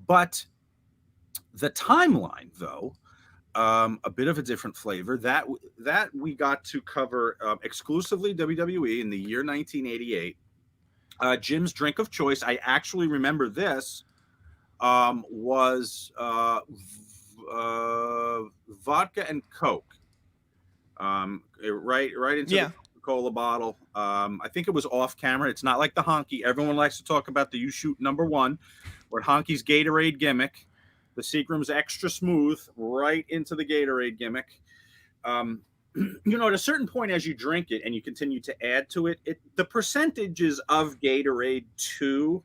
But the timeline, though, a bit of a different flavor that we got to cover exclusively WWE in the year 1988. Jim's drink of choice, I actually remember this, was vodka and Coke. Right into the Coca-Cola bottle. I think it was off camera. It's not like the Honky. Everyone likes to talk about the You Shoot #1, where Honky's Gatorade gimmick. The Seagram's extra smooth right into the Gatorade gimmick. At a certain point as you drink it and you continue to add to it, the percentages of Gatorade to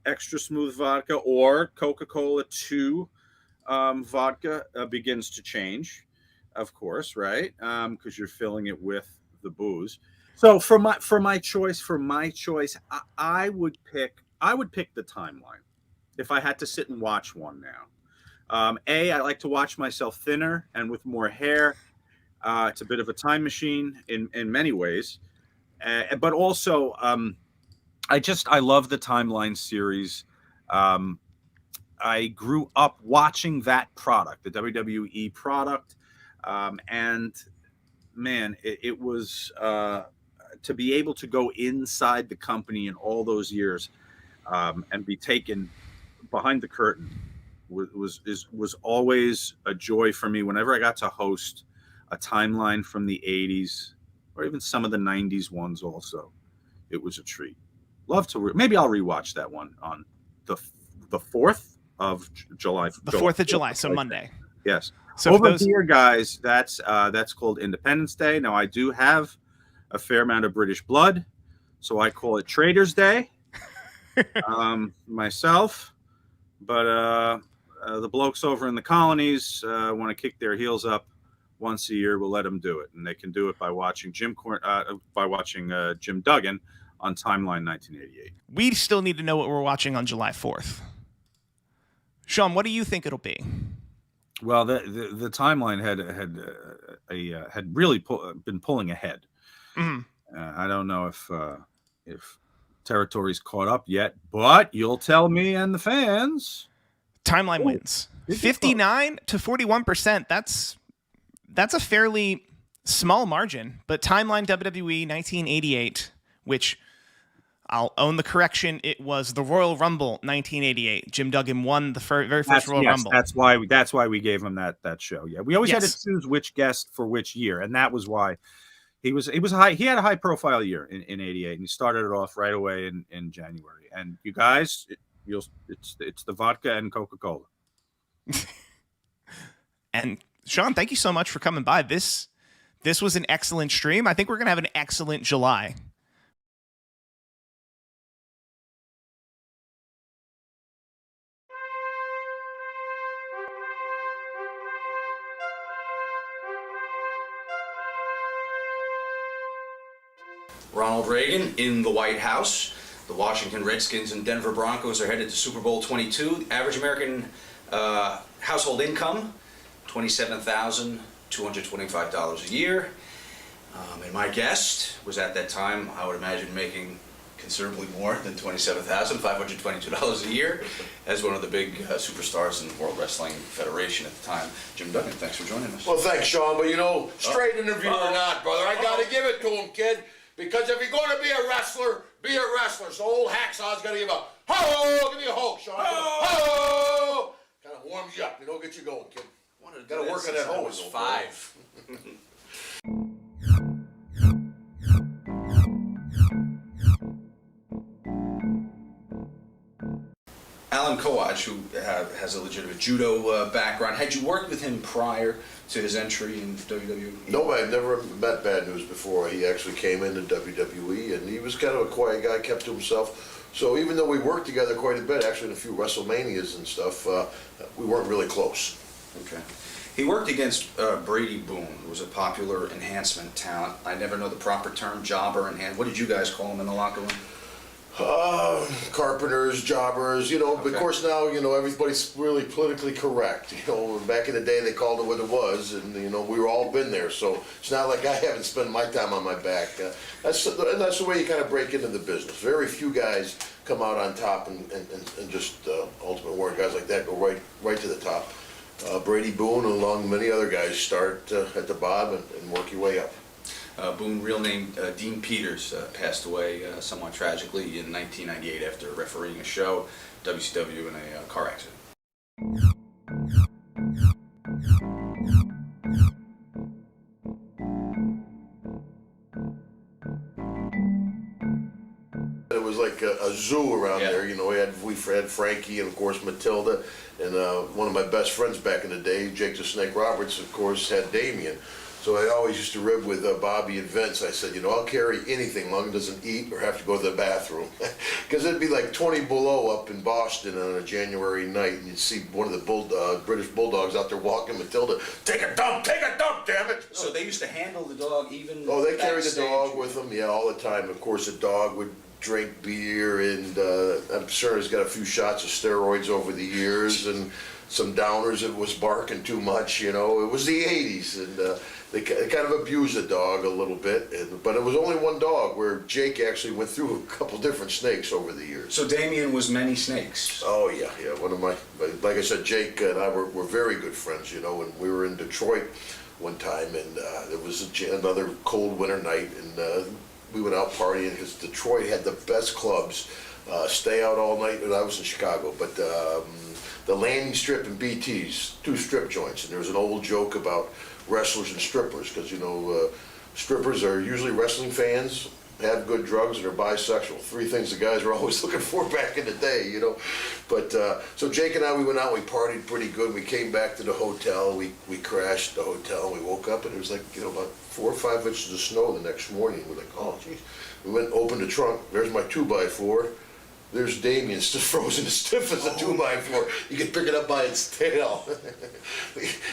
extra smooth vodka or Coca-Cola to vodka begins to change, of course, right? Because you're filling it with the booze. So for my choice, I would pick the timeline if I had to sit and watch one now. I like to watch myself thinner and with more hair. It's a bit of a time machine in many ways, but also I love the timeline series. I grew up watching that product, the WWE product, and man, it was to be able to go inside the company in all those years and be taken behind the curtain was always a joy for me. Whenever I got to host a timeline from the 80s or even some of the 90s ones also, it was a treat. Love to maybe I'll rewatch that one on the 4th of July. The 4th of July, so Monday. Yes. So over here, guys, that's called Independence Day. Now I do have a fair amount of British blood, so I call it Traitors Day myself. But the blokes over in the colonies want to kick their heels up once a year. We'll let them do it, and they can do it by watching Jim Duggan on Timeline 1988. We still need to know what we're watching on July 4th. Sean, what do you think it'll be? Well, the timeline had really been pulling ahead. Mm-hmm. I don't know if territory's caught up yet, but you'll tell me and the fans. Timeline wins 59 to 41%. That's a fairly small margin, but Timeline WWE 1988, which I'll own the correction. It was the Royal Rumble 1988. Jim Duggan won the very first Royal Rumble. That's why we gave him that show. Yeah, we always had to choose which guest for which year, and that was why he was high. He had a high profile year in '88, and he started it off right away in January. And you guys, it's the vodka and Coca-Cola. And Sean, thank you so much for coming by. This was an excellent stream. I think we're gonna have an excellent July. Ronald Reagan in the White House. The Washington Redskins and Denver Broncos are headed to Super Bowl 22. Average American household income, $27,225 a year. And my guest was at that time, I would imagine, making considerably more than $27,522 a year as one of the big superstars in the World Wrestling Federation at the time. Jim Duggan, thanks for joining us. Well, thanks, Sean, but straight interview or not, brother, I gotta give it to him, kid. Because if you're going to be a wrestler, be a wrestler. So old Hacksaw's got to give a ho! Give me a ho, Sean. Ho! Kind of warms you up, get you going, kid. Got to work on that ho. I was 5. Alan Kowach, who has a legitimate judo background, had you worked with him prior to his entry in WWE? No, I'd never met Bad News before. He actually came into WWE, and he was kind of a quiet guy, kept to himself. So even though we worked together quite a bit, actually in a few WrestleManias and stuff, we weren't really close. Okay. He worked against Brady Boone, who was a popular enhancement talent. I never know the proper term, jobber, enhancement. What did you guys call him in the locker room? Carpenters, jobbers, Of course now, everybody's really politically correct. Back in the day they called it what it was, and we were all been there. So it's not like I haven't spent my time on my back. That's the way you kind of break into the business. Very few guys come out on top and just Ultimate Warrior guys like that go right to the top. Brady Boone, along with many other guys, start at the bottom and work your way up. Boone, real name Dean Peters, passed away somewhat tragically in 1998 after refereeing a show, WCW, in a car accident. It was like a zoo around there. We had Frankie and of course Matilda, and one of my best friends back in the day, Jake the Snake Roberts, of course, had Damien. So I always used to rib with Bobby and Vince. I said, I'll carry anything long as it doesn't eat or have to go to the bathroom. Because it'd be like 20 below up in Boston on a January night, and you'd see one of the British Bulldogs out there walking Matilda. Take a dump, damn it! So they used to handle the dog even Oh, they carried the backstage? dog with them, yeah, all the time. Of course, the dog would drink beer, and I'm sure he's got a few shots of steroids over the years, and some downers. It was barking too much, It was the 80s, and they kind of abused the dog a little bit, but it was only one dog, where Jake actually went through a couple different snakes over the years. So Damien was many snakes. Oh yeah. One of my, like I said, Jake and I were very good friends, and we were in Detroit one time, and there was another cold winter night, and we went out partying because Detroit had the best clubs. Stay out all night, and I was in Chicago, but the Landing Strip and BT's, 2 strip joints, and there was an old joke about wrestlers and strippers, because strippers are usually wrestling fans, have good drugs, and are bisexual. 3 things the guys were always looking for back in the day, But so Jake and I, we went out, we partied pretty good. We came back to the hotel, we crashed the hotel, and we woke up, and it was like about 4 or 5 inches of snow the next morning. We're like, oh geez. We went, opened the trunk. There's my 2x4. There's Damien, still frozen as stiff as a 2x4. You can pick it up by its tail.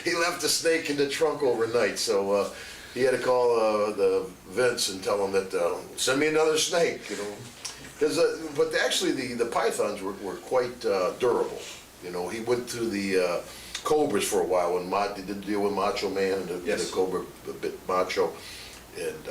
He left the snake in the trunk overnight, so he had to call the Vince and tell him that send me another snake, Because, but actually the pythons were quite durable. He went through the cobras for a while when they did deal with Macho Man, and the cobra a bit macho, and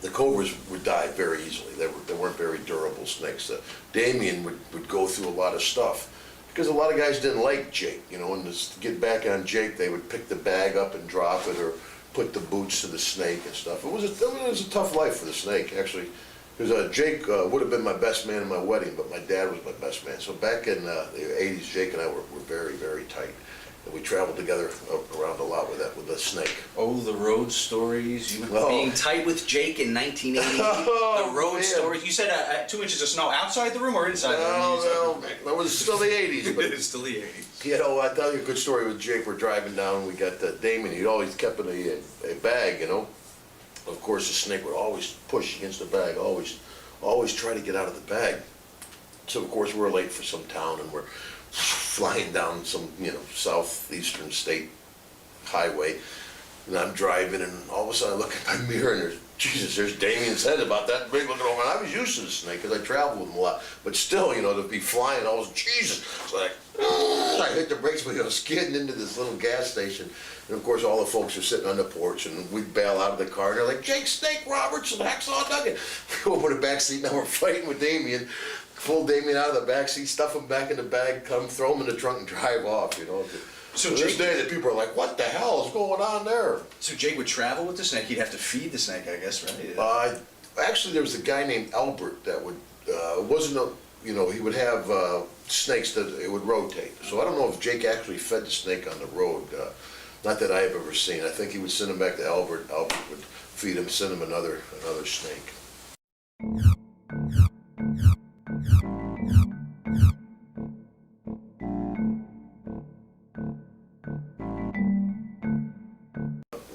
the cobras would die very easily. They weren't very durable snakes. Damien would go through a lot of stuff because a lot of guys didn't like Jake, and to get back on Jake, they would pick the bag up and drop it, or put the boots to the snake and stuff. It was a tough life for the snake, actually, because Jake would have been my best man in my wedding, but my dad was my best man. So back in the 80s, Jake and I were very, very tight. And we traveled together around a lot with the snake. Oh, the road stories. You were being tight with Jake in 1988. The road stories. You said 2 inches of snow outside the room or inside the room? No, it was still the 80s. But it's still the 80s. I'll tell you a good story with Jake. We're driving down, and we got Damien. He'd always kept in a bag, Of course, the snake would always push against the bag, always try to get out of the bag. So, of course, we're late for some town, and we're flying down some, southeastern state highway, and I'm driving, and all of a sudden I look at my mirror, and there's Damien's head about that big looking over. And I was used to the snake because I traveled with him a lot, but still, to be flying, Jesus. So I hit the brakes, but I was skidding into this little gas station, and of course all the folks are sitting on the porch, and we bail out of the car, and they're like, Jake Snake Roberts and Hacksaw Duggan. We open the back seat, now we're fighting with Damien. Pull Damien out of the back seat, stuff him back in the bag, throw him in the trunk, and drive off. So this day, the people are like, "What the hell is going on there?" So Jake would travel with the snake. He'd have to feed the snake, I guess, right? Actually, there was a guy named Albert that would he would have snakes that it would rotate. So I don't know if Jake actually fed the snake on the road. Not that I've ever seen. I think he would send him back to Albert. Albert would feed him, send him another snake.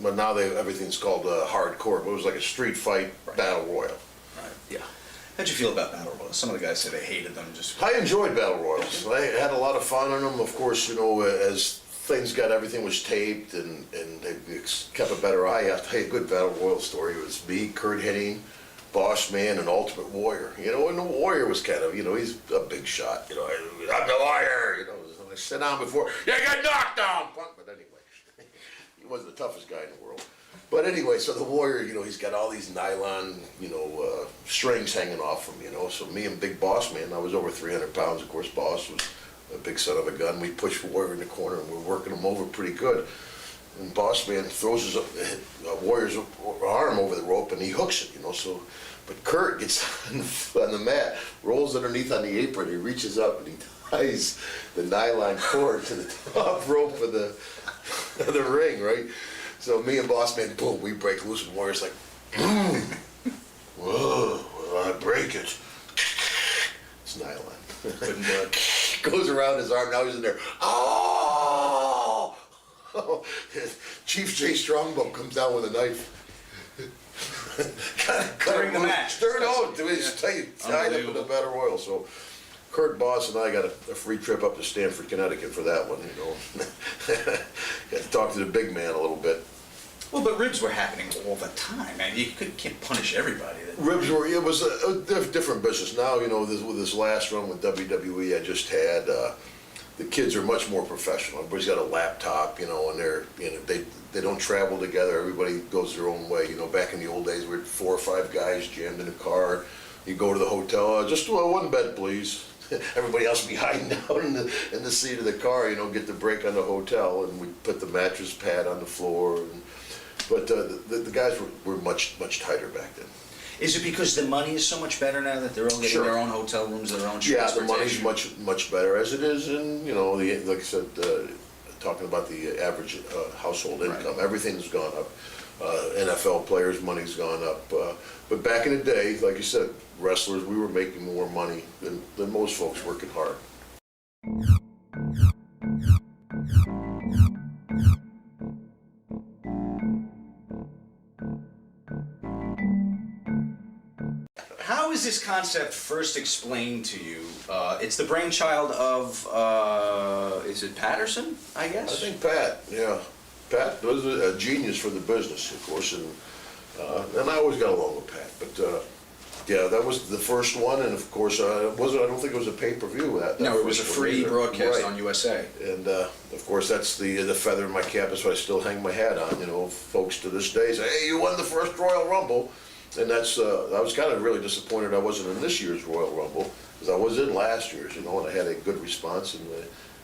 But now everything's called hardcore. But it was like a street fight battle royal. Right. Yeah. How'd you feel about battle royals? Some of the guys said they hated them. I enjoyed battle royals. I had a lot of fun on them. Of course, as things everything was taped, and they kept a better eye. I'll tell you a good battle royal story. It was me, Kurt Hennig, Boss Man and Ultimate Warrior, you know, and the Warrior was kind of, you know, he's a big shot, you know, I'm the Warrior, you know, I sit down before, you got knocked down, punk, but anyway, he wasn't the toughest guy in the world. But anyway, so the Warrior, you know, he's got all these nylon, you know, strings hanging off him, you know, so me and Big Boss Man, I was over 300 pounds, of course, Boss was a big son of a gun, we pushed Warrior in the corner and we're working him over pretty good. And Boss Man throws his Warrior's arm over the rope and he hooks it, you know, so, but Kurt gets on the mat, rolls underneath on the apron, he reaches up and he ties the nylon cord to the top rope of the ring, right? So me and Boss Man, boom, we break loose and Warrior's like, whoa, well, I break it. It's nylon. Couldn't do it. Goes around his arm, now he's in there, oh! Chief J Strongbow comes down with a knife. During the match. Tied up in the battle royal. So Kurt, Boss, and I got a free trip up to Stamford, Connecticut for that one, you know. Got to talk to the big man a little bit. Well, but ribs were happening all the time, man. You can't punish everybody. Ribs were, it was a different business. Now, you know, with this last run with WWE I just had, the kids are much more professional. Everybody's got a laptop, you know, and they don't travel together. Everybody goes their own way. You know, back in the old days, we had 4 or 5 guys jammed in a car. You go to the hotel, just one bed, please. Everybody else would be hiding out in the seat of the car, you know, get the break on the hotel, and we put the mattress pad on the floor. But the guys were much tighter back then. Is it because the money is so much better now that they're all getting their own hotel rooms, their own transportation? Yeah, the money's much better, as it is in, you know, like I said, talking about the average household income. Right. Everything's gone up. NFL players' money's gone up. But back in the day, like you said, wrestlers, we were making more money than most folks working hard. How is this concept first explained to you? It's the brainchild of, is it Patterson, I guess? I think Pat, yeah. Pat was a genius for the business, of course, and I always got along with Pat. But yeah, that was the first one, and of course, I don't think it was a pay-per-view. No, it was a free broadcast on USA. And of course, that's the feather in my cap. That's what I still hang my hat on. You know, folks to this day say, "Hey, you won the first Royal Rumble." And that's, I was kind of really disappointed I wasn't in this year's Royal Rumble, because I was in last year's, you know, and I had a good response and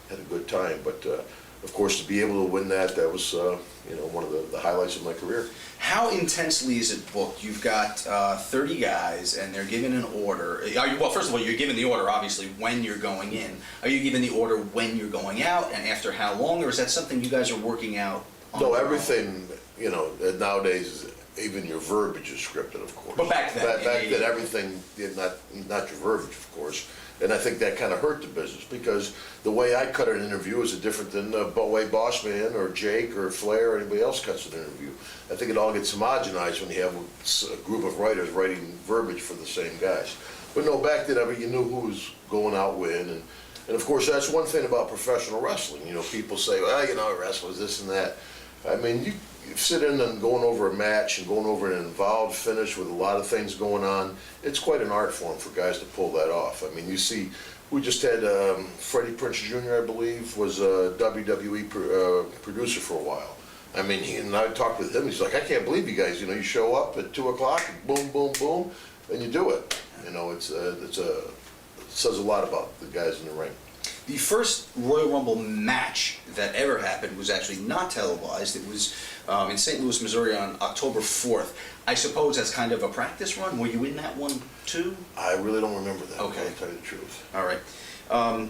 had a good time. But, of course, to be able to win that was, you know, one of the highlights of my career. How intensely is it booked? You've got 30 guys, and they're given an order. Well, first of all, you're given the order, obviously, when you're going in. Are you given the order when you're going out, and after how long, or is that something you guys are working out on? No, everything, you know, nowadays, even your verbiage is scripted, of course. But back then, back then, everything, not your verbiage, of course. And I think that kind of hurt the business, because the way I cut an interview is different than the way Boss Man or Jake or Flair or anybody else cuts an interview. I think it all gets homogenized when you have a group of writers writing verbiage for the same guys. But no, back then, you knew who was going out when, and of course, that's one thing about professional wrestling. You know, people say, well, you know, wrestlers, this and that. I mean, you sit in and going over a match and going over an involved finish with a lot of things going on, it's quite an art form for guys to pull that off. I mean, you see, we just had Freddie Prinze Jr., I believe, was a WWE producer for a while. I mean, and I talked with him, he's like, I can't believe you guys, you know, you show up at 2 o'clock, boom, boom, boom, and you do it. You know, it says a lot about the guys in the ring. The first Royal Rumble match that ever happened was actually not televised. It was in St. Louis, Missouri on October 4th. I suppose that's kind of a practice run. Were you in that one too? I really don't remember that. Okay. I'll tell you the truth. All right.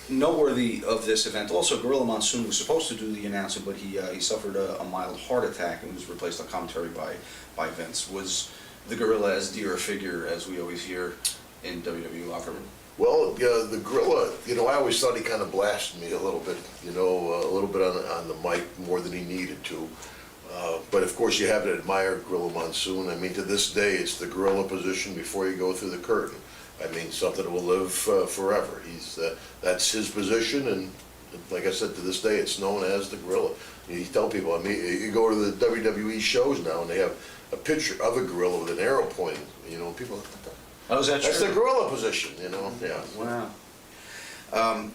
Noteworthy of this event, also Gorilla Monsoon was supposed to do the announcing, but he suffered a mild heart attack and was replaced on commentary by Vince. Was the Gorilla as dear a figure as we always hear in WWE locker room? Well, yeah, the Gorilla, you know, I always thought he kind of blasted me a little bit, you know, a little bit on the mic more than he needed to. But of course, you have to admire Gorilla Monsoon. I mean, to this day, it's the Gorilla position before you go through the curtain. I mean, something that will live forever. That's his position, and like I said, to this day, it's known as the Gorilla. You tell people, I mean, you go to the WWE shows now, and they have a picture of a gorilla with an arrow pointing. You know, people. Oh, is that That's true? the gorilla position. You know. Yeah. Wow.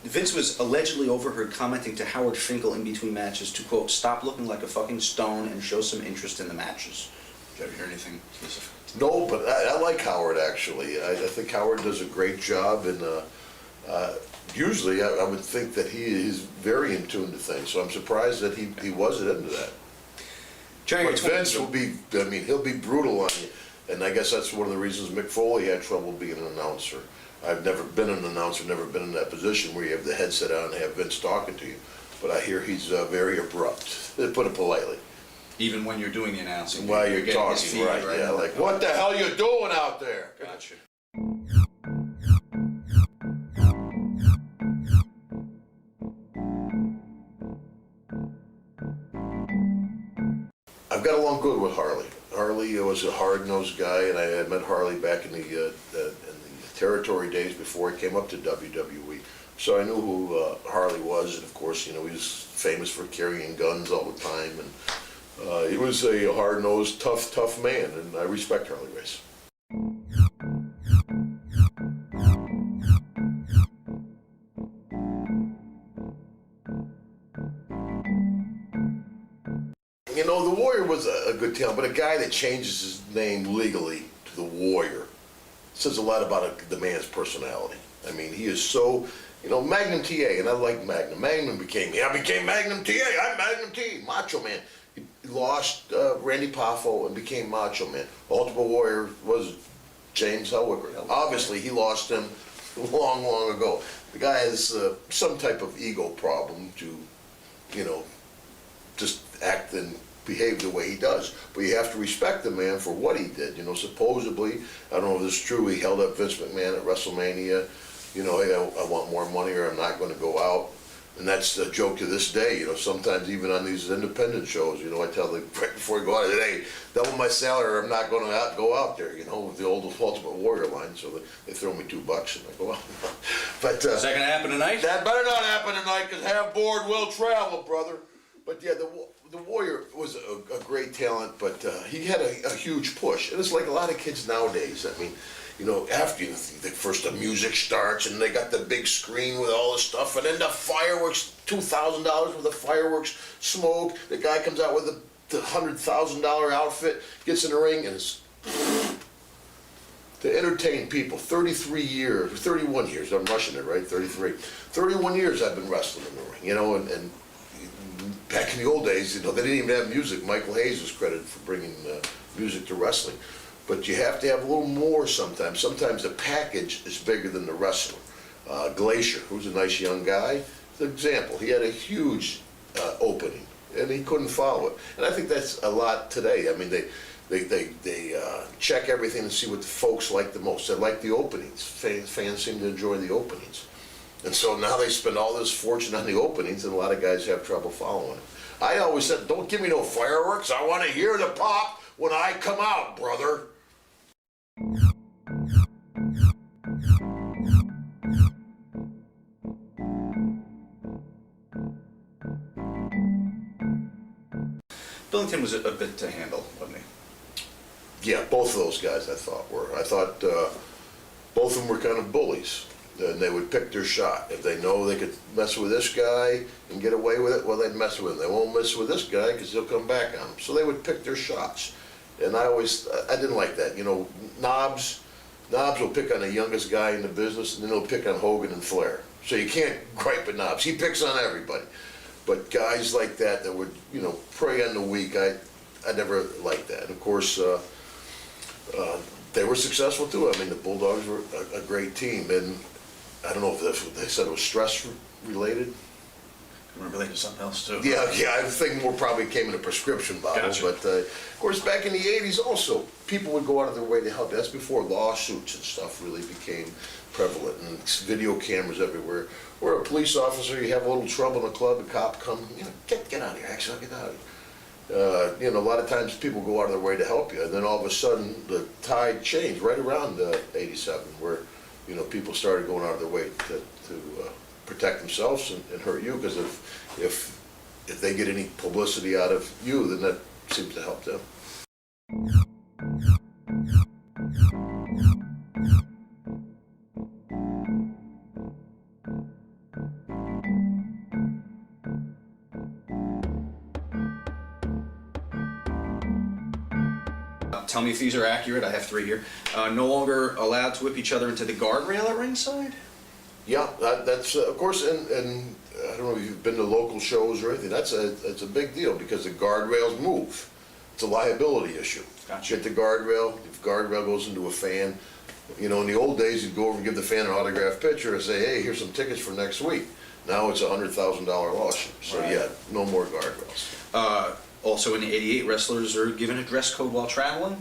Vince was allegedly overheard commenting to Howard Finkel in between matches to, quote, stop looking like a fucking stone and show some interest in the matches. Did you ever hear anything specific? No, but I like Howard, actually. I think Howard does a great job, and usually I would think that he is very in tune to things, so I'm surprised that he wasn't into that. But Vince will be, I mean, he'll be brutal on you, and I guess that's one of the reasons Mick Foley had trouble being an announcer. I've never been an announcer, never been in that position where you have the headset on and have Vince talking to you, but I hear he's very abrupt, to put it politely. Even when you're doing the announcing? While you're getting his talking, feed, right, yeah, like, what the hell you doing out there? Gotcha. I've got along good with Harley. Harley was a hard-nosed guy, and I had met Harley back in the territory days before he came up to WWE. So I knew who Harley was, and of course, you know, he was famous for carrying guns all the time, and he was a hard-nosed, tough man, and I respect Harley Race. You know, the Warrior was a good talent, but a guy that changes his name legally to the Warrior says a lot about the man's personality. I mean, he is so, you know, Magnum TA, and I like Magnum. Magnum became, I became Magnum TA, I'm Magnum T, Macho Man. He lost Randy Poffo and became Macho Man. Ultimate Warrior was James Hellwicker. Obviously, he lost him long ago. The guy has some type of ego problem to, you know, just act and behave the way he does. But you have to respect the man for what he did. You know, supposedly, I don't know if this is true, he held up Vince McMahon at WrestleMania. You know, hey, I want more money or I'm not going to go out. And that's a joke to this day. You know, sometimes even on these independent shows, you know, I tell them right before I go out, I say, hey, double my salary or I'm not going to go out there, you know, with the old Ultimate Warrior line. So they throw me $2 and I go out. But is that going to happen tonight? That better not happen tonight, because half board will travel, brother. But yeah, the Warrior was a great talent, but he had a huge push. And it's like a lot of kids nowadays. I mean, you know, after first the music starts and they got the big screen with all the stuff, and then the fireworks, $2,000 worth of fireworks, smoke. The guy comes out with the $100,000 outfit, gets in the ring, and it's to entertain people. 31 years, I'm rushing it, right? 31 years I've been wrestling in the ring, you know, and back in the old days, you know, they didn't even have music. Michael Hayes was credited for bringing music to wrestling. But you have to have a little more sometimes. Sometimes the package is bigger than the wrestler. Glacier, who's a nice young guy, for example, he had a huge opening, and he couldn't follow it. And I think that's a lot today. I mean, they check everything to see what the folks like the most. They like the openings. Fans seem to enjoy the openings. And so now they spend all this fortune on the openings, and a lot of guys have trouble following it. I always said, don't give me no fireworks. I want to hear the pop when I come out, brother. Billington was a bit to handle, wasn't he? Yeah, both of those guys I thought were. I thought both of them were kind of bullies. And they would pick their shot. If they know they could mess with this guy and get away with it, well, they'd mess with him. They won't mess with this guy because he'll come back on them. So they would pick their shots. And I didn't like that. You know, Knobs will pick on the youngest guy in the business, and then he'll pick on Hogan and Flair. So you can't gripe at Knobs. He picks on everybody. But guys like that would, you know, prey on the weak, I never liked that. And of course, they were successful too. I mean, the Bulldogs were a great team. And I don't know if they said it was stress related. Related to something else too. Yeah, I think more probably came in a prescription bottle. Gotcha. But of course, back in the '80s, also people would go out of their way to help. That's before lawsuits and stuff really became prevalent, and video cameras everywhere. Where a police officer, you have a little trouble in a club, a cop come, you know, get out of here, Hacksaw, get out of here. You know, a lot of times people go out of their way to help you, and then all of a sudden the tide changed right around '87, where, you know, people started going out of their way to protect themselves and hurt you, because if they get any publicity out of you, then that seems to help them. tell me if these are accurate. I have 3 here. No longer allowed to whip each other into the guardrail at ringside? Yeah, that's of course, and I don't know if you've been to local shows or anything. That's a big deal because the guardrails move. It's a liability issue. Gotcha. Get the guardrail. If guardrail goes into a fan, you know, in the old days, you'd go over and give the fan an autographed picture and say, "Hey, here's some tickets for next week." Now it's a $100,000 lawsuit. So Right. yeah, no more guardrails. Also in '88, wrestlers are given a dress code while traveling.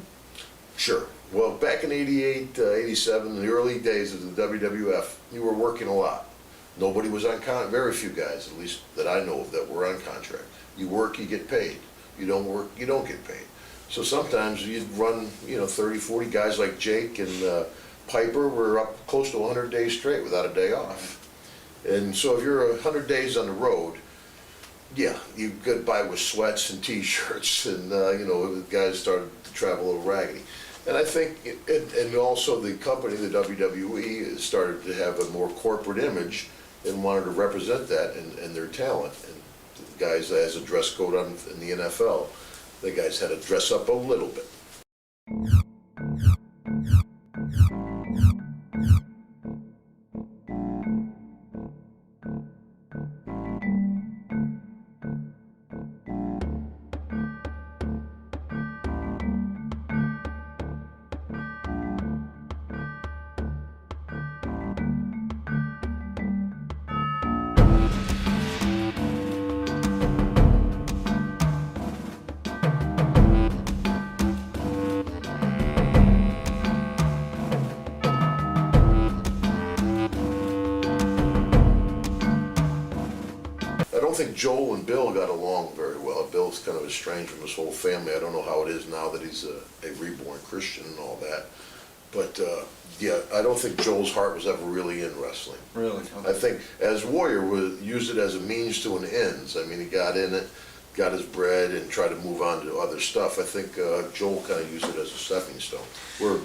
Sure. Well, back in '88, '87, in the early days of the WWF, you were working a lot. Nobody was on contract. Very few guys, at least that I know of, that were on contract. You work, you get paid. You don't work, you don't get paid. So sometimes you'd run, you know, 30, 40 guys like Jake and Piper were up close to 100 days straight without a day off. And so if you're 100 days on the road, yeah, you get by with sweats and T-shirts, and you know, the guys started to travel a little raggedy. And I think, and also the company, the WWE, started to have a more corporate image and wanted to represent that and their talent. And the guys, as a dress code in the NFL, the guys had to dress up a little bit. I don't think Joel and Bill got along very well. Bill's kind of estranged from his whole family. I don't know how it is now that he's a reborn Christian and all that. But yeah, I don't think Joel's heart was ever really in wrestling. Really? Okay. I think as Warrior used it as a means to an ends. I mean, he got in it, got his bread, and tried to move on to other stuff. I think Joel kind of used it as a stepping stone, where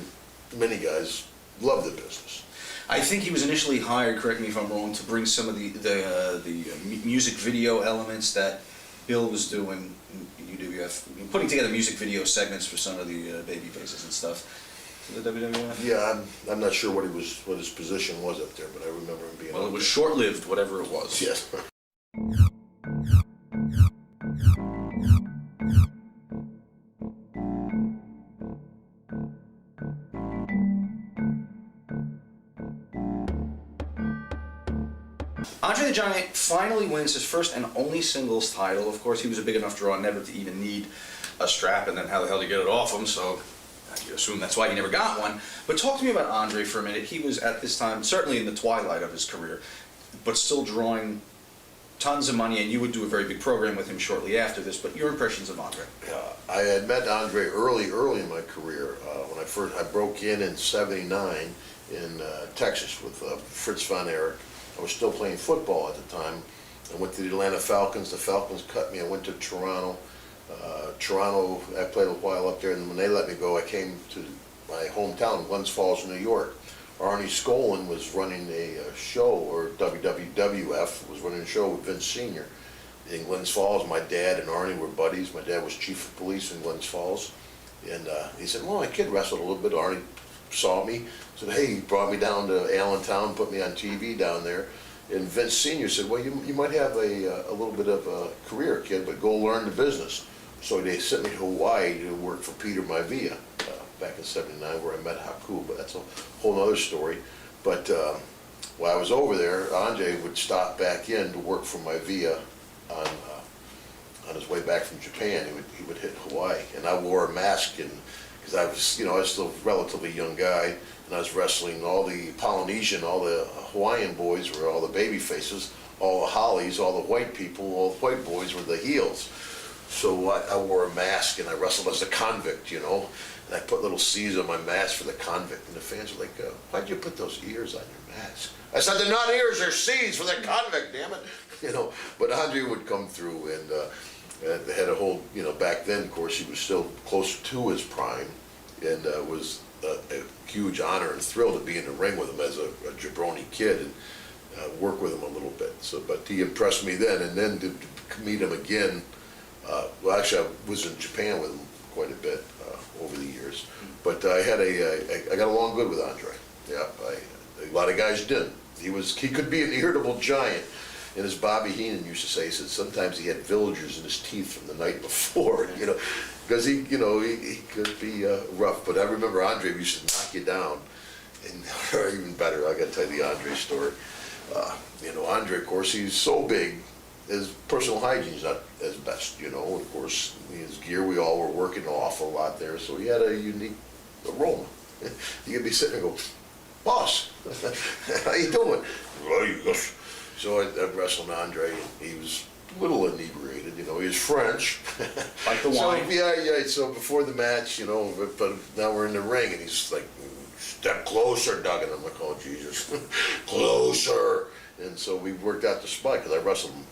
many guys love the business. I think he was initially hired, correct me if I'm wrong, to bring some of the music video elements that Bill was doing in UWF, putting together music video segments for some of the baby faces and stuff. To the WWF. Yeah, I'm not sure what his position was up there, but I remember him being. Well, it was short-lived, whatever it was. Yes. Andre the Giant finally wins his first and only singles title. Of course, he was a big enough draw never to even need a strap, and then how the hell did he get it off him? So you assume that's why he never got one. But talk to me about Andre for a minute. He was at this time certainly in the twilight of his career, but still drawing tons of money, and you would do a very big program with him shortly after this. But your impressions of Andre? I had met Andre early in my career. When I broke in '79 in Texas with Fritz von Erich. I was still playing football at the time. I went to the Atlanta Falcons. The Falcons cut me. I went to Toronto. I played a while up there, and when they let me go, I came to my hometown, Glens Falls, New York. Arnie Skolin was running a show, or WWF was running a show with Vince Sr. in Glens Falls. My dad and Arnie were buddies. My dad was chief of police in Glens Falls. And he said, well, my kid wrestled a little bit. Arnie saw me, said, hey, he brought me down to Allentown, put me on TV down there. And Vince Sr. said, well, you might have a little bit of a career, kid, but go learn the business. So they sent me to Hawaii to work for Peter Maivia back in '79, where I met Haku, but that's a whole other story. But while I was over there, Andre would stop back in to work for Maivia on his way back from Japan. He would hit Hawaii, and I wore a mask, and because I was still a relatively young guy, and I was wrestling all the Polynesian, all the Hawaiian boys were all the baby faces, all the Hollies, all the white people, all the white boys were the heels. So I wore a mask, and I wrestled as a convict, you know, and I put little C's on my mask for the convict, and the fans were like, why'd you put those ears on your mask? I said, they're not ears, they're C's for the convict, damn it. You know, but Andre would come through, and they had a whole, you know, back then, of course, he was still closer to his prime, and it was a huge honor and thrill to be in the ring with him as a jabroni kid and work with him a little bit. So, but he impressed me then, and then to meet him again. Well, actually, I was in Japan with him quite a bit over the years. years. But I got along good with Andre. Yeah, a lot of guys didn't. He could be an irritable giant. And as Bobby Heenan used to say, he said sometimes he had villagers in his teeth from the night before, because he could be rough. But I remember Andre used to knock you down, and or even better, I got to tell you the Andre story. Andre, of course, he's so big, his personal hygiene's not as best, Of course, his gear, we all were working an awful lot there, so he had a unique aroma. You could be sitting there and go, boss, how you doing? So I wrestled Andre, and he was a little inebriated, he was French. Like the wine. So, yeah, so before the match, but now we're in the ring, and he's like, step closer, Duggan. I'm like, oh, Jesus, closer. And so we worked out the spot, because I wrestled him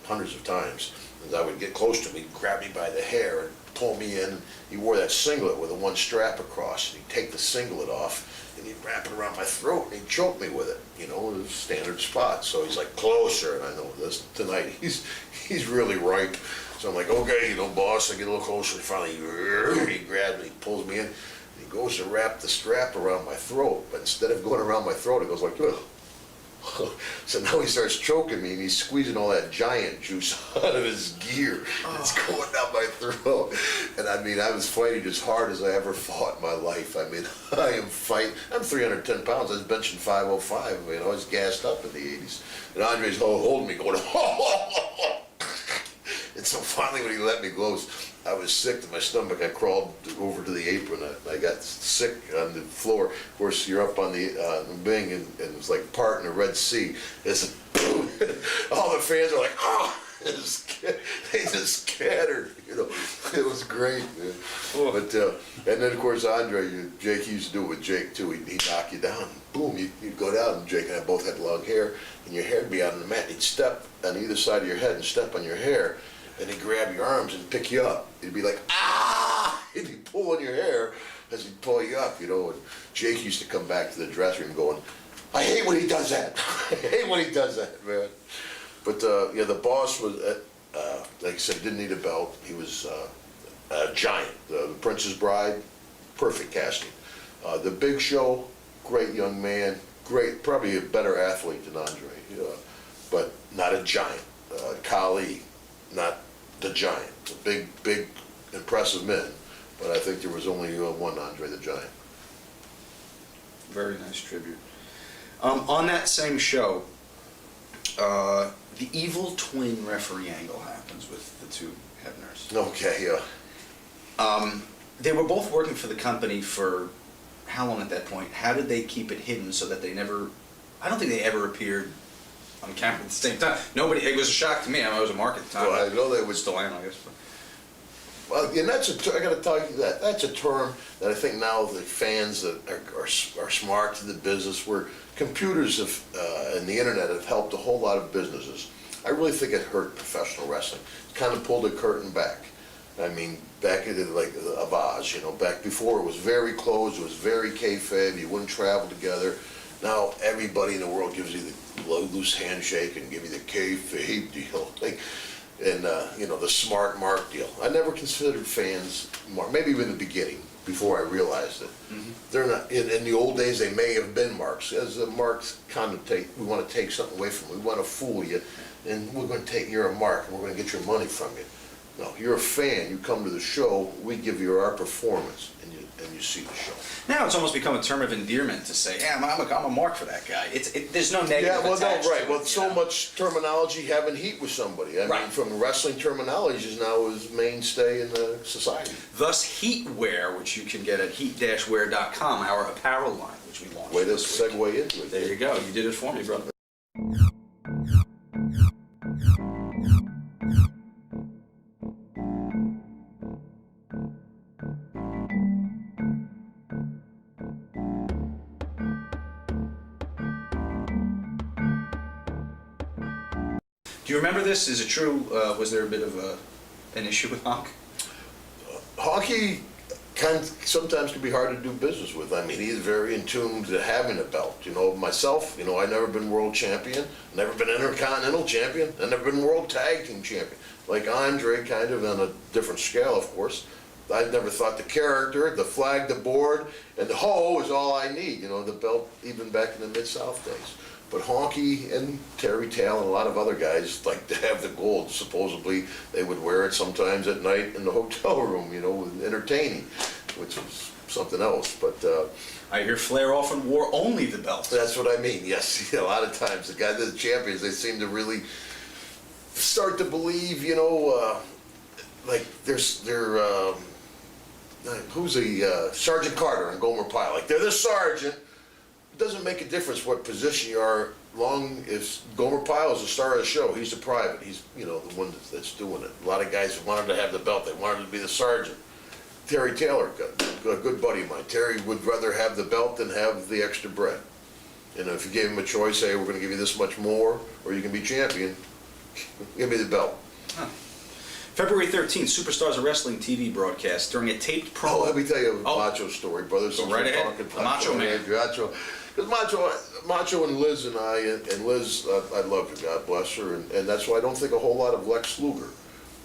hundreds of times. As I would get close to him, he'd grab me by the hair and pull me in. He wore that singlet with the one strap across, and he'd take the singlet off, and he'd wrap it around my throat, and he'd choke me with it, it was a standard spot. So he's like, closer, and I know this tonight, he's really ripe. So I'm like, okay, boss, I get a little closer, and finally, he grabs me, he pulls me in, and he goes to wrap the strap around my throat, but instead of going around my throat, it goes like, ugh. So now he starts choking me, and he's squeezing all that giant juice out of his gear. It's going down my throat. And I was fighting as hard as I ever fought in my life. I am fighting. I'm 310 pounds. I was benching 505. I was gassed up in the 80s. And Andre's holding me, going, And so finally, when he let me go, I was sick to my stomach. I crawled over to the apron. I got sick on the floor. Of course, you're up on the wing, and it was like part in the Red Sea. It's all the fans are like, oh! They just scattered. It was great. Man. But and then of course Andre, Jake used to do it with Jake too. He'd knock you down. Boom, you'd go down. And Jake and I both had long hair, and your hair'd be out on the mat. He'd step on either side of your head and step on your hair. And he'd grab your arms and pick you up. He'd be like, ah! He'd be pulling your hair as he'd pull you up, And Jake used to come back to the dressing room going, I hate when he does that. I hate when he does that, man. But the boss was, like I said, didn't need a belt. He was a giant. The Princess Bride, perfect casting. The Big Show, great young man, great, probably a better athlete than Andre, but not a giant. Khali, not the giant. The big, impressive men. But I think there was only one Andre the Giant. Very nice tribute. On that same show, the evil twin referee angle happens with the two Hebners. Okay, yeah. They were both working for the company for how long at that point? How did they keep it hidden so that they never, I don't think they ever appeared on camera at the same time. Nobody, it was a shock to me. I was a mark at the time. Well, I know they would still am, I guess. Well, and I got to tell you that's a term that I think now the fans that are smart to the business, where computers and the internet have helped a whole lot of businesses. I really think it hurt professional wrestling. It kind of pulled the curtain back. Back in like Avaz, back before it was very closed, it was very kayfabe, you wouldn't travel together. Now everybody in the world gives you the loose handshake and give you the kayfabe deal. And the smart mark deal. I never considered fans mark. Maybe in the beginning, before I realized it. Mm-hmm. They're not. In the old days, they may have been marks. As the marks connotate, we want to take something away from you. We want to fool you, and we're going to take. You're a mark, and we're going to get your money from you. No, you're a fan. You come to the show. We give you our performance, and you see the show. Now it's almost become a term of endearment to say, "Yeah, I'm a mark for that guy." There's no negative. Yeah, well, no, right. To Well, it, so much terminology having heat with somebody. I mean, from wrestling terminologies now is mainstay in the society. Thus, Heatwear, which you can get at heat-wear.com, our apparel line, which we launched. Way to this week. segue into it. There you go. You did it for me, brother. Do you remember this? Is it true? Was there a bit of an issue with Honk? Honky sometimes can be hard to do business with. I mean, he's very in tune to having a belt. Myself, I've never been world champion, never been intercontinental champion, I've never been world tag team champion. Like Andre, kind of on a different scale, of course. I never thought the character, the flag, the board, and the hoe is all I need. You know, the belt, even back in the Mid-South days. But Honky and Terry Tail and a lot of other guys like to have the gold. Supposedly they would wear it sometimes at night in the hotel room, you know, entertaining, which was something else. But I hear Flair often wore only the belt. that's what I mean, yes. A lot of times the guys, the champions, they seem to really start to believe, you know, like who's the Sergeant Carter and Gomer Pyle, like they're the sergeant. It doesn't make a difference what position you are, long as Gomer Pyle is the star of the show. He's the private. He's, you know, the one that's doing it. A lot of guys wanted to have the belt. They wanted to be the sergeant. Terry Taylor, a good buddy of mine. Terry would rather have the belt than have the extra bread. And if you gave him a choice, hey, we're going to give you this much more, or you can be champion, give me the belt. Huh. February 13th, Superstars of Wrestling TV broadcast during a taped promo. Oh, let me tell you a Macho story, brother. Go right ahead. Macho Man. Because Macho and Liz and I, and Liz, I love her, God bless her, and that's why I don't think a whole lot of Lex Luger.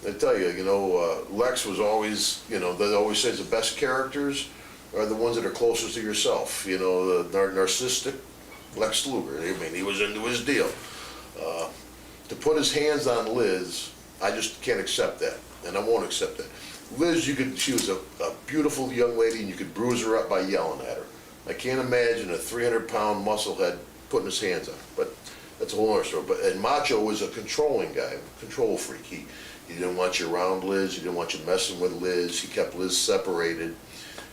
I tell you, you know, Lex was always, you know, they always say the best characters are the ones that are closest to yourself. You know, the narcissistic Lex Luger. I mean, he was into his deal. To put his hands on Liz, I just can't accept that, and I won't accept that. Liz, she was a beautiful young lady, and you could bruise her up by yelling at her. I can't imagine a 300-pound musclehead putting his hands on her, but that's a whole other story. And Macho was a controlling guy, control freak. He didn't want you around Liz, he didn't want you messing with Liz, he kept Liz separated.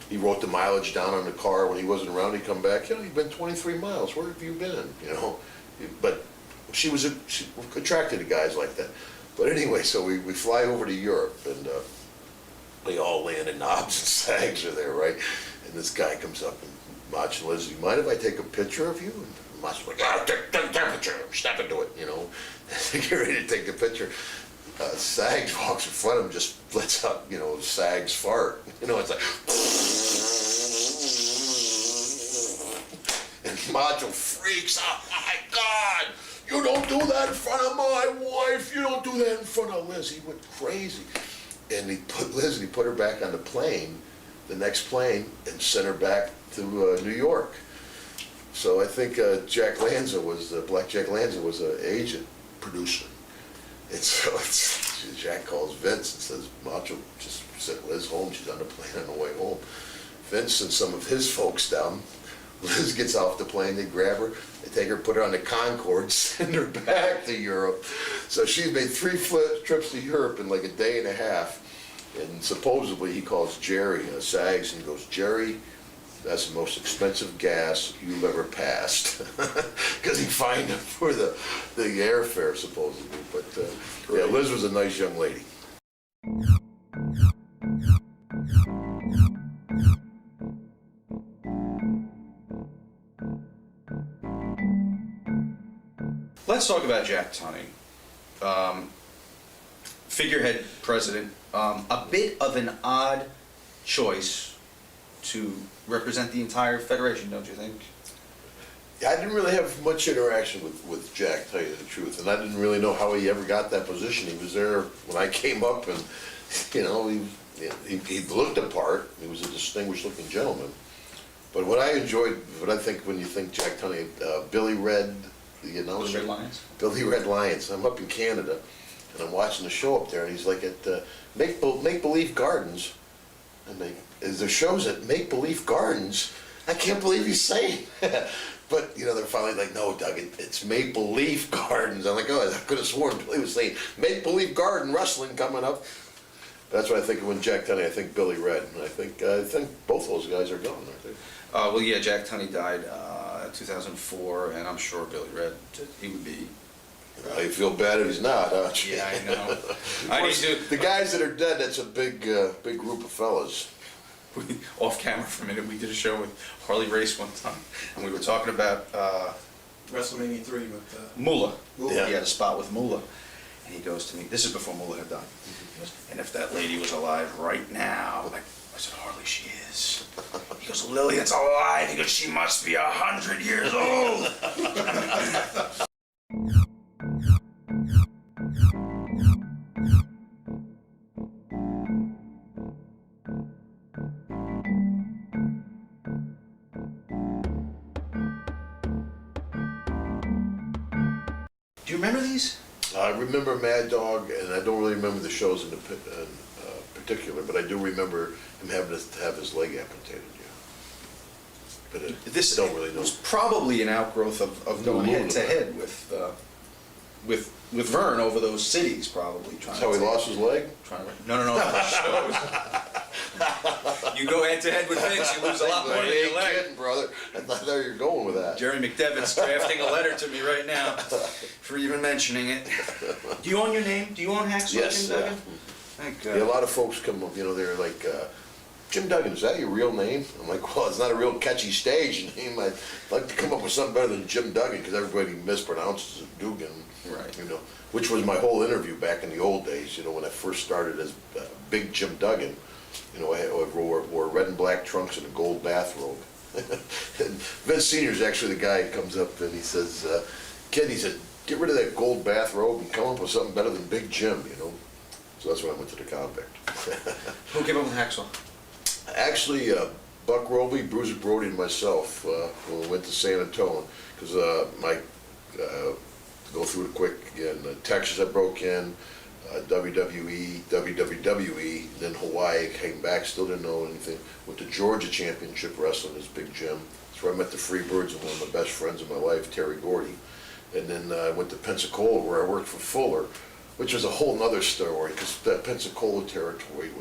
He wrote the mileage down on the car when he wasn't around. He'd come back, you know, you've been 23 miles, where have you been, you know? But she attracted to guys like that. But anyway, so we fly over to Europe, and they all landed. Knobs and Sags are there, right? And this guy comes up, and Macho and Liz, do you mind if I take a picture of you? And Macho's like, take a picture, step into it, you know. Get ready to take the picture. Sags walks in front of him, just lets out, you know, Sags fart. You know, it's like, and Macho freaks out. Oh my God! You don't do that in front of my wife. You don't do that in front of Liz. He went crazy. And he put Liz and he put her back on the plane, the next plane, and sent her back to New York. So I think Black Jack Lanza was an agent producer. And so Jack calls Vince and says, Macho just sent Liz home. She's on the plane on the way home. Vince sent some of his folks down. Liz gets off the plane, they grab her, they take her, put her on the Concorde, send her back to Europe. So she made 3 trips to Europe in like a day and a half. And supposedly he calls Jerry, Sags, and he goes, Jerry, that's the most expensive gas you've ever passed. Because he fined him for the airfare, supposedly. But yeah, Liz was a nice young lady. Let's talk about Jack Tunney. Figurehead president, a bit of an odd choice to represent the entire federation, don't you think? I didn't really have much interaction with Jack, to tell you the truth, and I didn't really know how he ever got that position. He was there when I came up, and you know, he looked the part. He was a distinguished-looking gentleman. But what I enjoyed, what I think when you think Jack Tunney, Billy Red, you know, Billy Red Lions. Billy Red Lions. I'm up in Canada, and I'm watching the show up there, and he's like at Make Believe Gardens, and the show's at Make Believe Gardens. I can't believe he's saying. But, you know, they're finally like, no, Doug, it's Maple Leaf Gardens. I'm like, oh, I could have sworn Billy was saying Maple Leaf Garden Wrestling coming up. That's what I think of when Jack Tunney. I think Billy Red. And I think both those guys are gone, I think. Well, yeah, Jack Tunney died in 2004, and I'm sure Billy Red, he would be. You feel bad if he's not, huh? Yeah, I know. The guys that are dead, that's a big group of fellas. Off camera for a minute, we did a show with Harley Race one time, and we were talking about WrestleMania 3 with Moolah. Yeah. He had a spot with Moolah, and he goes to me, this is before Moolah had died, he goes, and if that lady was alive right now, I said, Harley, she is. He goes, Lillian's alive. He goes, she must be 100 years old. remember these? I remember Mad Dog, and I don't really remember the shows in particular, but I do remember him having to have his leg amputated. But This don't really know. was probably an outgrowth of going head to head with Vern over those cities, probably. That's how he lost his leg? No. You go head to head with Vince, you lose a lot more than your leg. Kidding, brother. I thought there you're going with that. Jerry McDevitt's drafting a letter to me right now for even mentioning it. Do you own your name? Do you own Hacksaw? Yes. Duggan? Thank God. Yeah, a lot of folks come up, they're like, Jim Duggan, is that your real name? I'm like, well, it's not a real catchy stage name. I'd like to come up with something better than Jim Duggan, because everybody mispronounces it Duggan. Right. Which was my whole interview back in the old days, when I first started as Big Jim Duggan. I wore red and black trunks and a gold bathrobe. And Vince Sr. is actually the guy who comes up and he says, kid, he said, get rid of that gold bathrobe and come up with something better than Big Jim, So that's when I went to the Convict. Who came up with Hacksaw? Actually, Buck Roby, Bruiser Brody, and myself when we went to San Antonio, because go through it quick again. Texas, I broke in, WWE, WWE, then Hawaii, came back, still didn't know anything. Went to Georgia Championship Wrestling as Big Jim. That's where I met the Freebirds and one of my best friends in my life, Terry Gordy. And then I went to Pensacola, where I worked for Fuller, which was a whole nother story, because that Pensacola territory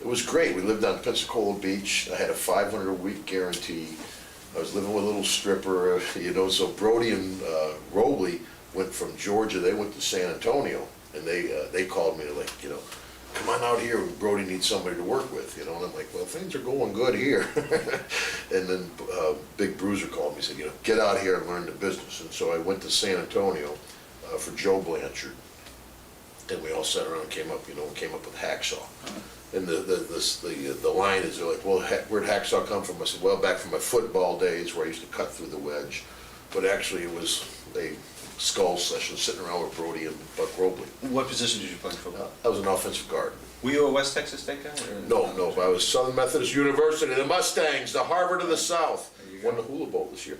was great. We lived on Pensacola Beach. I had a $500 a week guarantee. I was living with a little stripper, so Brody and Robley went from Georgia, they went to San Antonio, and they called me, like, come on out here, Brody needs somebody to work with, and I'm like, well, things are going good here. And then Big Bruiser called me and said, get out here and learn the business. And so I went to San Antonio for Joe Blanchard, and we all sat around and came up with Hacksaw. And the line is, they're like, well, where'd Hacksaw come from? I said, well, back from my football days where I used to cut through the wedge. But actually it was a skull session sitting around with Brody and Buck Robley. What position did you play in football? I was an offensive guard. Were you a West Texas State guy? No, I was Southern Methodist University, the Mustangs, the Harvard of the South. Won the Hula Bowl this year.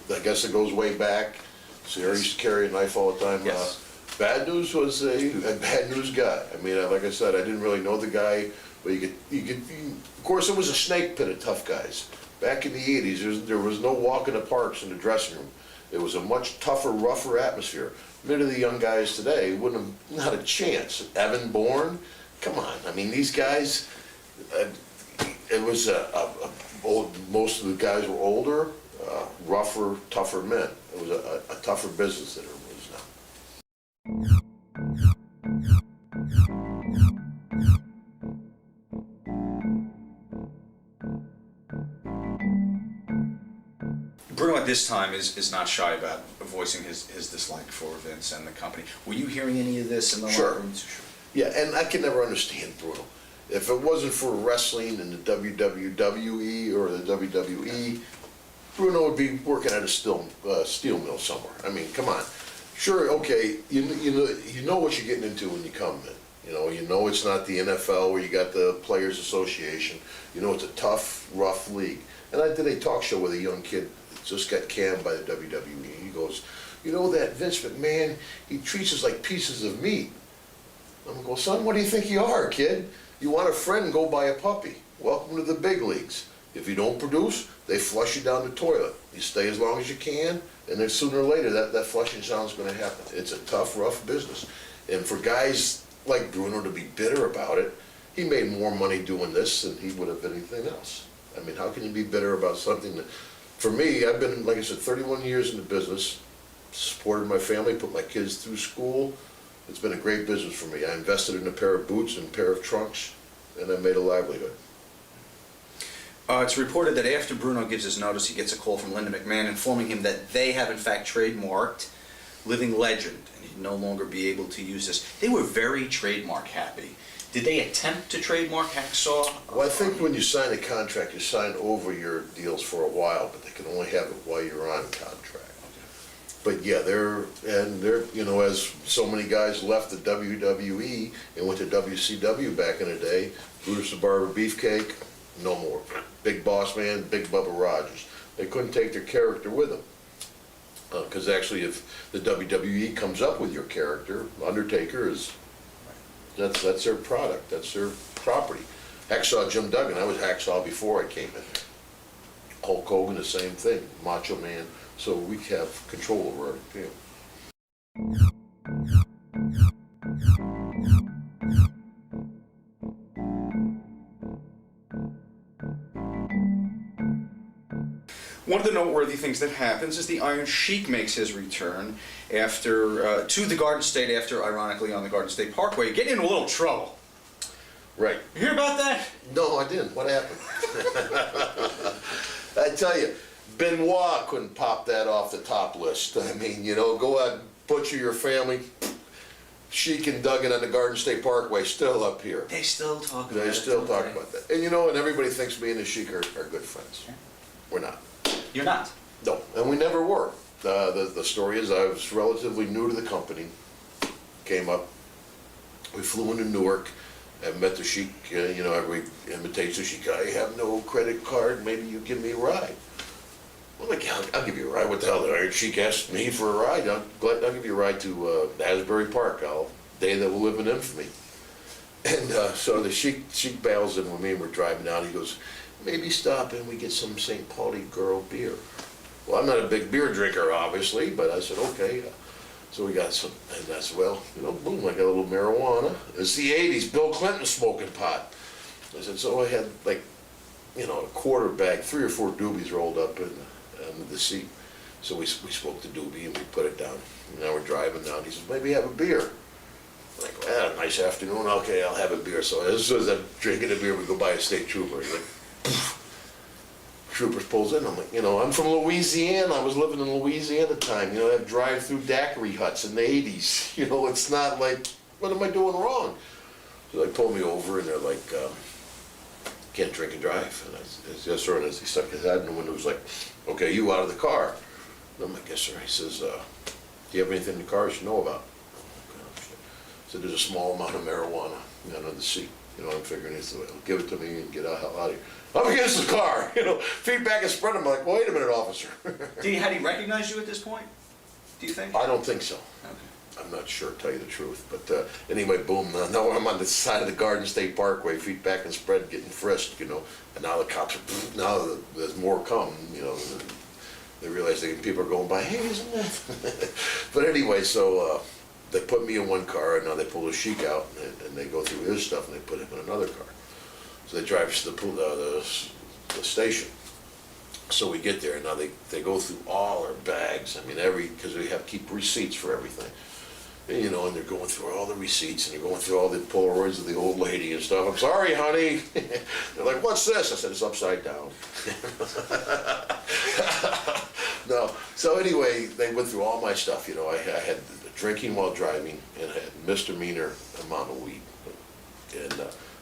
I guess it goes way back. Sierra used to carry a knife all the time. Yes. Bad News was a bad news guy. I mean, like I said, I didn't really know the guy, but of course, it was a snake pit of tough guys. Back in the 80s, there was no walk in the parks in the dressing room. It was a much tougher, rougher atmosphere. Many of the young guys today wouldn't have had a chance. Evan Bourne, come on. I mean, these guys, it was most of the guys were older, rougher, tougher men. It was a tougher business than it is now. Bruno at this time is not shy about voicing his dislike for Vince and the company. Were you hearing any of this in the locker room? Sure. Yeah, and I can never understand Bruno. If it wasn't for wrestling in the WWE or the WWE, Bruno would be working at a steel mill somewhere. I mean, come on. Sure, okay, you know what you're getting into when you come in. You know it's not the NFL where you got the Players Association. You know it's a tough, rough league. And I did a talk show with a young kid that just got canned by the WWE. He goes, that Vince McMahon, he treats us like pieces of meat. I'm going, son, what do you think you are, kid? You want a friend, go buy a puppy. Welcome to the big leagues. If you don't produce, they flush you down the toilet. You stay as long as you can, and then sooner or later that flushing sound's going to happen. It's a tough, rough business. And for guys like Bruno to be bitter about it, he made more money doing this than he would have anything else. I mean, how can you be bitter about something that, for me, I've been, like I said, 31 years in the business, supported my family, put my kids through school. It's been a great business for me. I invested in a pair of boots and a pair of trunks, and I made a livelihood. It's reported that after Bruno gives his notice, he gets a call from Linda McMahon informing him that they have in fact trademarked Living Legend, and he'd no longer be able to use this. They were very trademark happy. Did they attempt to trademark Hacksaw? Well, I think when you sign a contract, you sign over your deals for a while, but they can only have it while you're on contract. But yeah, they're, you know, as so many guys left the WWE and went to WCW back in the day, Brutus the Barber Beefcake, no more. Big Boss Man, Big Bubba Rogers. They couldn't take their character with them. Because actually, if the WWE comes up with your character, Undertaker is, that's their product, that's their property. Hacksaw Jim Duggan, I was Hacksaw before I came in there. Hulk Hogan, the same thing, Macho Man. So we have control over our game. One of the noteworthy things that happens is the Iron Sheik makes his return after to the Garden State after, ironically, on the Garden State Parkway, getting in a little trouble. Right. You hear about that? No, I didn't. What happened? I tell you, Benoit couldn't pop that off the top list. I mean, you know, go out and butcher your family. Sheik and Duggan on the Garden State Parkway, still up here. They still talk about it. They still talk about that. And you know, and everybody thinks me and the Sheik are good friends. Yeah. We're not. You're not? No, and we never were. The story is I was relatively new to the company. Came up. We flew into Newark. I met the Sheik, you know, every invitation, Sheik, I have no credit card, maybe you give me a ride. I'm like, yeah, I'll give you a ride. What the hell? The Iron Sheik asked me for a ride. I'll give you a ride to Asbury Park. Day that will live in infamy. And so the Sheik bails in with me and we're driving down. He goes, maybe stop and we get some St. Pauli girl beer. Well, I'm not a big beer drinker, obviously, but I said, okay. So we got some, and that's, well, you know, boom, I got a little marijuana. It's the 80s, Bill Clinton smoking pot. I said, so I had like, you know, a quarter bag, 3 or 4 doobies rolled up in the seat. So we smoked the doobie and we put it down. And now we're driving down. He says, maybe have a beer. I'm like, well, nice afternoon, okay, I'll have a beer. So as soon as I'm drinking a beer, we go by a state trooper. He's like, poof. Troopers pulls in. I'm like, you know, I'm from Louisiana. I was living in Louisiana at the time. You know, I have drive-through daiquiri huts in the 80s. You know, it's not like, what am I doing wrong? So they pull me over and they're like, can't drink and drive. And I said, yes, sir. And as he stuck his head in the window, he was like, okay, you out of the car. And I'm like, yes, sir. He says, do you have anything in the car you should know about? So there's a small amount of marijuana under the seat. You know, I'm figuring it's, well, give it to me and get the hell out of here. I'm against the car, you know, feedback is spread. I'm like, wait a minute, officer. Had he recognized you at this point, do you think? I don't think so. Okay. I'm not sure, to tell you the truth. But anyway, boom, now I'm on the side of the Garden State Parkway, feedback and spread, getting frisked, you know. And now the cops are, now there's more come, you know. They realize people are going by, hey, isn't that? But anyway, so they put me in one car, and now they pull the Sheik out, and they go through his stuff, and they put him in another car. So they drive us to the station. So we get there, and now they go through all our bags. I mean, because we have to keep receipts for everything. And, you know, and they're going through all the receipts, and they're going through all the Polaroids of the old lady and stuff. I'm sorry, honey. They're like, what's this? I said, it's upside down. No. So anyway, they went through all my stuff. You know, I had drinking while driving, and I had misdemeanor amount of weed. And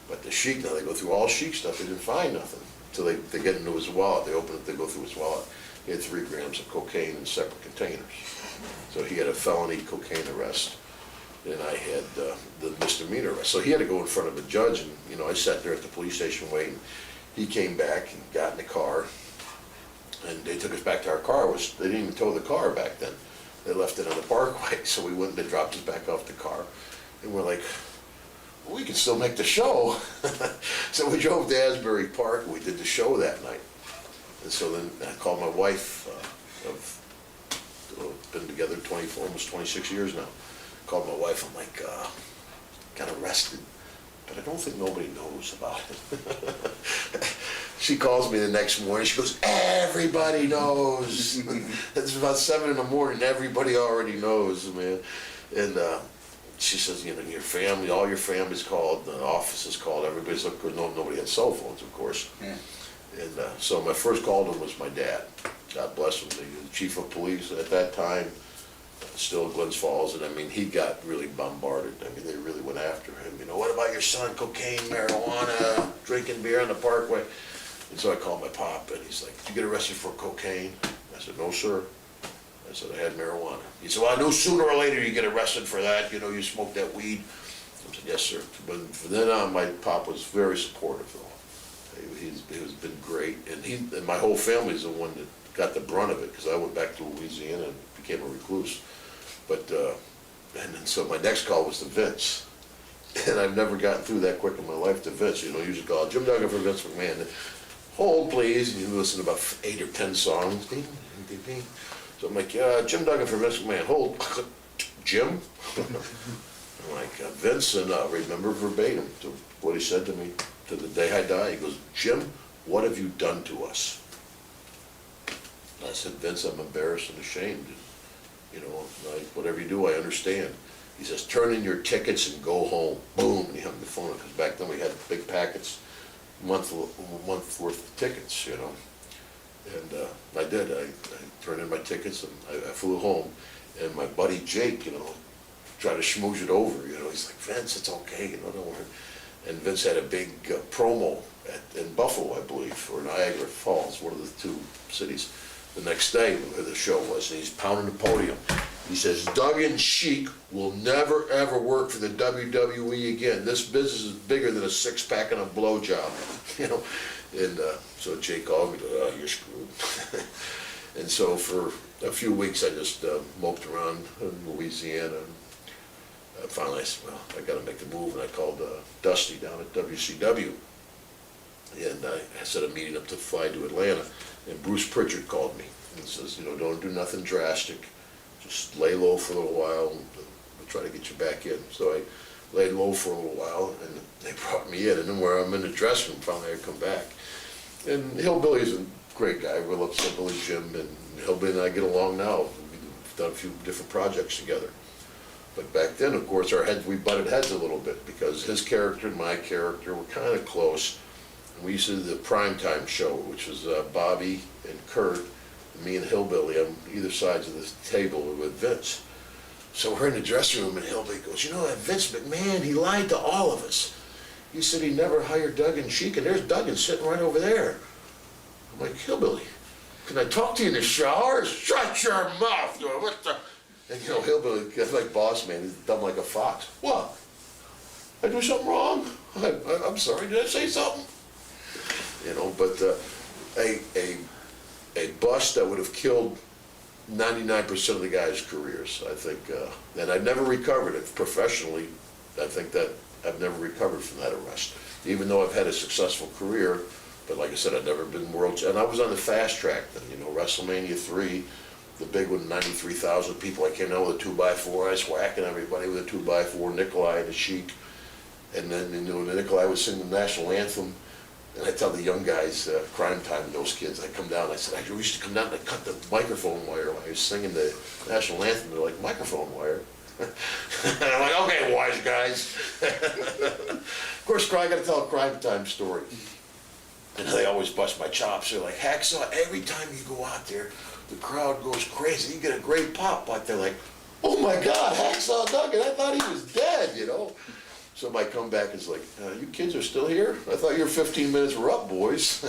but the Sheik, now they go through all Sheik stuff, they didn't find nothing. Until they get into his wallet, they open it, they go through his wallet. He had 3 grams of cocaine in separate containers. So he had a felony cocaine arrest, and I had the misdemeanor arrest. So he had to go in front of a judge, and you know, I sat there at the police station waiting. He came back and got in the car, and they took us back to our car. They didn't even tow the car back then. They left it on the parkway, so we went and they dropped us back off the car. And we're like, we can still make the show. So we drove to Asbury Park and we did the show that night. And so then I called my wife, been together almost 26 years now. Called my wife, I'm like, got arrested, but I don't think nobody knows about it. She calls me the next morning, she goes, everybody knows. It's about 7 in the morning, everybody already knows, man. And she says, you know, your family, all your family's called, the office is called, everybody's like, nobody had cell phones, of course. Yeah. And so my first call to him was my dad. God bless him, the chief of police at that time, still in Glens Falls, and I mean, he got really bombarded. I mean, they really went after him. You know, what about your son? Cocaine, marijuana, drinking beer on the parkway. And so I called my pop, and he's like, did you get arrested for cocaine? I said, no, sir. I said, I had marijuana. He said, well, I knew sooner or later you get arrested for that. You know, you smoked that weed. I said, yes, sir. But from then on, my pop was very supportive, though. He's been great. And my whole family's the one that got the brunt of it, because I went back to Louisiana and became a recluse. But, and then so my next call was to Vince. And I've never gotten through that quick in my life to Vince. You know, usually call Jim Duggan for Vince McMahon. Hold, please. And you listen to about 8 or 10 songs. Ding, ding, ding. So I'm like, Jim Duggan for Vince McMahon. Hold. Jim? I'm like, Vince, and I remember verbatim to what he said to me to the day I die. He goes, Jim, what have you done to us? And I said, Vince, I'm embarrassed and ashamed. You know, whatever you do, I understand. He says, turn in your tickets and go home. Boom, and he hung the phone, because back then we had big packets, month worth of tickets, you know. And I did. I turned in my tickets and I flew home. And my buddy Jake, you know, tried to schmooze it over. You know, he's like, Vince, it's okay, you know, don't worry. And Vince had a big promo in Buffalo, I believe, or Niagara Falls, one of the two cities. The next day, where the show was, and he's pounding the podium. He says, Duggan and Sheik will never, ever work for the WWE again. This business is bigger than a six-pack and a blowjob, you know. And so Jake called me, oh, you're screwed. And so for a few weeks, I just moped around in Louisiana. And finally, I said, well, I got to make the move. And I called Dusty down at WCW. And I set a meeting up to fly to Atlanta. And Bruce Pritchard called me and says, you know, don't do nothing drastic. Just lay low for a little while, and we'll try to get you back in. So I laid low for a little while, and they brought me in. And then where I'm in the dressing room, finally I come back. And Hillbilly's a great guy. We love Hillbilly Jim, and Hillbilly and I get along now. We've done a few different projects together. But back then, of course, we butted heads a little bit, because his character and my character were kind of close. And we used to do the primetime show, which was Bobby and Kurt, and me and Hillbilly on either sides of this table with Vince. So we're in the dressing room, and Hillbilly goes, you know, that Vince McMahon, he lied to all of us. He said he never hired Duggan and Sheik, and there's Duggan sitting right over there. I'm like, Hillbilly, can I talk to you in the shower? Shut your mouth, you know, what the... And you know, Hillbilly, that's like boss man, he's dumb like a fox. What? I do something wrong? I'm sorry, did I say something? You know, but a bust that would have killed 99% of the guys' careers, I think. And I've never recovered it professionally. I think that I've never recovered from that arrest, even though I've had a successful career. But like I said, I've never been and I was on the fast track then, you know, WrestleMania 3, the big one, 93,000 people. I came down with a 2x4, I was whacking everybody with a 2x4, Nikolai and the Sheik. And then, you know, Nikolai was singing the national anthem. And I tell the young guys, Crime Time, and those kids, I come down, I said, I used to come down and I cut the microphone wire while I was singing the national anthem. They're like, microphone wire? And I'm like, okay, wise guys. Of course, I got to tell a Crime Time story. And they always bust my chops. They're like, Hacksaw, every time you go out there, the crowd goes crazy. You get a great pop. Like, they're like, oh my God, Hacksaw Duggan, I thought he was dead, you know? So my comeback is like, you kids are still here? I thought your 15 minutes were up, boys.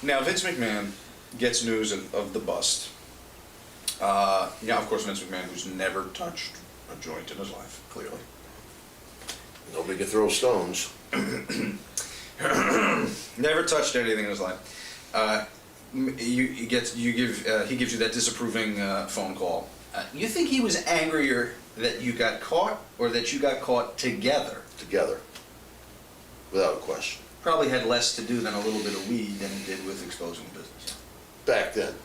Now, Vince McMahon gets news of the bust. Yeah, of course, Vince McMahon, who's never touched a joint in his life, clearly. Nobody can throw stones. Never touched anything in his life. He gives you that disapproving phone call. You think he was angrier that you got caught, or that you got caught together? Together. Without a question. Probably had less to do than a little bit of weed than it did with exposing business. Back then,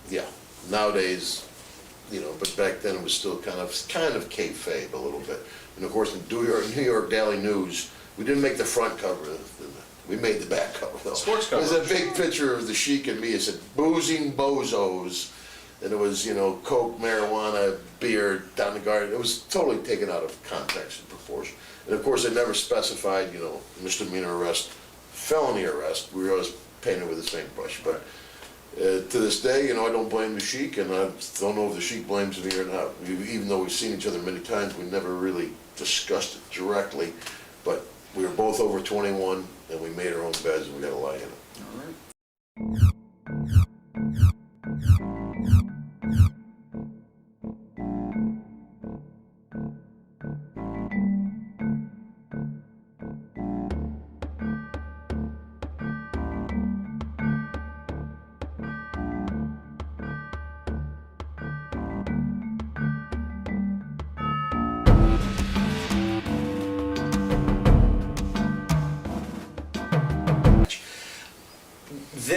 yeah. Nowadays, you know, but back then it was still kind of kayfabe a little bit. And of course, in New York Daily News, we didn't make the front cover. We made the back cover, though. Sports cover. There's a big picture of the Sheik and me. It said, boozing bozos. And it was, you know, coke, marijuana, beer, down the garden. It was totally taken out of context and proportion. And of course, they never specified, you know, misdemeanor arrest, felony arrest. We were always painted with the same brush. But to this day, you know, I don't blame the Sheik, and I don't know if the Sheik blames me or not. Even though we've seen each other many times, we never really discussed it directly. But we were both over 21, and we made our own beds, and we got to lie in it. All right.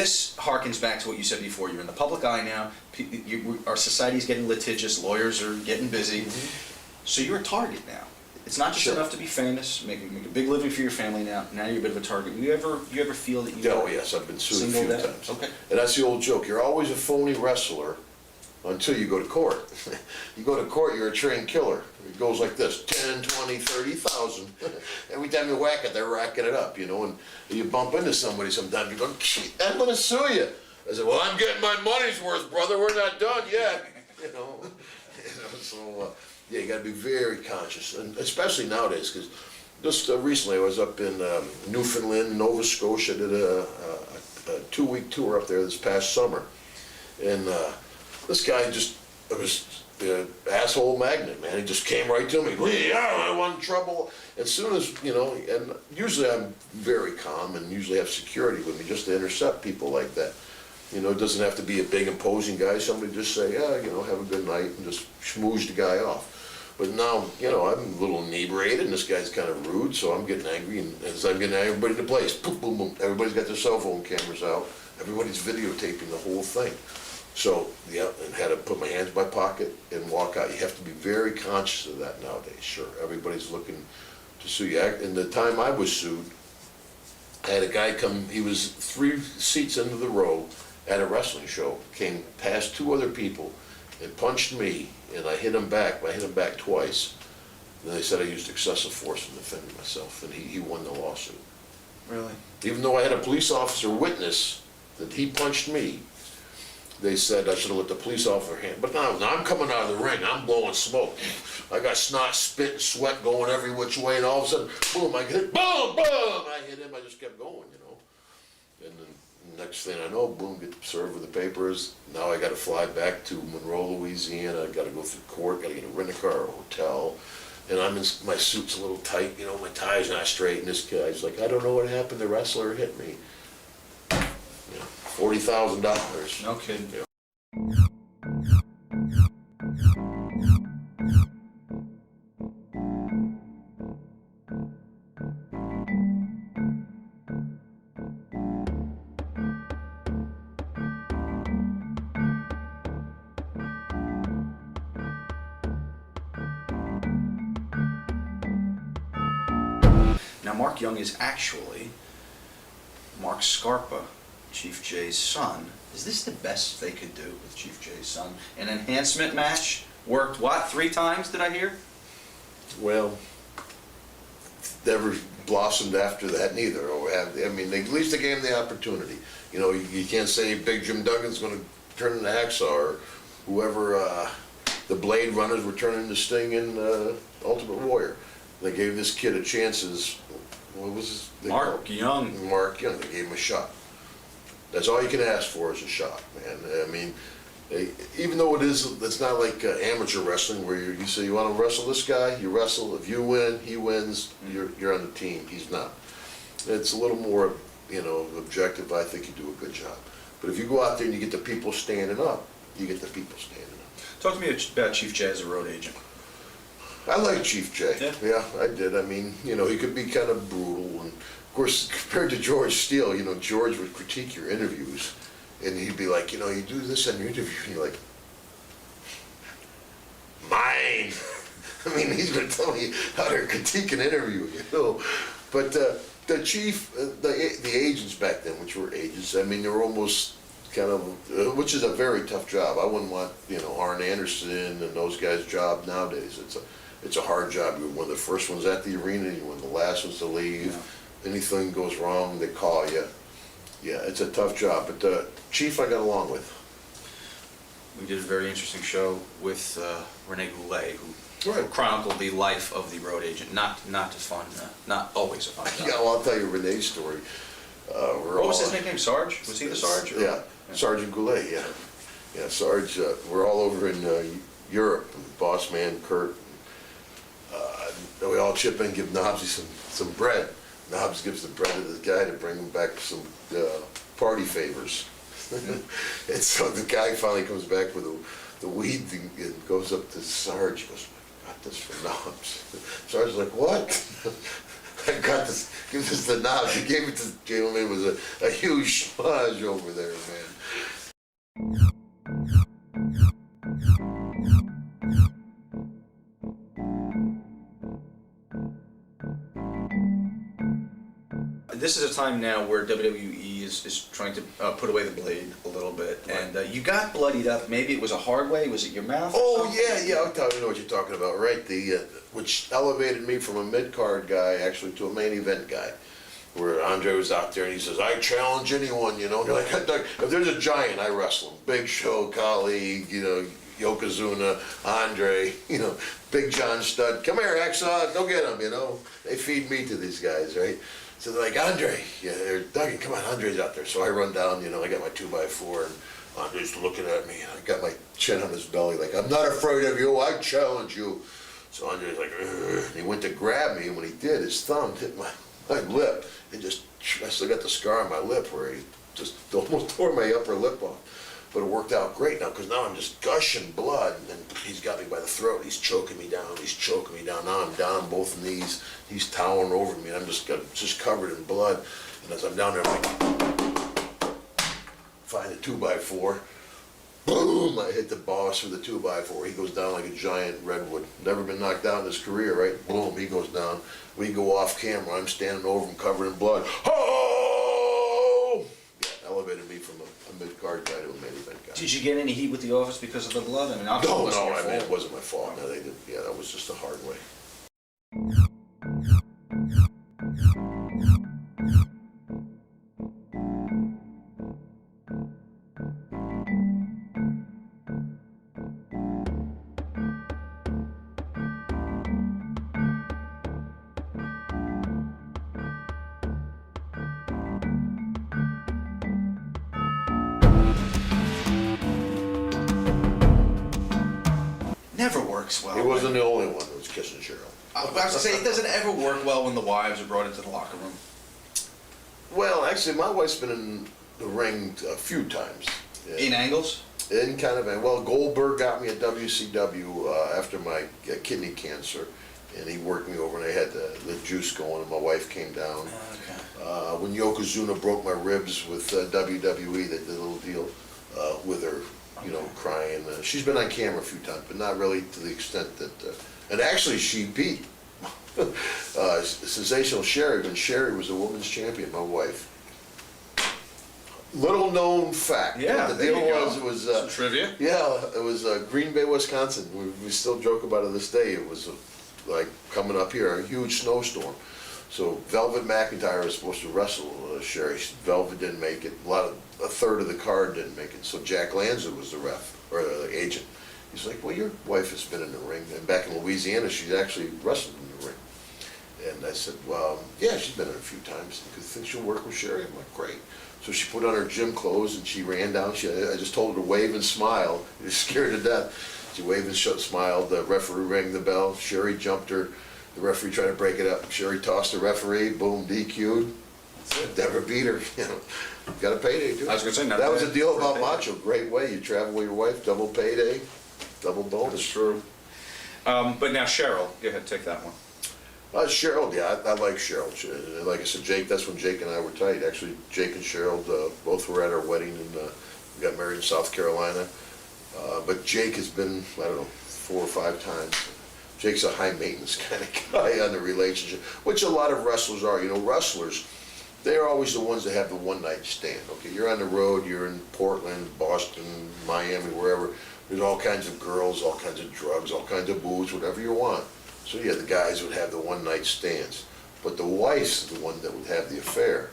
this harkens back to what you said before. You're in the public eye now. Our society's getting litigious. Lawyers are getting busy. So you're a target now. It's not just enough to be famous, make a big living for your family now. Now you're a bit of a target. You ever feel that you? Oh yes, I've been sued a few times. Okay. And that's the old joke. You're always a phony wrestler until you go to court. You go to court, you're a trained killer. It goes like this: 10, 20, 30,000. Every time you whack it, they're racking it up, you know. And you bump into somebody sometimes, you go, "I'm going to sue you." I said, "Well, I'm getting my money's worth, brother. We're not done yet." You know. So. Yeah, you got to be very conscious, and especially nowadays, because just recently I was up in Newfoundland, Nova Scotia, did a 2-week tour up there this past summer, and this guy was the asshole magnet, man. He just came right to me. Yeah, I want trouble. As soon as, you know, and usually I'm very calm and usually have security with me just to intercept people like that. You know, it doesn't have to be a big imposing guy. Somebody just say, yeah, you know, have a good night, and just schmooze the guy off. But now, you know, I'm a little inebriated, and this guy's kind of rude, so I'm getting angry, and as I'm getting everybody in the place, boom, boom, boom. Everybody's got their cell phone cameras out. Everybody's videotaping the whole thing. So, yeah, and had to put my hands in my pocket and walk out. You have to be very conscious of that nowadays, sure. Everybody's looking to sue you. And the time I was sued, I had a guy come, he was 3 seats into the row at a wrestling show, came past 2 other people and punched me, and I hit him back, but I hit him back twice. And they said I used excessive force in defending myself, and he won the lawsuit. Really? Even though I had a police officer witness that he punched me, they said I should have let the police officer hand. But now I'm coming out of the ring, I'm blowing smoke. I got snot, spit, and sweat going every which way, and all of a sudden, boom, I get hit, boom, boom, I hit him, I just kept going, you know. And then next thing I know, boom, get served with the papers. Now I got to fly back to Monroe, Louisiana. I got to go through court, got to get a rent-a-car or a hotel. And I'm in, my suit's a little tight, you know, my tie's not straight. And this guy's like, I don't know what happened, the wrestler hit me. You know, $40,000. No kidding. Yeah. Now, Mark Young is actually Mark Scarpa, Chief Jay's son. Is this the best they could do with Chief Jay's son? An enhancement match worked, what, 3 times, did I hear? Well, never blossomed after that neither. I mean, at least they gave him the opportunity. You know, you can't say Big Jim Duggan's going to turn into Hacksaw, or whoever the Blade Runners were turning into Sting in Ultimate Warrior. They gave this kid a chance as, what was his name? Mark Young. Mark Young, they gave him a shot. That's all you can ask for is a shot, man. I mean, even though it's not like amateur wrestling where you say you want to wrestle this guy, you wrestle. If you win, he wins. You're on the team. He's not. It's a little more, you know, objective. I think you do a good job. But if you go out there and you get the people standing up, you get the people standing up. Talk to me about Chief Jay as a road agent. I like Chief Jay. Yeah, I did. I mean, you know, he could be kind of brutal, and of course, compared to George Steele, you know, George would critique your interviews, and he'd be like, you know, you do this on your interview, and you're like, mine. I mean, he's going to tell me how to critique an interview, you know. But the chief, the agents back then, which were agents, I mean, they were almost kind of, which is a very tough job. I wouldn't want, you know, Arn Anderson and those guys' job nowadays. It's a hard job. You're one of the first ones at the arena, you're one of the last ones to leave. Yeah. Anything goes wrong, they call you. Yeah, it's a tough job, but the chief I got along with. We did a very interesting show with Rene Goulet, who chronicled the life of the road agent. Not always a fun job. Yeah, well, I'll tell you Rene's story. What was his nickname? Sarge? Was he the Sarge? Or? Yeah, Sergeant Goulet, yeah. Yeah, Sarge, we're all over in Europe, and boss man Kurt. We all chip in, give Nobsy some bread. Nobs gives the bread to this guy to bring him back some party favors. And so the guy finally comes back with the weed and goes up to Sarge. He goes, I got this for Nobs. Sarge's like, what? I got this, give this the nod. He gave it to the gentleman. It was a huge smudge over there, man. This is a time now where WWE is trying to put away the blade a little bit, and you got bloodied up. Maybe it was a hard way. Was it your mouth? Oh yeah, I'll tell you know what you're talking about, right? The which elevated me from a mid-card guy actually to a main event guy, where Andre was out there and he says, "I challenge anyone," you know. And you're like, if there's a giant, I wrestle him. Big Show, colleague, you know, Yokozuna, Andre, you know, Big John Studd. Come here, Hacksaw, go get him, you know. They feed me to these guys, right? So they're like, Andre, yeah, they're Duggan, come on, Andre's out there. So I run down, you know, I got my 2x4 and Andre's looking at me and I got my chin on his belly like, I'm not afraid of you, I challenge you. So Andre's like, ugh. And he went to grab me and when he did, his thumb hit my lip. And just, I still got the scar on my lip where he just almost tore my upper lip off. But it worked out great now because now I'm just gushing blood and he's got me by the throat. He's choking me down. He's choking me down. Now I'm down on both knees. He's towering over me and I'm just covered in blood. And as I'm down there, I'm like, find a 2x4. Boom! I hit the boss with the 2x4. He goes down like a giant redwood. Never been knocked out in his career, right? Boom! He goes down. We go off camera. I'm standing over him, covered in blood. Oh! Yeah, elevated me from a mid-card guy to a main event guy. Did you get any heat with the office because of the blood? I mean, No, I mean, it wasn't my fault. No, they did. Yeah, that was just a hard way. Never works well. He wasn't the only one that was kissing Cheryl. I was about to say, it doesn't ever work well when the wives are brought into the locker room. Well, actually, my wife's been in the ring a few times. In angles? In kind of, well, Goldberg got me at WCW after my kidney cancer, and he worked me over, and I had the juice going, and my wife came down. Okay. When Yokozuna broke my ribs with WWE, they did a little deal with her, you know, crying. She's been on camera a few times, but not really to the extent that, and actually she beat Sensational Sherry when Sherry was a women's champion, my wife. Little known fact. Yeah, the there deal you go. was Some trivia. Yeah, it was Green Bay, Wisconsin. We still joke about it to this day. It was like coming up here, a huge snowstorm. So Velvet McIntyre was supposed to wrestle Sherry. Velvet didn't make it. A third of the card didn't make it. So Jack Lanza was the ref or the agent. He's like, well, your wife has been in the ring, and back in Louisiana, she's actually wrestled in the ring. And I said, well, yeah, she's been in a few times. You think she'll work with Sherry? I'm like, great. So she put on her gym clothes and she ran down. I just told her to wave and smile. She was scared to death. She waved and smiled. The referee rang the bell. Sherry jumped her. The referee tried to break it up. Sherry tossed the referee. Boom, DQ'd. Never beat her. You know, got a payday too. I was gonna say, that was the deal about Macho. Great way. You travel with your wife, double payday, double bonus. That's true. But now Cheryl, go ahead, take that one. Cheryl, yeah, I like Cheryl. Like I said, Jake, that's when Jake and I were tight. Actually, Jake and Cheryl both were at our wedding, and we got married in South Carolina. But Jake has been, I don't know, 4 or 5 times. Jake's a high maintenance kind of guy on the relationship, which a lot of wrestlers are. You know, wrestlers, they're always the ones that have the one-night stand. Okay, you're on the road, you're in Portland, Boston, Miami, wherever. There's all kinds of girls, all kinds of drugs, all kinds of booze, whatever you want. So yeah, the guys would have the one-night stands. But the wife's the one that would have the affair.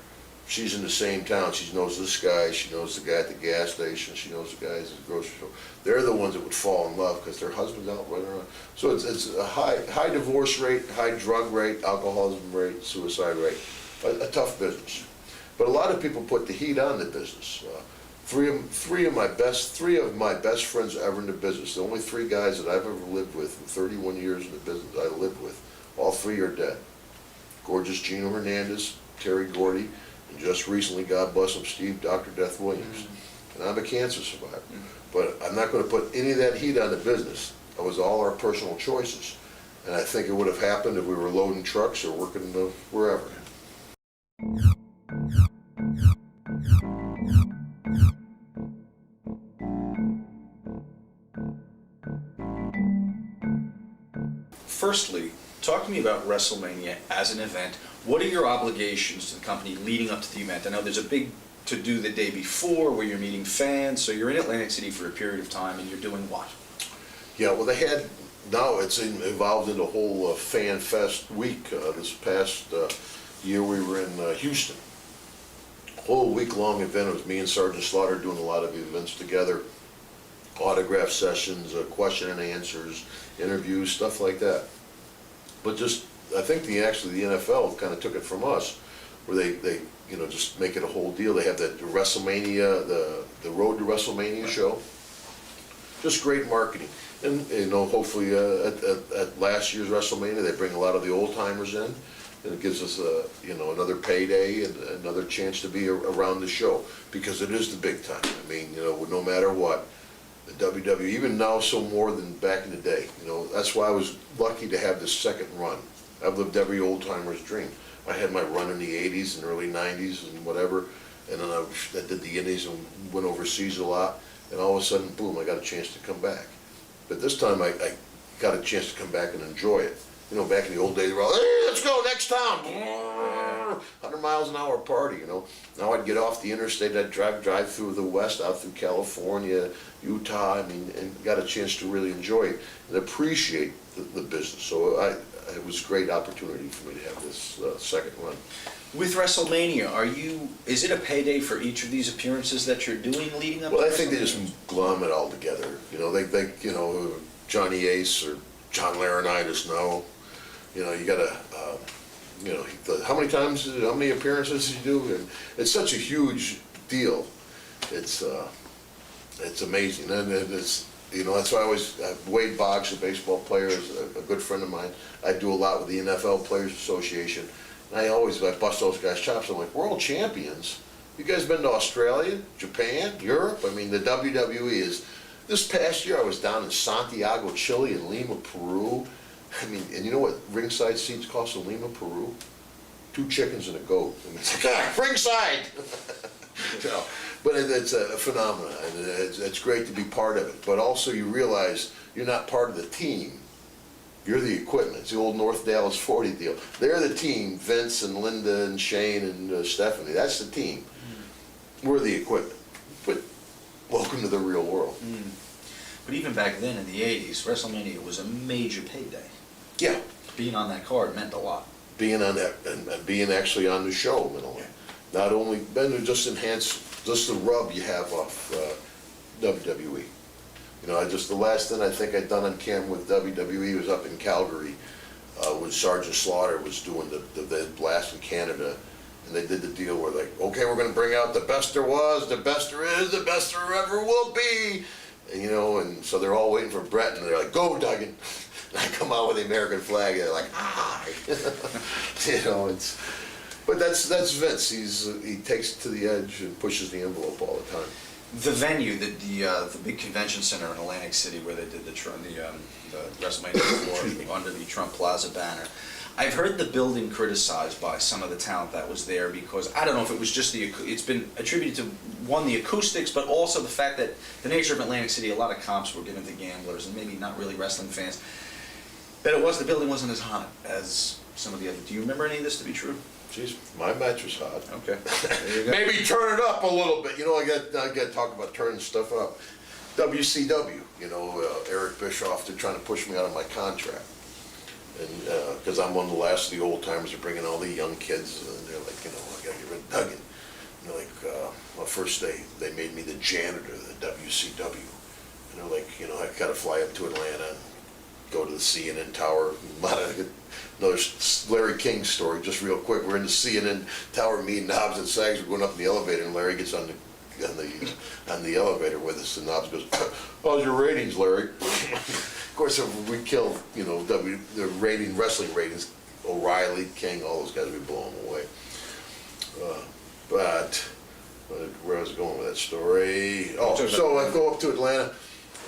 She's in the same town. She knows this guy. She knows the guy at the gas station. She knows the guys at the grocery store. They're the ones that would fall in love because their husband's out running around. So it's a high divorce rate, high drug rate, alcoholism rate, suicide rate. A tough business. But a lot of people put the heat on the business. Three of my best friends ever in the business. The only 3 guys that I've ever lived with in 31 years in the business I lived with. All 3 are dead. Gorgeous Gino Hernandez, Terry Gordy, and just recently, God bless him, Steve Dr. Death Williams. And I'm a cancer survivor. But I'm not going to put any of that heat on the business. It was all our personal choices. And I think it would have happened if we were loading trucks or working wherever. Firstly, talk to me about WrestleMania as an event. What are your obligations to the company leading up to the event? I know there's a big to-do the day before where you're meeting fans, so you're in Atlantic City for a period of time, and you're doing what? Yeah, well, now it's involved in the whole Fan Fest week. This past year we were in Houston. Whole week-long event. It was me and Sergeant Slaughter doing a lot of events together. Autograph sessions, question and answers, interviews, stuff like that. But I think the NFL kind of took it from us, where they just make it a whole deal. They have the WrestleMania, the Road to WrestleMania show. Just great marketing. And hopefully at last year's WrestleMania, they bring a lot of the old timers in, and it gives us another payday and another chance to be around the show, because it is the big time. I mean, no matter what, the WWE, even now so more than back in the day. That's why I was lucky to have this second run. I've lived every old timer's dream. I had my run in the 80s and early 90s and whatever, and then I did the Indies and went overseas a lot, and all of a sudden, boom, I got a chance to come back. But this time I got a chance to come back and enjoy it. Back in the old days, they were all, hey, let's go, next town. 100 miles an hour party, Now I'd get off the interstate, I'd drive through the west, out through California, Utah, and got a chance to really enjoy it and appreciate the business. So it was a great opportunity for me to have this second run. With WrestleMania, is it a payday for each of these appearances that you're doing leading up? Well, to I think they just WrestleMania? glom it all together. They Johnny Ace or John Laurinaitis now. You gotta, how many appearances did you do? And it's such a huge deal. It's amazing, and it's that's why Wade Boggs, a baseball player, is a good friend of mine. I do a lot with the NFL Players Association, and I bust those guys' chops. I'm like, world champions? You guys been to Australia, Japan, Europe? I mean, the WWE is. This past year, I was down in Santiago, Chile, and Lima, Peru. I mean, and you know what ringside seats cost in Lima, Peru? 2 chickens and a goat. I mean, it's like, ringside! But it's a phenomenon, and it's great to be part of it. But also you realize you're not part of the team. You're the equipment. It's the old North Dallas 40 deal. They're the team, Vince and Linda and Shane and Stephanie. That's the team. We're the equipment. But welcome to the real world. But even back then in the 80s, WrestleMania was a major payday. Yeah. Being on that card meant a lot. Being on that and being actually on the show meant a lot. Not only, then just enhance just the rub you have off WWE. The last thing I think I'd done on camera with WWE was up in Calgary when Sergeant Slaughter was doing the blast in Canada. And they did the deal where okay, we're going to bring out the best there was, the best there is, the best there ever will be. And, and so they're all waiting for Brett, and they're like, go, Duggan. And I come out with the American flag, and they're like, ah. But that's Vince. He takes it to the edge and pushes the envelope all the time. The venue, the big convention center in Atlantic City where they did the WrestleMania before under the Trump Plaza banner. I've heard the building criticized by some of the talent that was there because I don't know if it was just it's been attributed to the acoustics, but also the fact that the nature of Atlantic City, a lot of comps were given to gamblers and maybe not really wrestling fans. That the building wasn't as hot as some of the other. Do you remember any of this to be true? Jeez, my match was hot. Okay. There you go. Maybe turn it up a little bit. I got to talk about turning stuff up. WCW, Eric Bischoff, they're trying to push me out of my contract. And because I'm one of the last of the old timers, they're bringing all the young kids, and they're like, I got to get rid of Duggan. And they're like, well, first they made me the janitor of the WCW. And they're like, I got to fly up to Atlanta and go to the CNN Tower. Another Larry King story, just real quick. We're in the CNN Tower meeting Knobs and Sags. We're going up in the elevator, and Larry gets on the elevator with us, and Knobs goes, how's your ratings, Larry? Of course, we killed, the wrestling ratings, O'Reilly, King, all those guys, we blow them away. But where I was going with that story? Oh, so I go up to Atlanta,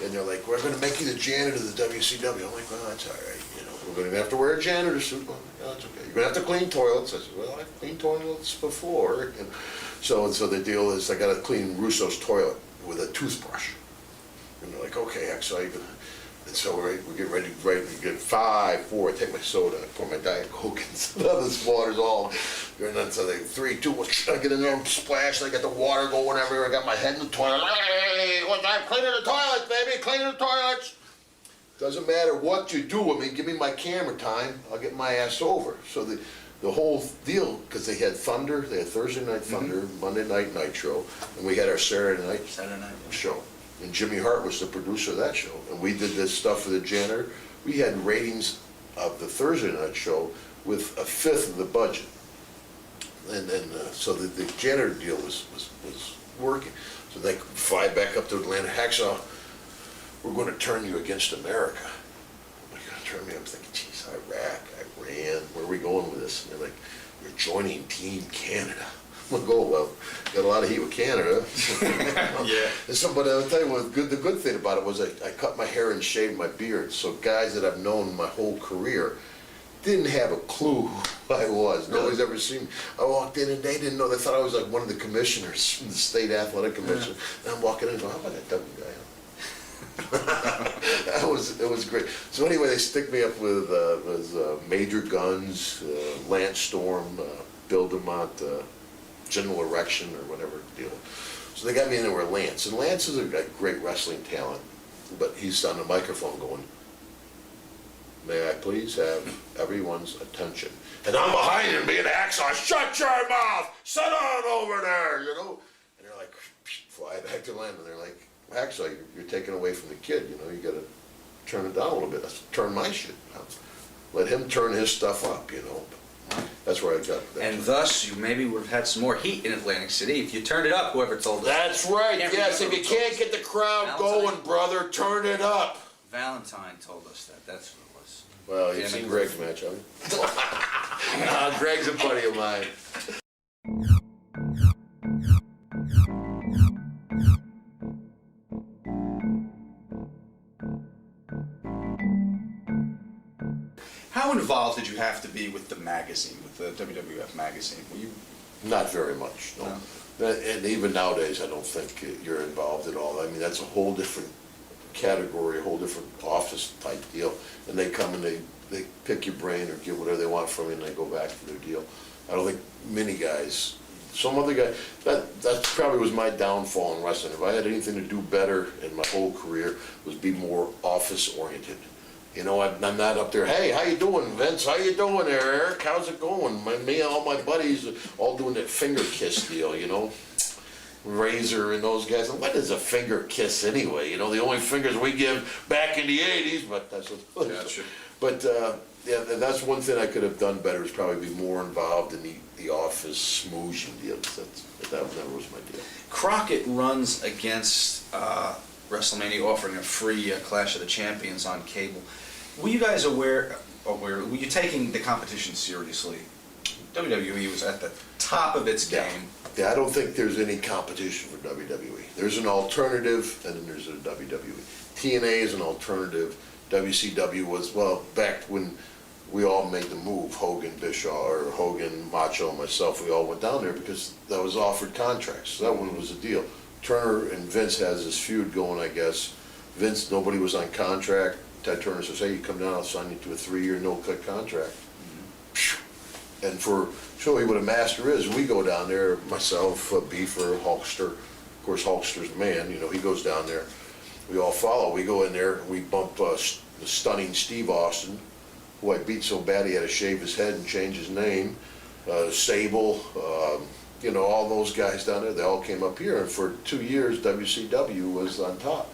And they're like, we're going to make you the janitor of the WCW. I'm like, well, that's all right. You know, we're going to have to wear a janitor suit. Well, no, that's okay. You're going to have to clean toilets. I said, well, I've cleaned toilets before. And so the deal is I got to clean Russo's toilet with a toothbrush. And they're like, okay, Hacksaw, you're going to... And so we get ready, right? We get 5, 4. I take my soda, I pour my Diet Coke, and some of this water's all. And then so they 3, 2, 1. I get in there and splash. And I got the water going everywhere. I got my head in the toilet. Hey, I'm cleaning the toilets, baby, cleaning the toilets. Doesn't matter what you do with me. Give me my camera time. I'll get my ass over. So the whole deal, because they had Thunder, they had Thursday Night Thunder, Monday Night Nitro, and we had our Saturday night show. And Jimmy Hart was the producer of that show. And we did this stuff for the janitor. We had ratings of the Thursday night show with 1/5 of the budget. And so the janitor deal was working. So they fly back up to Atlanta. Hacksaw, we're going to turn you against America. What are you going to turn me? I'm thinking, geez, Iraq, Iran, where are we going with this? And they're like, you're joining Team Canada. I'm like, oh, well, got a lot of heat with Canada. Yeah. And so, but I'll tell you what, the good thing about it was I cut my hair and shaved my beard. So guys that I've known my whole career didn't have a clue who I was. Nobody's ever seen me. I walked in and they didn't know. They thought I was like one of the commissioners from the state athletic commission. And I'm walking in and going, how about that Duggan guy? It was great. So anyway, they stick me up with Major Guns, Lance Storm, Bill DeMont, General Erection or whatever deal. So they got me in there with Lance. And Lance is a great wrestling talent, but he's on the microphone going, may I please have everyone's attention? And I'm behind him being Hacksaw, shut your mouth, sit on over there, you know? And they're like, fly back to land, and they're like, Hacksaw, you're taking away from the kid, you know, you gotta turn it down a little bit. Let's turn my shit down. Let him turn his stuff up, you know. That's where I got that. And thus, you maybe would have had some more heat in Atlantic City if you turned it up, whoever told us. That's right, yes, if you can't get the crowd going, brother, turn it up. Valentine told us that, that's what it was. Well, you've seen Greg's match, have you? Greg's a buddy of mine. How involved did you have to be with the magazine, with the WWF magazine? Were you? Not very much, no. And even nowadays, I don't think you're involved at all. I mean, that's a whole different category, a whole different office type deal. And they come and they pick your brain or get whatever they want from you and they go back to their deal. I don't think many guys, some other guy, that probably was my downfall in wrestling. If I had anything to do better in my whole career was be more office oriented. You know, I'm not up there, hey, how you doing, Vince? How you doing there, Eric? How's it going? Me and all my buddies all doing that finger kiss deal, you know? Razor and those guys. What is a finger kiss anyway? You know, the only fingers we give back in the 80s, but that's what... Gotcha. But, yeah, that's one thing I could have done better is probably be more involved in the office smooshing deals. That never was my deal. Crockett runs against WrestleMania offering a free Clash of the Champions on cable. Were you guys aware, were you taking the competition seriously? WWE was at the top of its game. Yeah, I don't think there's any competition for WWE. There's an alternative, and then there's a WWE. TNA is an alternative. WCW was, well, back when we all made the move, Hogan, Bischoff, or Hogan, Macho, and myself, we all went down there because that was offered contracts. So that one was a deal. Turner and Vince has this feud going, I guess. Vince, nobody was on contract. Ted Turner says, hey, you come down, I'll sign you to a 3-year no-cut contract. And for show you what a master is, we go down there, myself, Beefer, Hulkster. Of course, Hulkster's the man, you know, he goes down there. We all follow. We go in there, we bump the stunning Steve Austin, who I beat so bad he had to shave his head and change his name. Sable, you know, all those guys down there, they all came up here. And for 2 years, WCW was on top.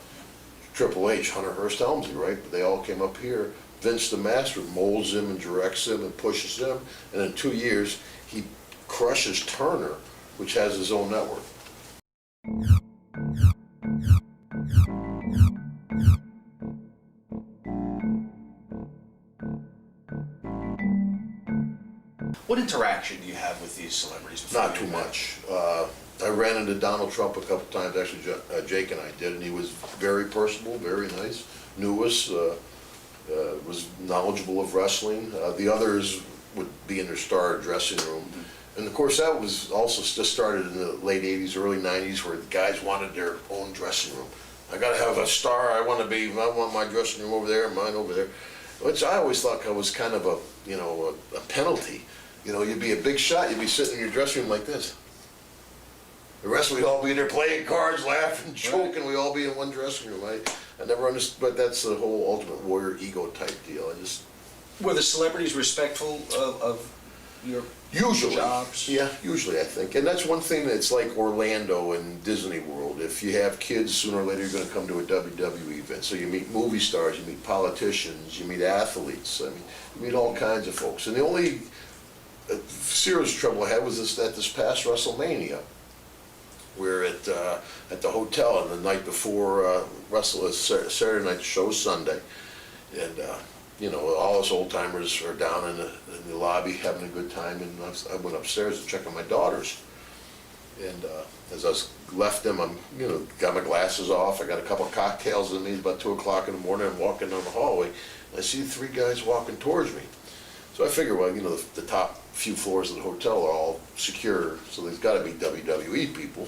Triple H, Hunter Hearst Helmsley, right? But they all came up here. Vince the Master molds him and directs him and pushes him. And in 2 years, he crushes Turner, which has his own network. What interaction do you have with these celebrities? Not too much. I ran into Donald Trump a couple times, actually Jake and I did, and he was very personable, very nice, knew us, was knowledgeable of wrestling. The others would be in their star dressing room. And of course that was also just started in the late 80s, early 90s, where the guys wanted their own dressing room. I gotta have a star, I want my dressing room over there, mine over there. Which I always thought was kind of a penalty. You know, you'd be a big shot, you'd be sitting in your dressing room like this. The rest we'd all be there playing cards, laughing, joking, we'd all be in one dressing room. I never understood, but that's the whole Ultimate Warrior ego type deal. Were the celebrities respectful of your jobs? Yeah, usually I think. And that's one thing that's like Orlando and Disney World. If you have kids, sooner or later you're going to come to a WWE event. So you meet movie stars, you meet politicians, you meet athletes. I mean, you meet all kinds of folks. And the only serious trouble I had was at this past WrestleMania. We're at the hotel, and the night before Saturday night show, Sunday, and you know, all us old timers are down in the lobby having a good time, and I went upstairs to check on my daughters, and as I left them, I'm got my glasses off, I got a couple of cocktails in me. It's about 2 o'clock in the morning. I'm walking down the hallway, and I see 3 guys walking towards me. So I figure, well, the top few floors of the hotel are all secure, so there's got to be WWE people,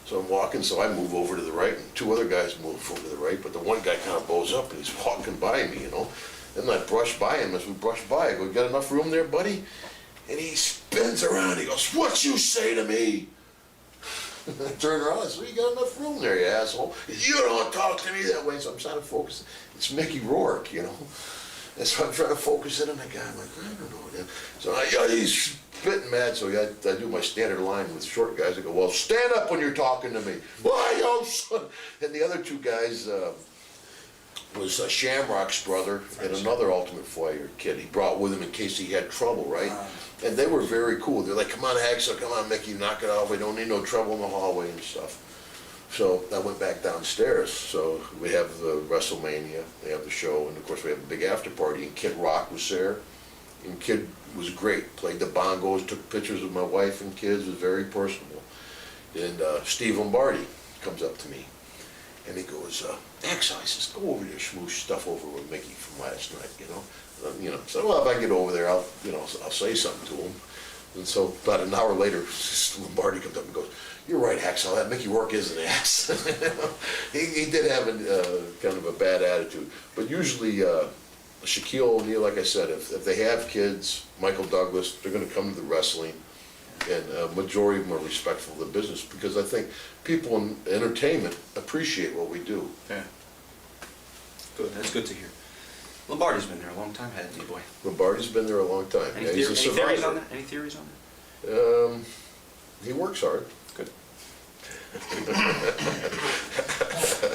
So I'm walking, so I move over to the right, and 2 other guys move over to the right, but the one guy kind of bows up, and he's walking by me, And I brush by him. As we brush by, I go, "You got enough room there, buddy?" And he spins around, he goes, "What you say to me?" I turn around, I said, "You got enough room there, you asshole. You don't talk to me that way." So I'm trying to focus. It's Mickey Rourke, And so I'm trying to focus in on the guy. I'm like, I don't know. So he's spitting mad, so I do my standard line with short guys. I go, "Well, stand up when you're talking to me." "Why, yo, son?" And the other 2 guys was Shamrock's brother and another Ultimate Fighter kid he brought with him in case he had trouble, right? And they were very cool. They're like, "Come on, Hacksaw, come on, Mickey, knock it off. We don't need no trouble in the hallway and stuff." So I went back downstairs. So we have the WrestleMania, they have the show, and of course we have a big after party, and Kid Rock was there. And Kid was great, played the bongos, took pictures of my wife and kids, was very personable. And Steve Lombardi comes up to me, and he goes, "Hacksaw," he says, "go over there, smoosh stuff over with Mickey from last night, So, well, if I get over there, I'll say something to him. And so about an hour later, Lombardi comes up and goes, "You're right, Hacksaw, that Mickey Rourke is an ass." he did have kind of a bad attitude. But usually, Shaquille O'Neal, like I said, if they have kids, Michael Douglas, they're going to come to the wrestling. And a majority of them are respectful of the business, because I think people in entertainment appreciate what we do. Yeah. Good, that's good to hear. Lombardi's been there a long time, hasn't he, boy? Lombardi's been there a long time. Any He's a survivor. theories on that? Any theories on that? He works hard. Good.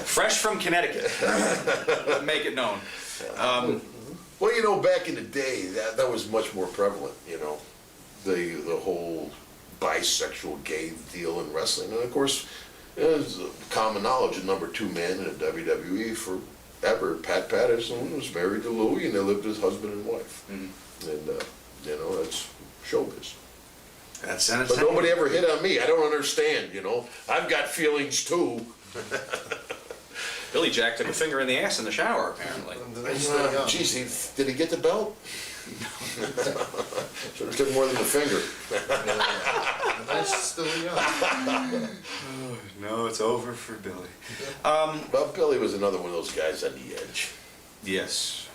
Fresh from Connecticut. Make it known. Well, back in the day, that was much more prevalent, the whole bisexual gay deal in wrestling. And of course, it's common knowledge, the number 2 man in the WWE forever, Pat Patterson, was married to Louie, and they lived as husband and wife. Mm-hmm. And, that's showbiz. That's but nobody ever hit on me. I don't understand, I've got feelings too. Billy Jack took a finger in the ass in the shower, apparently. Geez, did he get the belt? Should have took more than the finger. That's still young. No, it's over for Billy. Well, Billy was another one of those guys on the edge. Yes.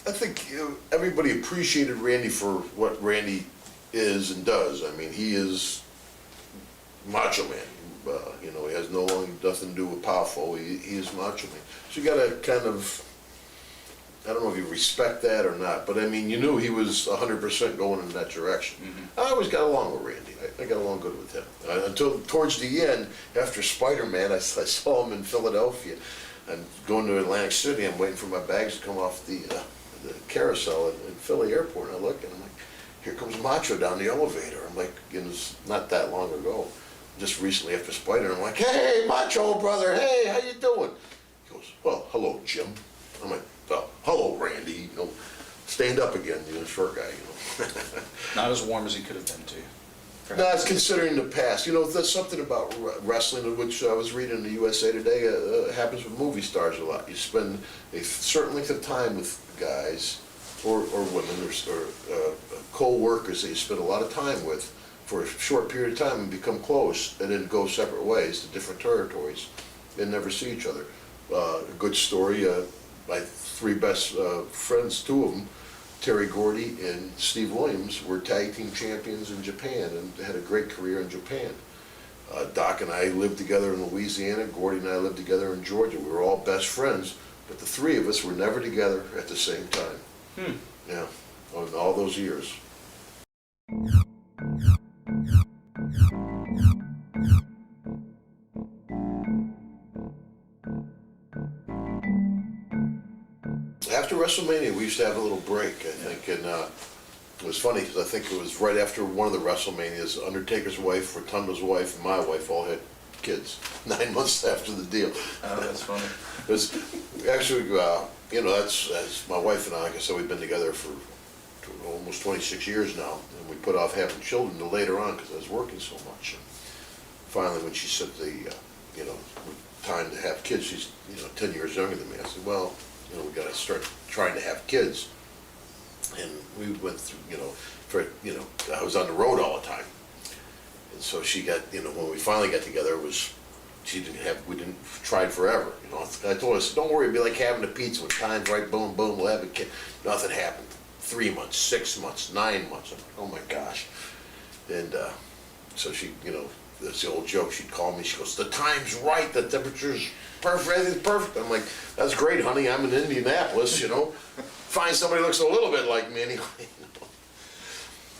I think everybody appreciated Randy for what Randy is and does. I mean, he is Macho Man. He has nothing to do with powerful. He is Macho Man. So you got to kind of, I don't know if you respect that or not, but I mean, you knew he was 100% going in that direction. Mm-hmm. I always got along with Randy. I got along good with him. Until towards the end, after Spider-Man, I saw him in Philadelphia. I'm going to Atlantic City. I'm waiting for my bags to come off the carousel at Philly Airport. And I look, and I'm like, here comes Macho down the elevator. I'm like, it was not that long ago, just recently after Spider. I'm like, "Hey, Macho brother, hey, how you doing?" He goes, well, hello, Jim. I'm like, well, hello, Randy. You know, stand up again, you know, short guy, you know. Not as warm as he could have been to you. No, it's considering the past. You know, there's something about wrestling, which I was reading in the USA Today, happens with movie stars a lot. You spend a certain length of time with guys or women or co-workers that you spend a lot of time with for a short period of time and become close and then go separate ways to different territories and never see each other. A good story, my three best friends, two of them, Terry Gordy and Steve Williams, were tag team champions in Japan and had a great career in Japan. Doc and I lived together in Louisiana. Gordy and I lived together in Georgia. We were all best friends, but the three of us were never together at the same time. Yeah, in all those years. After WrestleMania, we used to have a little break, I think, and it was funny because I think it was right after one of the WrestleManias. Undertaker's wife, Rotunda's wife, and my wife all had kids 9 months after the deal. Oh, that's funny. It was actually, you know, that's my wife and I. Like I said, we've been together for almost 26 years now, and we put off having children until later on because I was working so much. And finally, when she said you know, time to have kids, she's 10 years younger than me. I said, well, you know, we got to start trying to have kids. And we went through, I was on the road all the time. And so she got, when we finally got together, we didn't try forever. You know, I told her, I said, don't worry, it'll be like having a pizza. When time's right, boom, boom, we'll have a kid. Nothing happened. 3 months, 6 months, 9 months. I'm like, oh my gosh. And so she, that's the old joke. She'd call me. She goes, the time's right. The temperature's perfect. Everything's perfect. I'm like, that's great, honey. I'm in Indianapolis, Find somebody who looks a little bit like me anyway.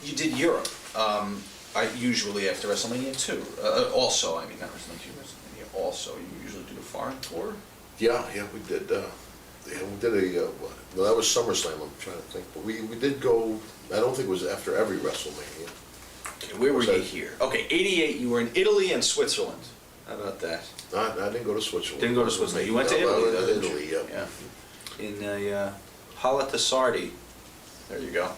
You did Europe, usually after WrestleMania too. Also, I mean, not WrestleMania, also, you usually do a foreign tour? Yeah, we did. Well, that was SummerSlam, I'm trying to think. But we did go, I don't think it was after every WrestleMania. Okay, where were you here? Okay, 88, you were in Italy and Switzerland. How about that? I didn't go to Switzerland. Didn't go to Switzerland. You went to Italy? I went to Italy, yeah. In Halatasardi. There you go.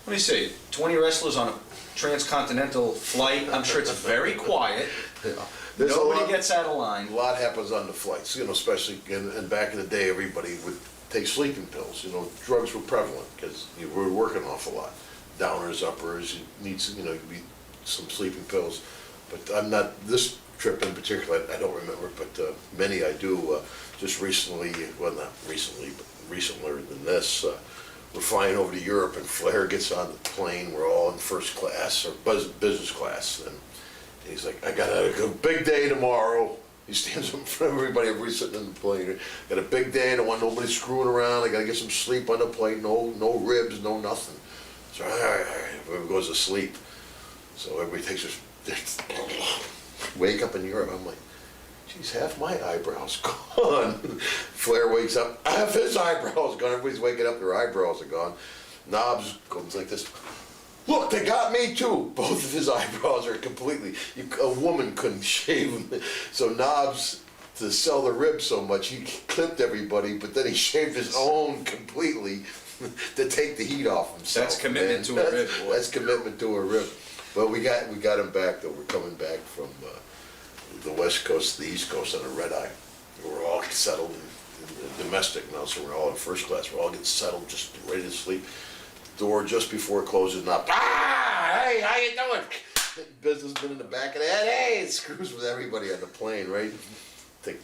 Let me see, 20 wrestlers on a transcontinental flight. I'm sure it's very quiet. Yeah. Nobody gets out of line. A lot happens on the flights, especially and back in the day, everybody would take sleeping pills. Drugs were prevalent because you were working an awful lot. Downers, uppers, you need some, some sleeping pills. But I'm not, this trip in particular, I don't remember, but many I do. Just recently, well, not recently, but recently than this, we're flying over to Europe and Flair gets on the plane. We're all in first class or business class. And he's like, I got a big day tomorrow. He stands up in front of everybody, everybody's sitting in the plane. Got a big day, I don't want nobody screwing around. I got to get some sleep on the plane, no ribs, no nothing. So, all right, everybody goes to sleep. So everybody takes wake up in Europe. I'm like, geez, half my eyebrows gone. Flair wakes up, half his eyebrows gone. Everybody's waking up, their eyebrows are gone. Knobs goes like this. Look, they got me too. Both of his eyebrows are completely, a woman couldn't shave them. So Knobs, to sell the ribs so much, he clipped everybody, but then he shaved his own completely to take the heat off himself. That's commitment to a rib. Boy. That's commitment to a rib. But we got him back though. We're coming back from the West Coast to the East Coast on a red eye. We're all settled in domestic now, so we're all in first class. We're all getting settled, just ready to sleep. Door just before it closes up. Hey, how you doing? Businessman in the back of the head. Hey, it screws with everybody on the plane, right? Take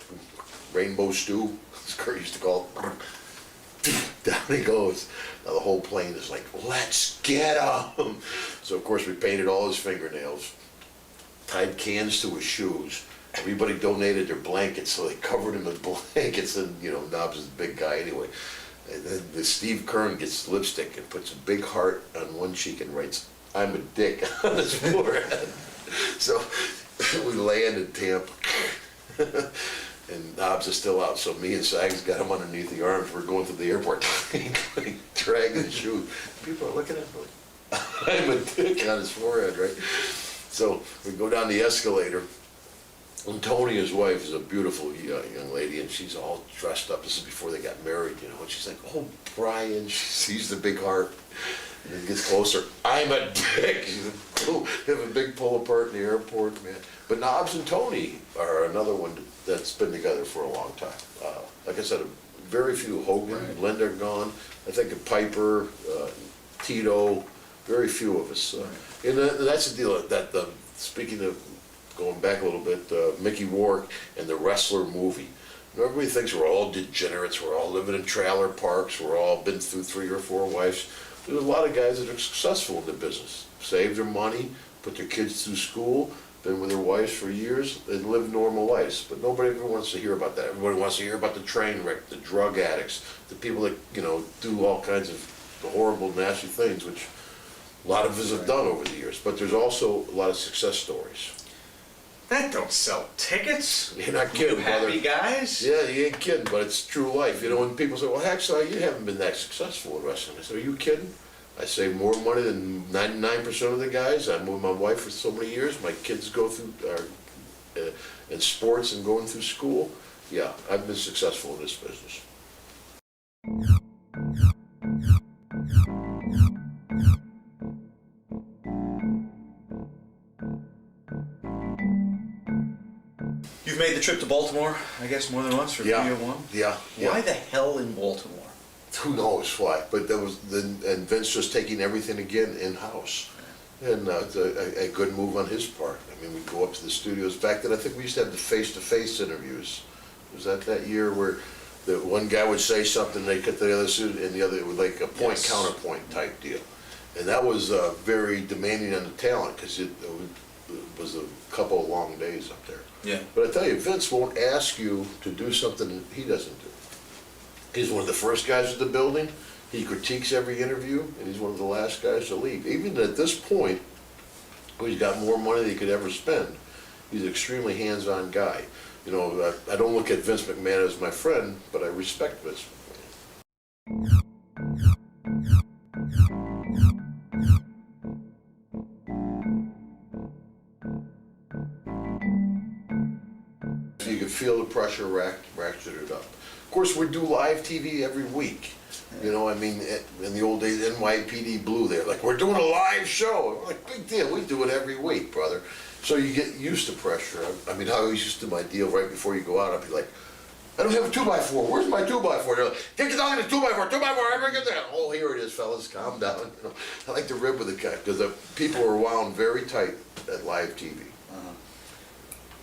rainbow stew, as Kurt used to call it. Down he goes. Now the whole plane is like, let's get him. So of course we painted all his fingernails, tied cans to his shoes. Everybody donated their blankets, so they covered him in blankets. And Knobs is a big guy anyway. And then the Steve Kern gets lipstick and puts a big heart on one cheek and writes, I'm a dick on his forehead. So we land in Tampa. And Knobs is still out, so me and Sags got him underneath the arms. We're going through the airport, dragging his shoes. People are looking at him like, I'm a dick on his forehead, right? So we go down the escalator, And Tony, his wife, is a beautiful young lady, and she's all dressed up. This is before they got married, you know. And she's like, "Oh, Brian," she sees the big heart, and then gets closer. "I'm a dick." They have a big pull apart in the airport, man. But Knobs and Tony are another one that's been together for a long time. Like I said, very few. Hogan, Right. Linda gone. I think of Piper, Tito. Very few of us. And that's the deal. That speaking of going back a little bit, Mickey Rourke and the Wrestler movie. Everybody thinks we're all degenerates, we're all living in trailer parks, we're all been through 3 or 4 wives. There's a lot of guys that are successful in the business, save their money, put their kids through school, been with their wives for years, and live normal lives. But nobody ever wants to hear about that. Everybody wants to hear about the train wreck, the drug addicts, the people that, you know, do all kinds of horrible, nasty things, which a lot of us have done over the years. But there's also a lot of success stories. That don't sell tickets. You're not kidding, You brother. happy guys? Yeah, you ain't kidding, but it's true life. You know, when people say, "Well, Hacksaw, you haven't been that successful in wrestling." I say, "Are you kidding? I save more money than 99% of the guys. I'm with my wife for so many years. My kids go through in sports and going through school. Yeah, I've been successful in this business." You've made the trip to Baltimore, I guess, more than once for Yeah. 301. Yeah. Why the hell in Baltimore? Who knows why? But that was and Vince just taking everything again in house, and it's a good move on his part. I mean, we go up to the studios. Back then, I think we used to have the face-to-face interviews. Was that year where the one guy would say something, they cut the other suit, and the other would like a point Yes. counterpoint type deal, and that was very demanding on the talent because it was a couple of long days up there. Yeah. But I tell you, Vince won't ask you to do something that he doesn't do. He's one of the first guys at the building. He critiques every interview, and he's one of the last guys to leave. Even at this point, when he's got more money than he could ever spend, he's an extremely hands-on guy. You know, I don't look at Vince McMahon as my friend, but I respect Vince McMahon. You could feel the pressure ratcheted up. Of course, we do live TV every week. You know, I mean, in the old days, NYPD Blue, they're like, "We're doing a live show." I'm like, big deal, we do it every week, brother. So you get used to pressure. I mean, I was used to my deal right before you go out, I'd be like, "I don't have a 2x4, where's my 2x4? They're like, "Take it down to 2x4, 2x4, ever get there." "Oh, here it is, fellas, calm down." You know, I like to rib with the guy, because the people are wound very tight at live TV.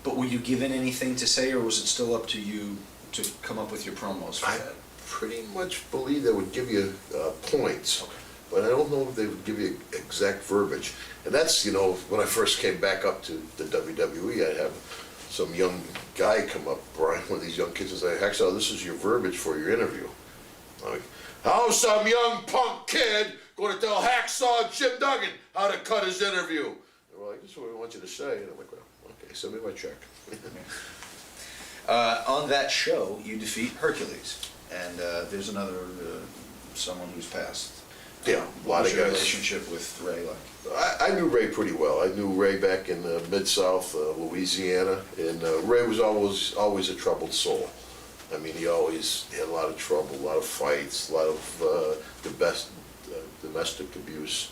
But were you given anything to say, or was it still up to you to come up with your promos for I that? pretty much believe they would give you points, but I don't know if they would give you exact verbiage. And that's, you know, when I first came back up to the WWE, I'd have some young guy come up, Brian, one of these young kids, and say, "Hacksaw, this is your verbiage for your interview." I'm like, "How's some young punk kid going to tell Hacksaw Jim Duggan how to cut his interview?" And they're like, "This is what we want you to say." And I'm like, "Well, okay, send me my check." On that show, you defeat Hercules, and there's another someone who's passed. Yeah, a What lot was of your guys. relationship with Ray like? I knew Ray pretty well. I knew Ray back in Mid-South Louisiana, and Ray was always a troubled soul. I mean, he always had a lot of trouble, a lot of fights, a lot of domestic abuse.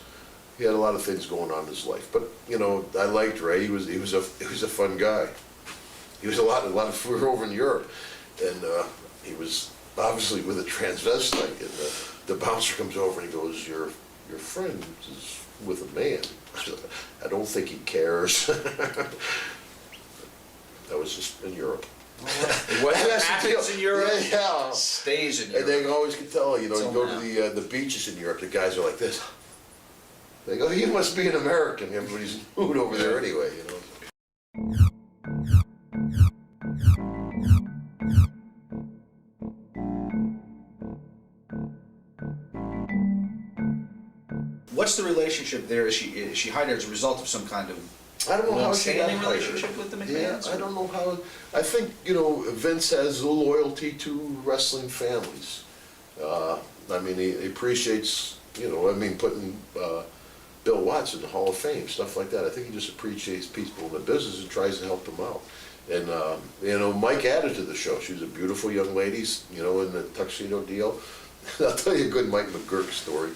He had a lot of things going on in his life. But you know, I liked Ray. He was a fun guy. He was a lot of. We were over in Europe, and he was obviously with a transvestite, and the bouncer comes over and he goes, Your friend is with a man." "I don't think he cares." That was just in Europe. What That's the happens deal. in Europe Yeah. stays in And Europe. they always can tell, you know, you Till go now. to the beaches in Europe, the guys are like this. They go, "You must be an American." Everybody's nude over there anyway, you know. What's the relationship there? Is she hired as a result of some kind of I don't know how she got long-standing hired. relationship with the Yeah, McMahons? I don't know how. I think, you know, Vince has a loyalty to wrestling families. I mean, he appreciates, you know, I mean, putting Bill Watts in the Hall of Fame, stuff like that. I think he just appreciates people in the business and tries to help them out. And, you know, Mike added to the show. She was a beautiful young lady, you know, in the tuxedo deal. I'll tell you a good Mike McGurk story.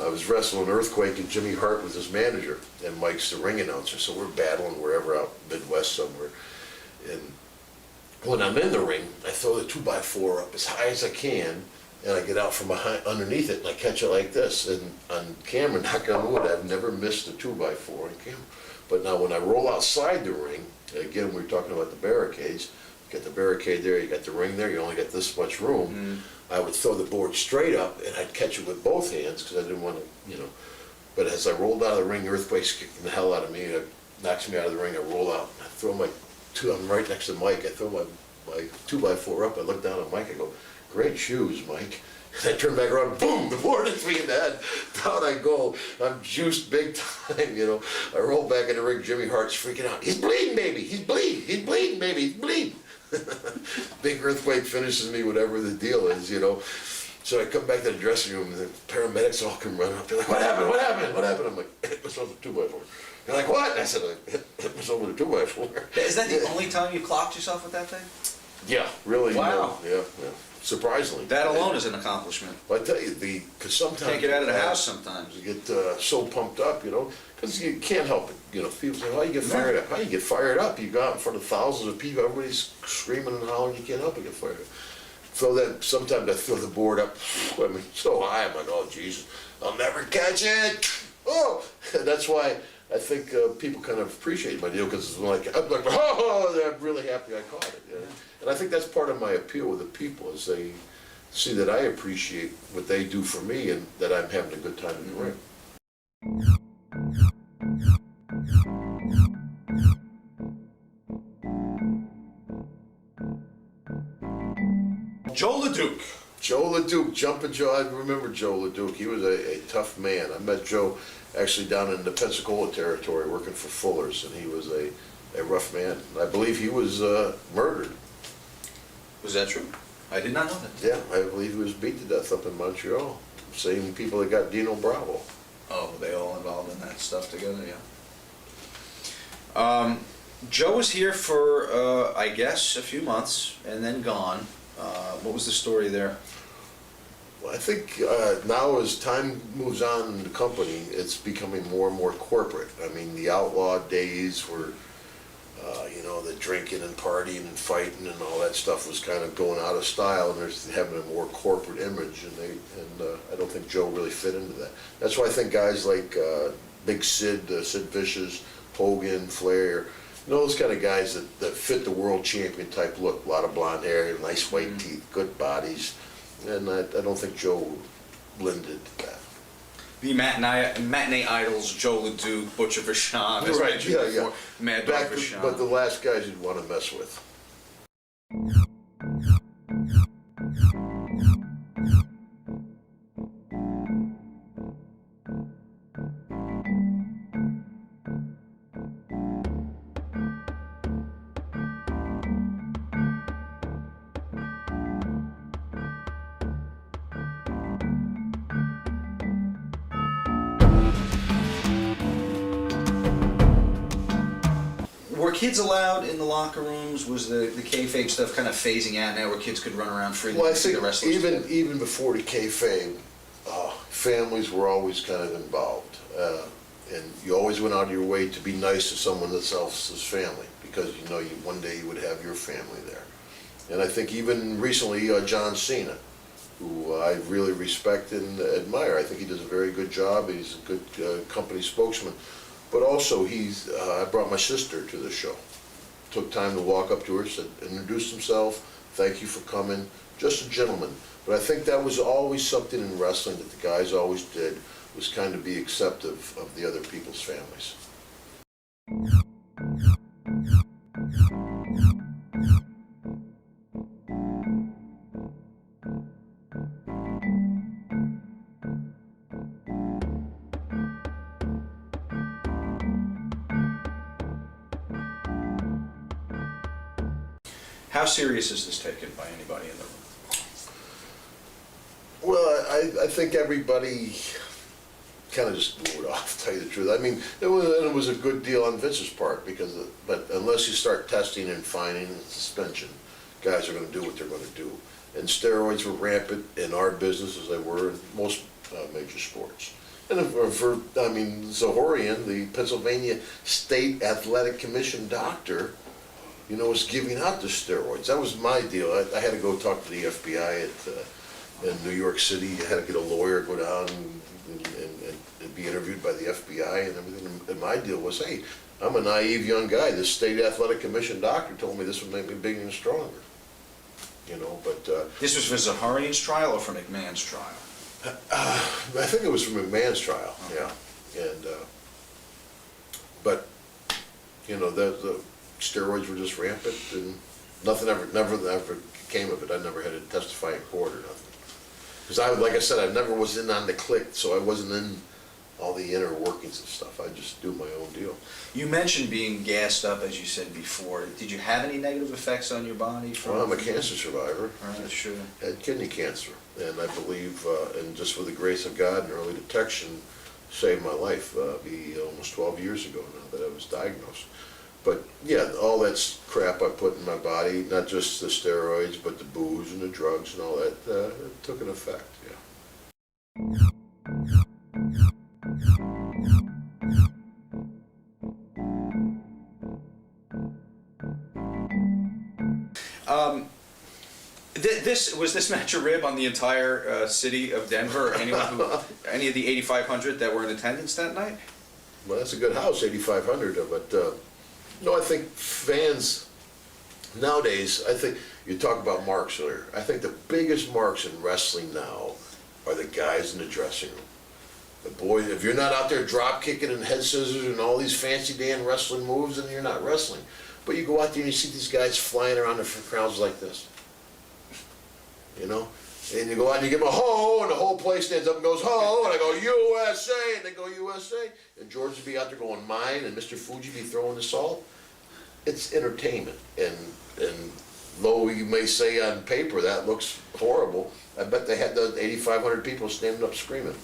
I was wrestling Earthquake, and Jimmy Hart was his manager, and Mike's the ring announcer. So we're battling wherever out Midwest somewhere. And when I'm in the ring, I throw the 2x4 up as high as I can, and I get out from behind, underneath it, and I catch it like this. And on camera, knock on wood, I've never missed a 2x4 on camera. But now when I roll outside the ring, again, we were talking about the barricades. You got the barricade there, you got the ring there, you only got this much room. I would throw the board straight up, and I'd catch it with both hands, because I didn't want to, you know. But as I rolled out of the ring, Earthquake's kicking the hell out of me. It knocks me out of the ring, I roll out, I throw my I'm right next to Mike, I throw my 2x4 up, I look down at Mike, I go, great shoes, Mike. And I turn back around, boom, the board hits me in the head. Down I go. I'm juiced big time, you know. I roll back in the ring, Jimmy Hart's freaking out. He's bleeding, baby. He's bleeding. He's bleeding, baby. He's bleeding. Big Earthquake finishes me, whatever the deal is, you know. So I come back to the dressing room, and the paramedics all come running up. They're like, what happened? What happened? What happened? I'm like, hit myself with a 2x4. They're like, what? And I said, I hit myself with a 2x4. Is that the only time you clocked yourself with that thing? Yeah, really. Wow. Yeah. Surprisingly. That alone is an accomplishment. I tell you, because sometimes Can't get out of the house sometimes. you get so pumped up, you know, because you can't help it. You know, people say, how you get fired up? How you get fired up? You go out in front of thousands of people, everybody's screaming and hollering, you can't help but get fired up. So then sometimes I throw the board up, I mean, so high, I'm like, oh, Jesus, I'll never catch it. Oh, that's why I think people kind of appreciate my deal, because I'm like, oh, I'm really happy I caught it. You know? And I think that's part of my appeal with the people, is they see that I appreciate what they do for me, and that I'm having a good time in the ring. Joe LeDuc. Joe LeDuc, Jumpin' Joe, I remember Joe LeDuc. He was a tough man. I met Joe actually down in the Pensacola territory working for Fuller's, and he was a rough man. I believe he was murdered. Was that true? I did not know that. Yeah, I believe he was beat to death up in Montreal. Same people that got Dino Bravo. Oh, were they all involved in that stuff together? Yeah. Joe was here for, I guess, a few months and then gone. What was the story there? Well, I think now as time moves on in the company, it's becoming more and more corporate. I mean, the outlaw days were, you know, the drinking and partying and fighting and all that stuff was kind of going out of style, and they're having a more corporate image, and I don't think Joe really fit into that. That's why I think guys like Big Sid, Sid Vicious, Hogan, Flair, you know, those kind of guys that fit the world champion type look, a lot of blonde hair, nice white teeth, good bodies, and I don't think Joe blended that. The matinee idols, Joe LeDuc, Butcher Vachon, as mentioned before, Mad Dog Vachon. But the last guys you'd want to mess with. Were kids allowed in the locker rooms? Was the kayfabe stuff kind of phasing out now, where kids could run around freely? Well, I and see think the wrestlers even before the kayfabe, families were always kind of involved, and you always went out of your way to be nice to someone else's family, because you know one day you would have your family there. And I think even recently, John Cena, who I really respect and admire. I think he does a very good job. He's a good company spokesman. But also, I brought my sister to the show. Took time to walk up to her, said, introduced himself, thank you for coming, just a gentleman. But I think that was always something in wrestling that the guys always did, was kind of be acceptive of the other people's families. How serious is this taken by anybody in the room? Well, I think everybody kind of just blew it off, to tell you the truth. I mean, it was a good deal on Vince's part, but unless you start testing and fining and suspension, guys are going to do what they're going to do. And steroids were rampant in our business as they were in most major sports. And Zahorian, the Pennsylvania State Athletic Commission doctor, was giving out the steroids. That was my deal. I had to go talk to the FBI in New York City. I had to get a lawyer, go down and be interviewed by the FBI and everything. And my deal was, hey, I'm a naive young guy. This State Athletic Commission doctor told me this would make me bigger and stronger. But This was for Zaharian's trial or for McMahon's trial? I think it was for McMahon's trial. Yeah, and but the steroids were just rampant, and nothing never came of it. I never had to testify in court or nothing. Because like I said, I never was in on the clique, so I wasn't in all the inner workings of stuff. I just do my own deal. You mentioned being gassed up, as you said before. Did you have any negative effects on your body? Well, I'm a cancer survivor. Right, sure. Had kidney cancer, and I believe, and just with the grace of God and early detection, saved my life. Be almost 12 years ago now that I was diagnosed. But yeah, all that crap I put in my body, not just the steroids, but the booze and the drugs and all that, it took an effect. Yeah. This match a rib on the entire city of Denver, or any of the 8,500 that were in attendance that night? Well, that's a good house, 8,500. But no, I think fans nowadays. I think you talk about marks earlier. I think the biggest marks in wrestling now are the guys in the dressing room. The boys. If you're not out there drop kicking and head scissors and all these fancy damn wrestling moves, then you're not wrestling. But you go out there and you see these guys flying around the crowds like this. And you go out and you give them a ho, and the whole place stands up and goes ho, and I go USA, and they go USA, and George would be out there going mine, and Mr. Fuji be throwing the salt. It's entertainment, and though you may say on paper that looks horrible, I bet they had those 8,500 people standing up screaming.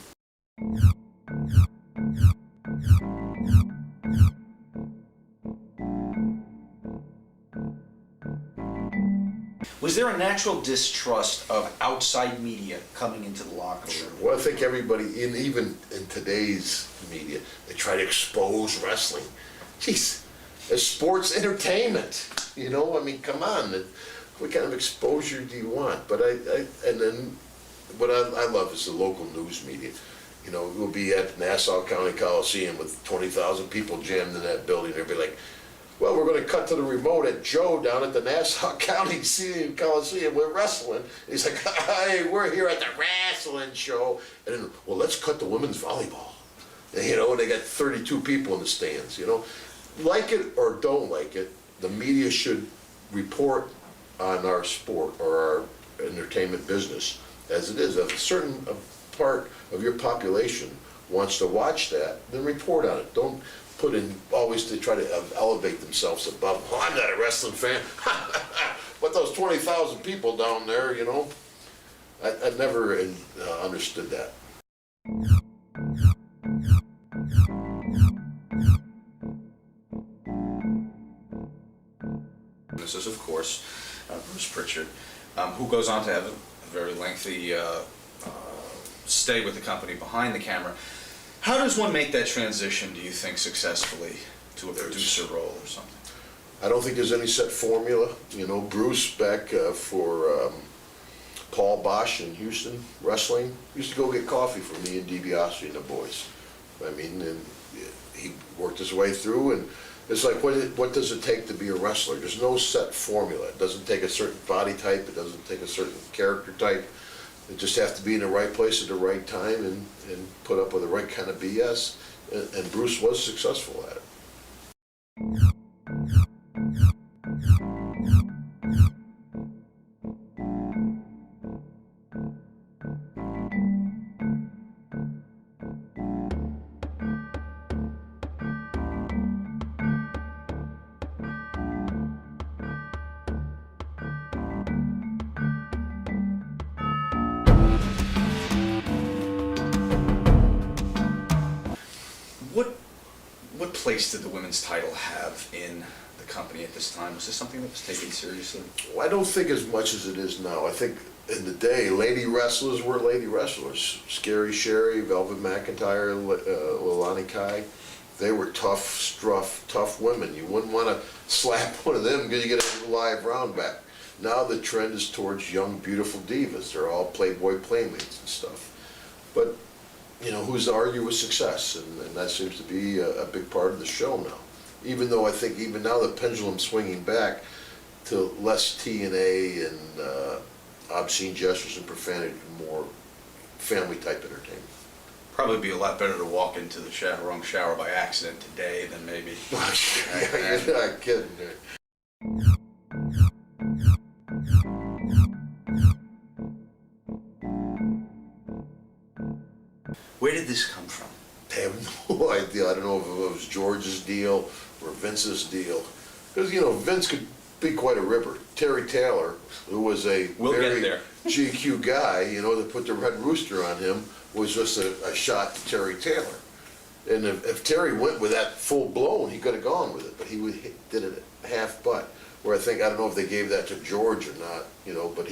Was there a natural distrust of outside media coming into the locker room? Well, I think everybody, even in today's media, they try to expose wrestling. Jeez, it's sports entertainment. Come on. What kind of exposure do you want? But and then what I love is the local news media. We'll be at Nassau County Coliseum with 20,000 people jammed in that building. They'll be like, well, we're going to cut to the remote at Joe down at the Nassau County Coliseum. We're wrestling. And he's like, hey, we're here at the wrestling show. And then, well, let's cut to women's volleyball. And they got 32 people in the stands. Like it or don't like it, the media should report on our sport or our entertainment business as it is. If a certain part of your population wants to watch that, then report on it. Don't put in always to try to elevate themselves above. Well, I'm not a wrestling fan. But those 20,000 people down there, I never understood that. This is, of course, Bruce Pritchard, who goes on to have a very lengthy stay with the company behind the camera. How does one make that transition, do you think, successfully to a producer role or something? I don't think there's any set formula. Bruce back for Paul Bosch in Houston wrestling used to go get coffee for me and DiBiase and the boys. And he worked his way through, and it's like, what does it take to be a wrestler? There's no set formula. It doesn't take a certain body type. It doesn't take a certain character type. It just has to be in the right place at the right time and put up with the right kind of BS. And Bruce was successful at it. place did the women's title have in the company at this time? Was this something that was taken seriously? Well, I don't think as much as it is now. I think in the day, lady wrestlers were lady wrestlers. Scary Sherry, Velvet McIntyre, Leilani Kai. They were tough women. You wouldn't want to slap one of them because you get a live round back. Now the trend is towards young, beautiful divas. They're all Playboy playmates and stuff. But, you know, who's to argue with success? And that seems to be a big part of the show now. Even though I think even now the pendulum's swinging back to less TNA and obscene gestures and profanity, more family-type entertainment. Probably be a lot better to walk into the wrong shower by accident today than maybe. Yeah, you're not kidding. Where did this come from? I have no idea. I don't know if it was George's deal or Vince's deal. Because, you know, Vince could be quite a ripper. Terry Taylor, who was a very GQ guy, you know, that put the Red Rooster on him, was just a shot to Terry Taylor. And if Terry went with that full blown, he could have gone with it, but he did it half butt. Where I don't know if they gave that to George or not, you know, but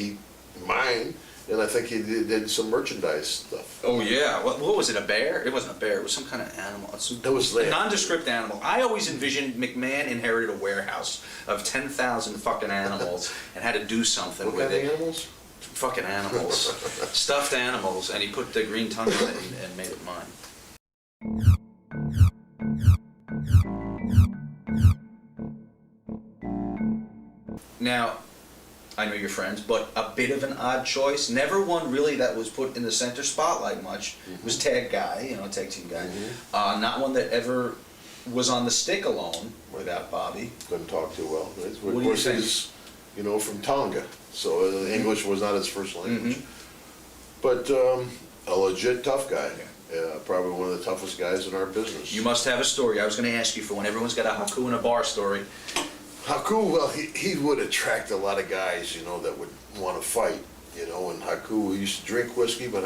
mine, and I think he did some merchandise stuff. Oh yeah, what was it, a bear? It wasn't a bear, it was some kind of animal. That was a nondescript animal. I always envisioned McMahon inherited a warehouse of 10,000 fucking animals and had to do something with it. What kind of animals? Fucking animals. Stuffed animals, and he put the green tongue on it and made it mine. Now, I know you're friends, but a bit of an odd choice. Never one really that was put in the center spotlight much. Was Tag Guy, you know, tag team guy. Not one that ever was on the stick alone without Bobby. Couldn't talk too well. What do you think? He's, you know, from Tonga, so English was not his first language. But a legit tough guy. Probably one of the toughest guys in our business. You must have a story. I was going to ask you for when everyone's got a Haku in a bar story. Haku, well, he would attract a lot of guys, you know, that would want to fight, you know, and Haku used to drink whiskey, but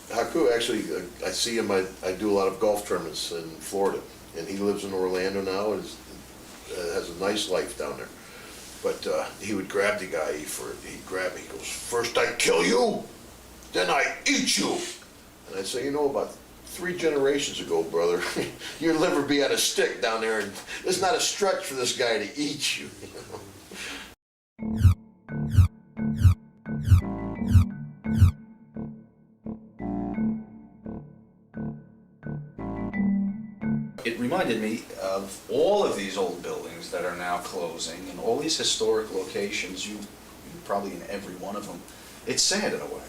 Haku actually, I see him, I do a lot of golf tournaments in Florida, and he lives in Orlando now and has a nice life down there. But he would grab the guy, he'd grab me, he goes, "First I kill you, then I eat you." And I'd say, you know, about 3 generations ago, brother, your liver be at a stick down there, and it's not a stretch for this guy to eat you. It reminded me of all of these old buildings that are now closing and all these historic locations. You're probably in every one of them. It's sad in a way.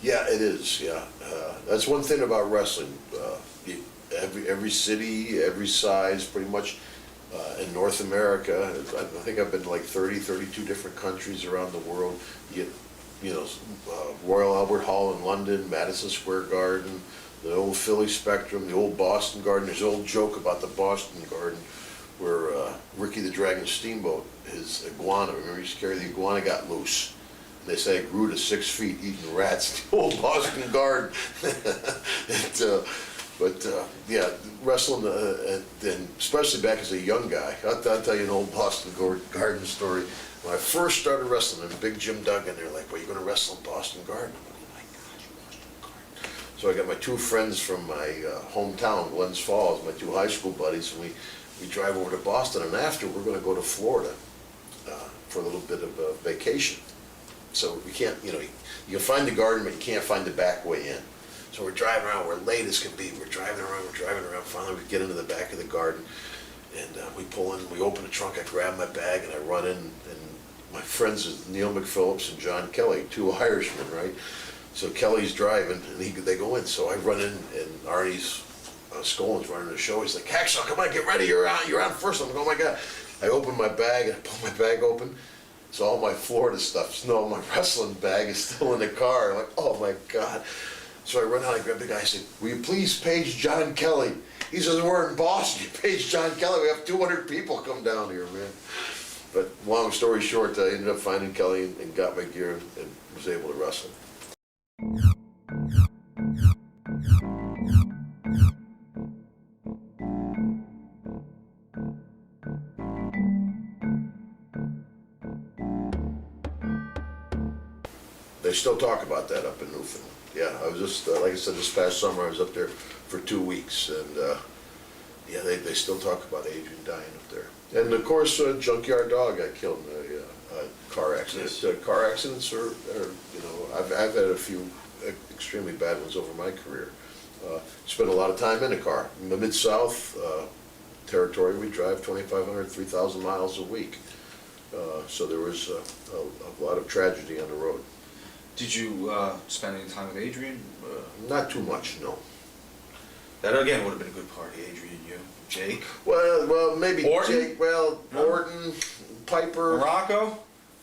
Yeah, it is, yeah. That's one thing about wrestling. Every city, every size, pretty much in North America, I think I've been to like 32 different countries around the world. You know, Royal Albert Hall in London, Madison Square Garden, the old Philly Spectrum, the old Boston Garden. There's an old joke about the Boston Garden where Ricky the Dragon Steamboat, his iguana, remember he used to carry the iguana, got loose. They say it grew to 6 feet eating rats. The old Boston Garden. Yeah, wrestling, and especially back as a young guy. I'll tell you an old Boston Garden story. When I first started wrestling in Big Jim Duggan, they're like, "Well, you're going to wrestle in Boston Garden?" I'm like, "Oh my gosh, Boston Garden." So I got my 2 friends from my hometown, Glens Falls, my 2 high school buddies, and we drive over to Boston, and after we're going to go to Florida for a little bit of a vacation. So we can't, you know, you can find the garden, but you can't find the back way in. So we're driving around, we're late as can be, we're driving around, finally we get into the back of the garden, and we pull in, we open the trunk, I grab my bag, and I run in, and my friends is Neil McPhillips and John Kelly, 2 Irishmen, right? So Kelly's driving, and they go in, so I run in, and Arnie's Scolin's running the show, he's like, "Hacksaw, come on, get ready, you're on first." I'm like, "Oh my God." I open my bag, and I pull my bag open, so all my Florida stuff, no, my wrestling bag is still in the car. I'm like, "Oh my God." So I run out, I grab the guy, I said, "Will you please page John Kelly?" He says, "We're in Boston, you page John Kelly, we have 200 people come down here, man." But long story short, I ended up finding Kelly and got my gear and was able to wrestle. They still talk about that up in Newfoundland. Yeah, I was just, like I said, this past summer, I was up there for 2 weeks, and yeah, they still talk about Adrian dying up there. And of course, Junkyard Dog got killed in a car accident. Yes. Car accidents are, you know, I've had a few extremely bad ones over my career. Spent a lot of time in the car. In the Mid-South territory, we drive 2,500, 3,000 miles a week. So there was a lot of tragedy on the road. Did you spend any time with Adrian? Not too much, no. That again would have been a good party, Adrian, you, Jake. Well, maybe Orton? Jake, well, No. Orton, Piper, Morocco?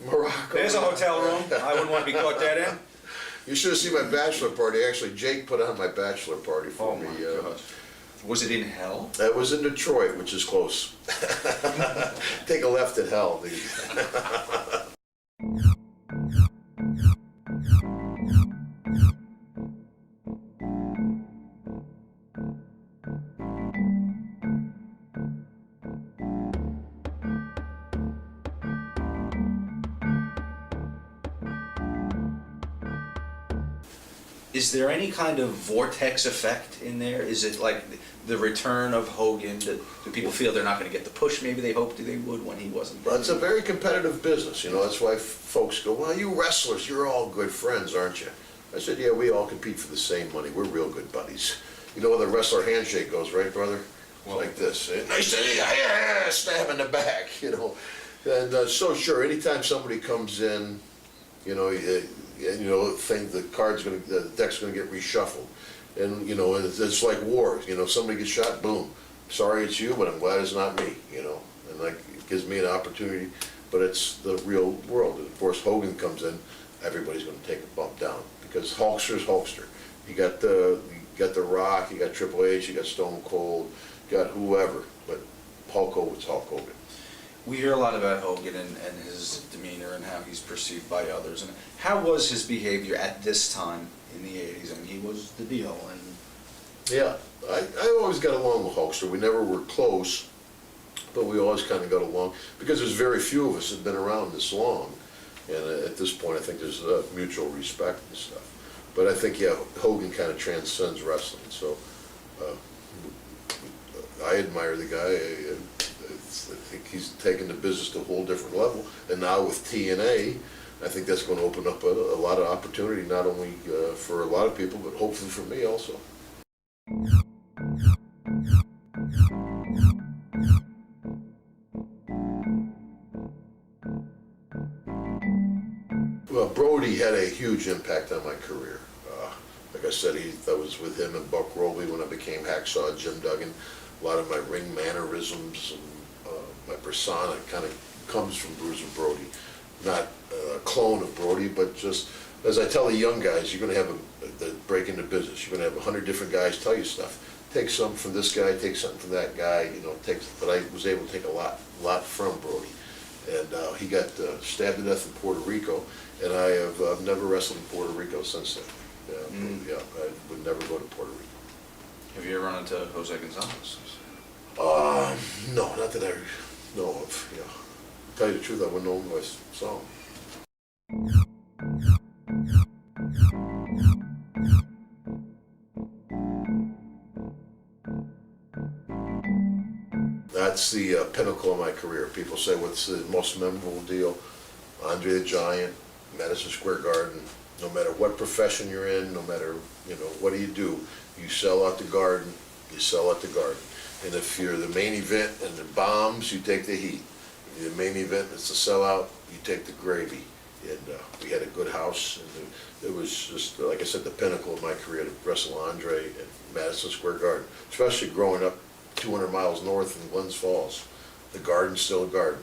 Morocco. There's a hotel room. I wouldn't want to be caught dead in. You should have seen my bachelor party. Actually, Jake put on my bachelor party for Oh me. my gosh. Was it in hell? That was in Detroit, which is close. Take a left at hell. Is there any kind of vortex effect in there? Is it like the return of Hogan? Do people feel they're not going to get the push maybe they hoped they would when he wasn't? Well, it's a very competitive business, you know. That's why folks go, well, you wrestlers, you're all good friends, aren't you? I said, yeah, we all compete for the same money. We're real good buddies. You know how the wrestler handshake goes, right, brother? Well, like this. Nice to meet you. Yeah, stab in the back, you know. And so sure, anytime somebody comes in, you know, think the deck's gonna get reshuffled, and you know, it's like war. You know, somebody gets shot, boom. Sorry, it's you, but I'm glad it's not me. You know, and like it gives me an opportunity, but it's the real world. And of course, Hogan comes in, everybody's gonna take a bump down because Hulkster's Hulkster. You got the Rock, you got Triple H, you got Stone Cold, you got whoever, but Hulk Hogan's Hulk Hogan. We hear a lot about Hogan and his demeanor and how he's perceived by others. And how was his behavior at this time in the 80s? I mean, he was the deal. And Yeah, I always got along with Hulkster. We never were close, but we always kind of got along because there's very few of us that have been around this long. And at this point, I think there's mutual respect and stuff. But I think, yeah, Hogan kind of transcends wrestling. So I admire the guy. I think he's taken the business to a whole different level. And now with TNA, I think that's going to open up a lot of opportunity, not only for a lot of people, but hopefully for me also. Well, Brody had a huge impact on my career. Like I said, I was with him and Buck Robley when I became Hacksaw Duggan. A lot of my ring mannerisms and my persona kind of comes from Bruiser Brody. Not a clone of Brody, but just, as I tell the young guys, you're going to have the break into business. You're going to have 100 different guys tell you stuff. Take something from this guy, take something from that guy, you know, but I was able to take a lot from Brody. And he got stabbed to death in Puerto Rico, and I have never wrestled in Puerto Rico since then. Yeah, I would never go to Puerto Rico. have you ever run into Jose Gonzalez? No, not that I know of. Yeah, to tell you the truth, I wouldn't know him if I saw him. That's the pinnacle of my career. People say, what's the most memorable deal? Andre the Giant, Madison Square Garden. No matter what profession you're in, no matter, you know, what do, you sell out the Garden, you sell out the Garden. And if you're the main event and the bombs, you take the heat. If you're the main event and it's a sellout, you take the gravy. And we had a good house, and it was just, like I said, the pinnacle of my career to wrestle Andre at Madison Square Garden, especially growing up 200 miles north in Glens Falls. The Garden's still a garden.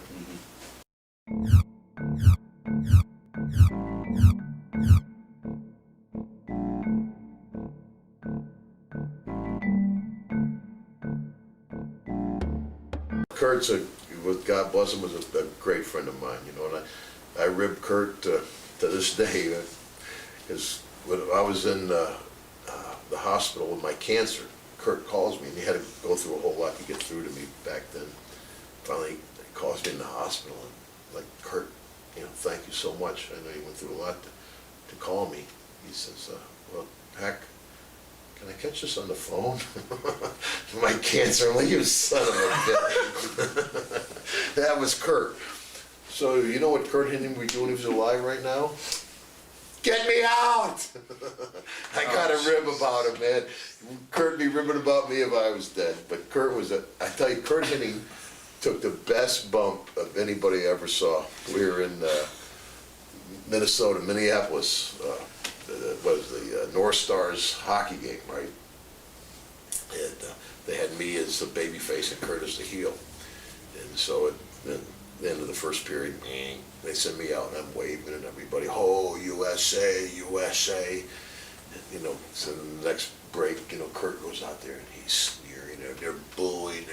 Kurt's God bless him, was a great friend of mine, you know, and I rib Kurt to this day, because when I was in the hospital with my cancer, Kurt calls me, and he had to go through a whole lot to get through to me back then. Finally, he calls me in the hospital, and like, Kurt, you know, thank you so much. I know you went through a lot to to call me. He says, well, Hack, can I catch this on the phone? My cancer, I'm like, you son of a bitch. That was Kurt. So you know what Kurt Hennig would be doing if he was alive right now? Get me out! I got a rib about him, man. Kurt be ribbing about me if I was dead. But Kurt was I tell you, Kurt Hennig took the best bump of anybody I ever saw. We were in Minnesota, Minneapolis. Was the North Stars hockey game, right? And they had me as the baby face and Kurt as the heel. And so at the end of the first period, they send me out and I'm waving and everybody, oh, USA, USA. And, you know, so the next break, you know, Kurt goes out there and he's sneering, they're booing.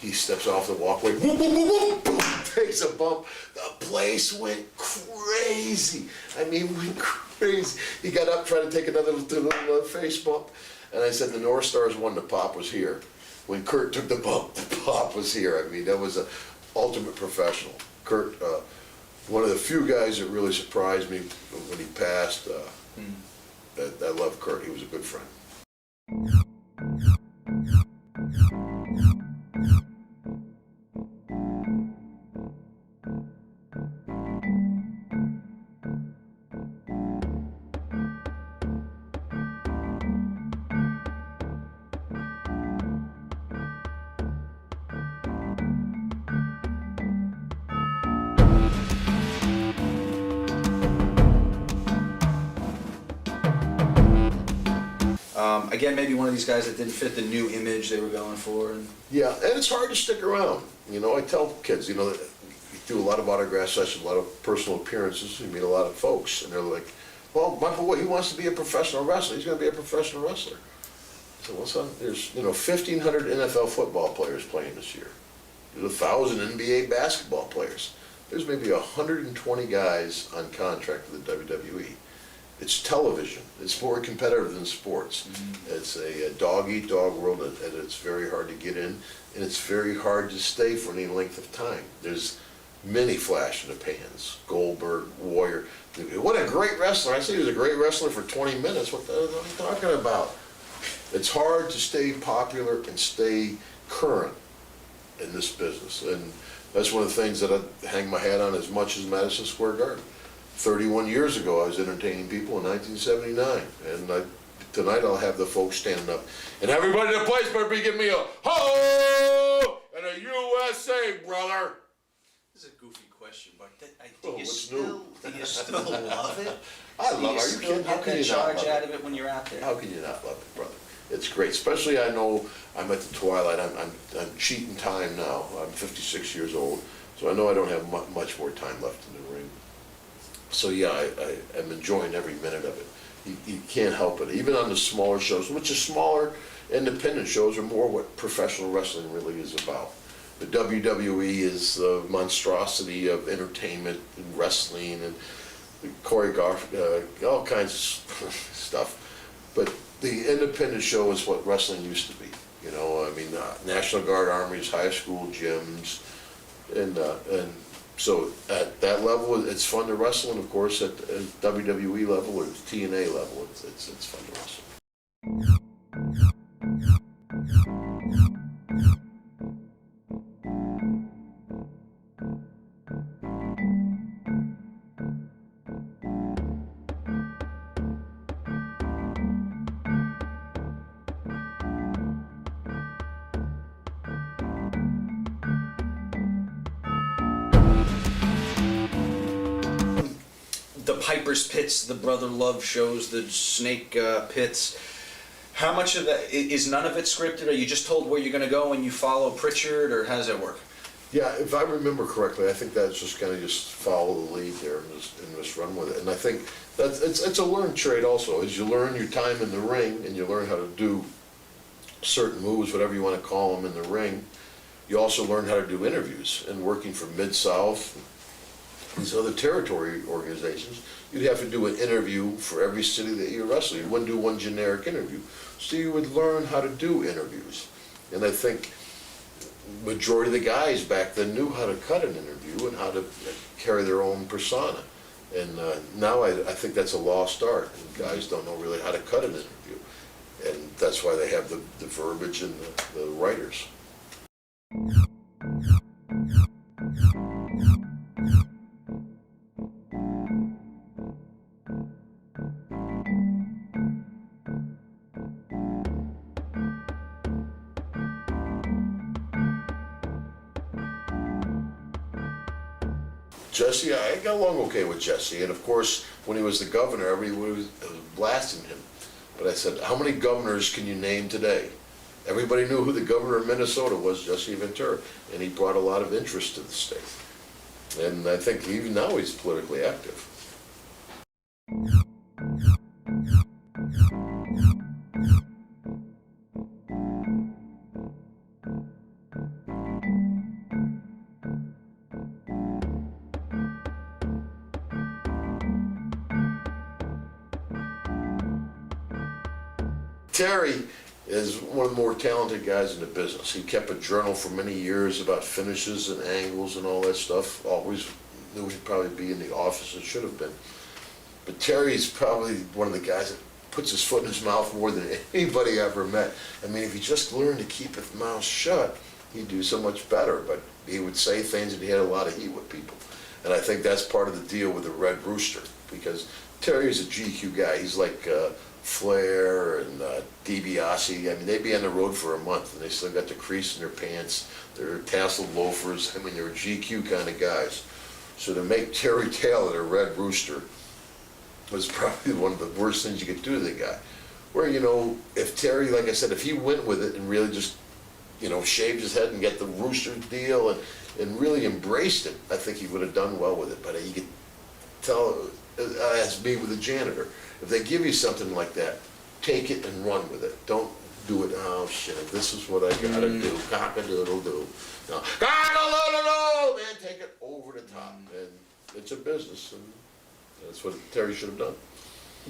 He steps off the walkway, boom, boom, boom, boom, boom, takes a bump. The place went crazy. I mean, went crazy. He got up, tried to take another little face bump. And I said, the North Stars won, the pop was here. When Kurt took the bump, the pop was here. I mean, that was an ultimate professional. Kurt, one of the few guys that really surprised me when he passed. I love Kurt. He was a good friend. Again, maybe one of these guys that didn't fit the new image they were going for. And Yeah, and it's hard to stick around. You know, I tell kids, you know, you do a lot of autograph sessions, a lot of personal appearances, you meet a lot of folks, and they're like, well, my boy, he wants to be a professional wrestler. He's going to be a professional wrestler. So, well, son, there's, 1,500 NFL football players playing this year. There's 1,000 NBA basketball players. There's maybe 120 guys on contract with the WWE. It's television. It's more competitive than sports. It's a dog-eat-dog world, and it's very hard to get in, and it's very hard to stay for any length of time. There's many flash in the pans. Goldberg, Warrior. What a great wrestler. I say he was a great wrestler for 20 minutes. What the hell are you talking about? It's hard to stay popular and stay current in this business, and that's one of the things that I hang my hat on as much as Madison Square Garden. 31 years ago, I was entertaining people in 1979, and tonight I'll have the folks standing up, and everybody in the place better be giving me a ho and a USA, brother. this is a goofy question, but Oh, do you what's still love it? I love it. Are you still kidding? How get can that you not charge love out it? of it when you're out there? How can you not love it, brother? It's great, especially I know I'm at the twilight. I'm cheating time now. I'm 56 years old, so I know I don't have much more time left in the ring. So yeah, I'm enjoying every minute of it. You can't help it. Even on the smaller shows, which are smaller independent shows, are more what professional wrestling really is about. The WWE is the monstrosity of entertainment and wrestling and choreography, all kinds of stuff. But the independent show is what wrestling used to be. You know, I mean, National Guard armies, high school gyms, and so at that level, it's fun to wrestle, and of course at WWE level or TNA level, it's fun to wrestle. The Piper's Pits, the Brother Love shows, the Snake Pits. How much of that is none of it scripted? Are you just told where you're going to go and you follow Pritchard, or how does that work? Yeah, if I remember correctly, I think that's just kind of just follow the lead there and just run with it. And I think that it's a learned trade also. As you learn your time in the ring and you learn how to do certain moves, whatever you want to call them, in the ring, you also learn how to do interviews. And working for Mid-South, these other territory organizations, you'd have to do an interview for every city that you wrestle. You wouldn't do one generic interview. So you would learn how to do interviews. And I think majority of the guys back then knew how to cut an interview and how to carry their own persona. And now I think that's a lost art, and guys don't know really how to cut an interview. And that's why they have the verbiage and the writers. Jesse, I got along okay with Jesse, and of course, when he was the governor, everybody was blasting him. But I said, how many governors can you name today? Everybody knew who the governor of Minnesota was, Jesse Ventura, and he brought a lot of interest to the state. And I think even now he's politically active. Terry is one of the more talented guys in the business. He kept a journal for many years about finishes and angles and all that stuff. Always knew he'd probably be in the office and should have been. But Terry's probably one of the guys that puts his foot in his mouth more than anybody I ever met. I mean, if he just learned to keep his mouth shut, he'd do so much better. But he would say things and he had a lot of heat with people. And I think that's part of the deal with the Red Rooster, because Terry's a GQ guy. He's like Flair and DiBiase. I mean, they'd be on the road for a month and they still got the crease in their pants, their tasseled loafers. I mean, they were GQ kind of guys. So to make Terry Taylor a Red Rooster was probably one of the worst things you could do to the guy. Where, you know, if Terry, like I said, if he went with it and really just, you know, shaved his head and get the Rooster deal and really embraced it, I think he would have done well with it. But you could tell, as me with the janitor, if they give you something like that, take it and run with it. Don't do it, oh shit, this is what I gotta do, cock-a-doodle-doo. No, cock-a-doodle-doo, man, take it over the top. And it's a business, and that's what Terry should have done.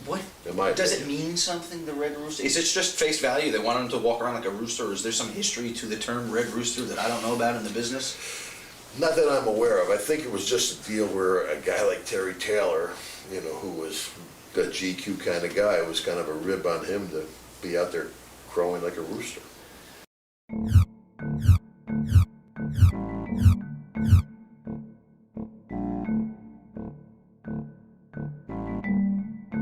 What In my does opinion. it mean? Something, the Red Rooster? Is it just face value? They want him to walk around like a rooster, or is there some history to the term Red Rooster that I don't know about in the business? Not that I'm aware of. I think it was just a deal where a guy like Terry Taylor, you know, who was the GQ kind of guy, it was kind of a rib on him to be out there crowing like a rooster.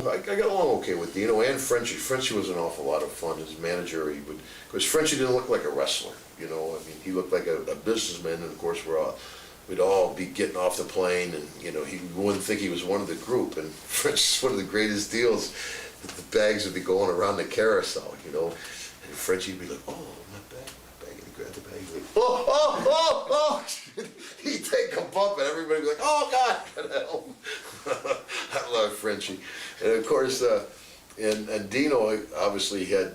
I got along okay with Dino and Frenchie. Frenchie was an awful lot of fun. His manager, because Frenchie didn't look like a wrestler, you know. I mean, he looked like a businessman, and of course we'd all be getting off the plane, and you know, he wouldn't think he was one of the group. And Frenchie's one of the greatest deals. The bags would be going around the carousel, you know, and Frenchie'd be like, "Oh, my bag," and he'd grab the bag, he'd be like, "Oh, oh, oh, oh!" He'd take a bump, and everybody would be like, "Oh God, what the hell?" I love Frenchie, and of course, and Dino obviously had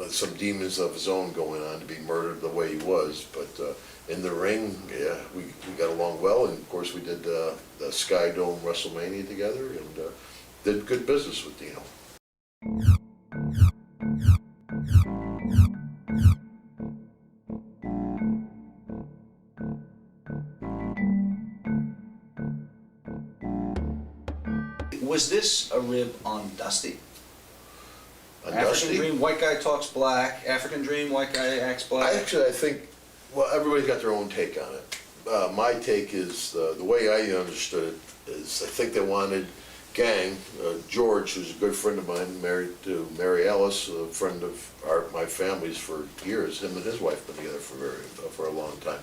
some demons of his own going on to be murdered the way he was, but in the ring, yeah, we got along well, and of course we did the Sky Dome WrestleMania together, and did good business with Dino. Was this a rib on Dusty? On African Dusty? Dream, white guy talks black. African Dream, white guy acts black. I think, well, everybody's got their own take on it. My take is, the way I understood it, is I think they wanted Gang, George, who's a good friend of mine, married to Mary Ellis, a friend of my family's for years. Him and his wife been together for a long time.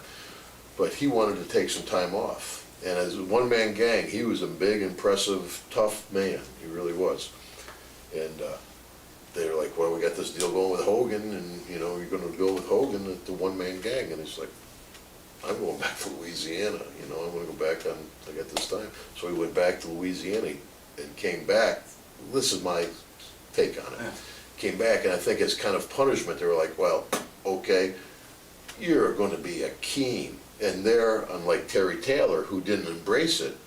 But he wanted to take some time off. And as a one-man gang, he was a big, impressive, tough man. He really was. And they were like, well, we got this deal going with Hogan, and, you know, you're going to go with Hogan at the one-man gang. And he's like, I'm going back to Louisiana. You know, I want to go back on, I got this time. So he went back to Louisiana and came back. This is my take on it. Yeah. Came back, and I think as kind of punishment, they were like, well, okay, you're going to be a king. And there, unlike Terry Taylor, who didn't embrace it,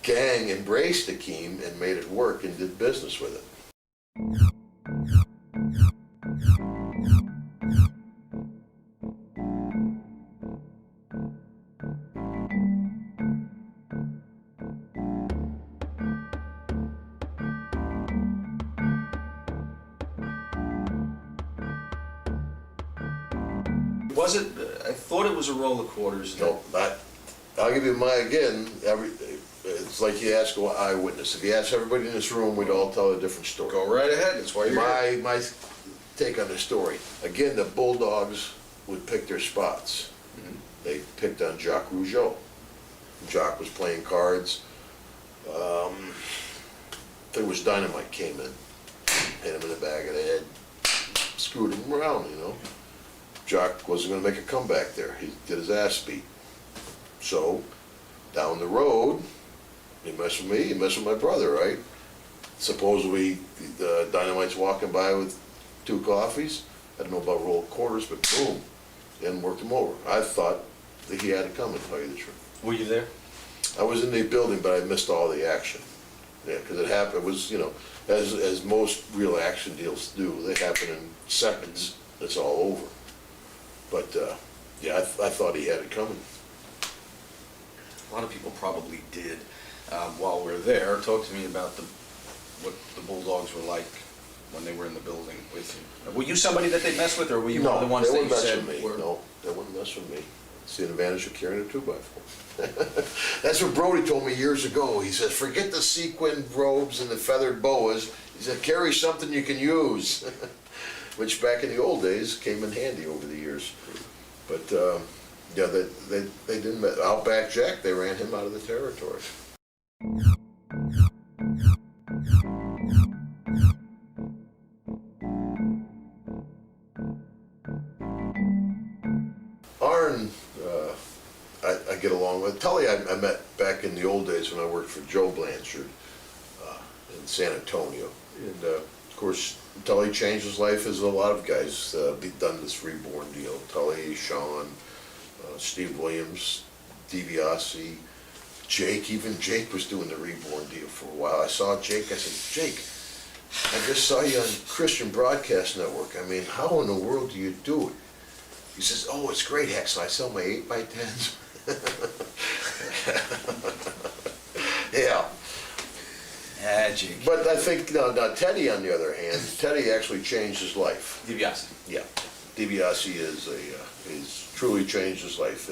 Gang embraced Akeem and made it work and did business with it. Was it? I thought it was a roll of quarters. No, I'll give you my, again, it's like you ask an eyewitness. If you ask everybody in this room, we'd all tell a different story. Go right ahead. That's why you're here. My take on the story. Again, the Bulldogs would pick their spots. They picked on Jacques Rougeau. Jacques was playing cards. There was Dynamite came in, hit him in the back of the head, screwed him around, you know. Jacques wasn't going to make a comeback there. He did his ass beat. So, down the road, he messed with me, he messed with my brother, right? Supposedly, the Dynamite's walking by with 2 coffees. I don't know about roll of quarters, but boom, and worked him over. I thought that he had it coming, to tell you the truth. Were you there? I was in the building, but I missed all the action. Yeah, because it happened, it was, you know, as most real action deals do, they happen in seconds. It's all over. But, yeah, I thought he had it coming. A lot of people probably did. While we're there, talk to me about what the Bulldogs were like when they were in the building with you. Were you somebody that they messed with, or were you one of the ones they that wouldn't you mess said with me. were... No, they wouldn't mess with me. It's the advantage of carrying a 2x4. That's what Brody told me years ago. He says, forget the sequined robes and the feathered boas. He said, carry something you can use. Which back in the old days came in handy over the years. But yeah, they didn't. Outback Jack, they ran him out of the territory. Arn, I get along with. Tully I met back in the old days when I worked for Joe Blanchard in San Antonio. And of course, Tully changed his life as a lot of guys done this reborn deal. Tully, Sean, Steve Williams, DiBiase, Jake. Even Jake was doing the reborn deal for a while. I saw Jake. I said, Jake, I just saw you on Christian Broadcast Network. I mean, how in the world do you do it? He says, oh, it's great, Hacksaw. I sell my 8x10s. Yeah. Magic. But I think, now Teddy, on the other hand, Teddy actually changed his life. DiBiase. Yeah. DiBiase is truly changed his life.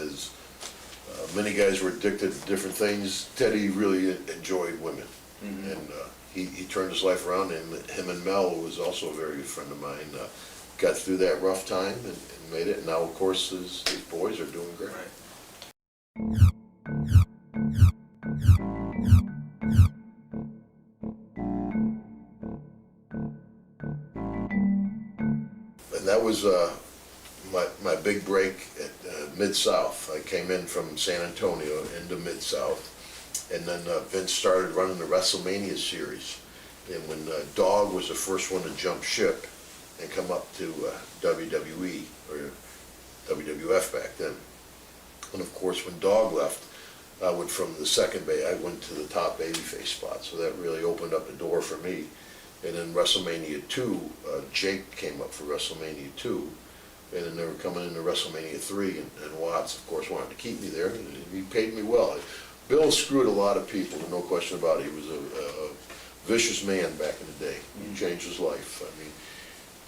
Many guys were addicted to different things. Teddy really enjoyed women. And he turned his life around, and him and Mel, who was also a very good friend of mine, got through that rough time and made it. And now, of course, his boys are doing great. Right. And that was my big break at Mid-South. I came in from San Antonio into Mid-South, and then Vince started running the WrestleMania series. And when Dog was the first one to jump ship and come up to WWE, or WWF back then. And of course, when Dog left, I went from the second I went to the top babyface spot, so that really opened up the door for me. And then WrestleMania 2, Jake came up for WrestleMania 2, and then they were coming into WrestleMania 3, and Watts, of course, wanted to keep me there, and he paid me well. Bill screwed a lot of people, no question about it. He was a vicious man back in the day. He changed his life. I mean,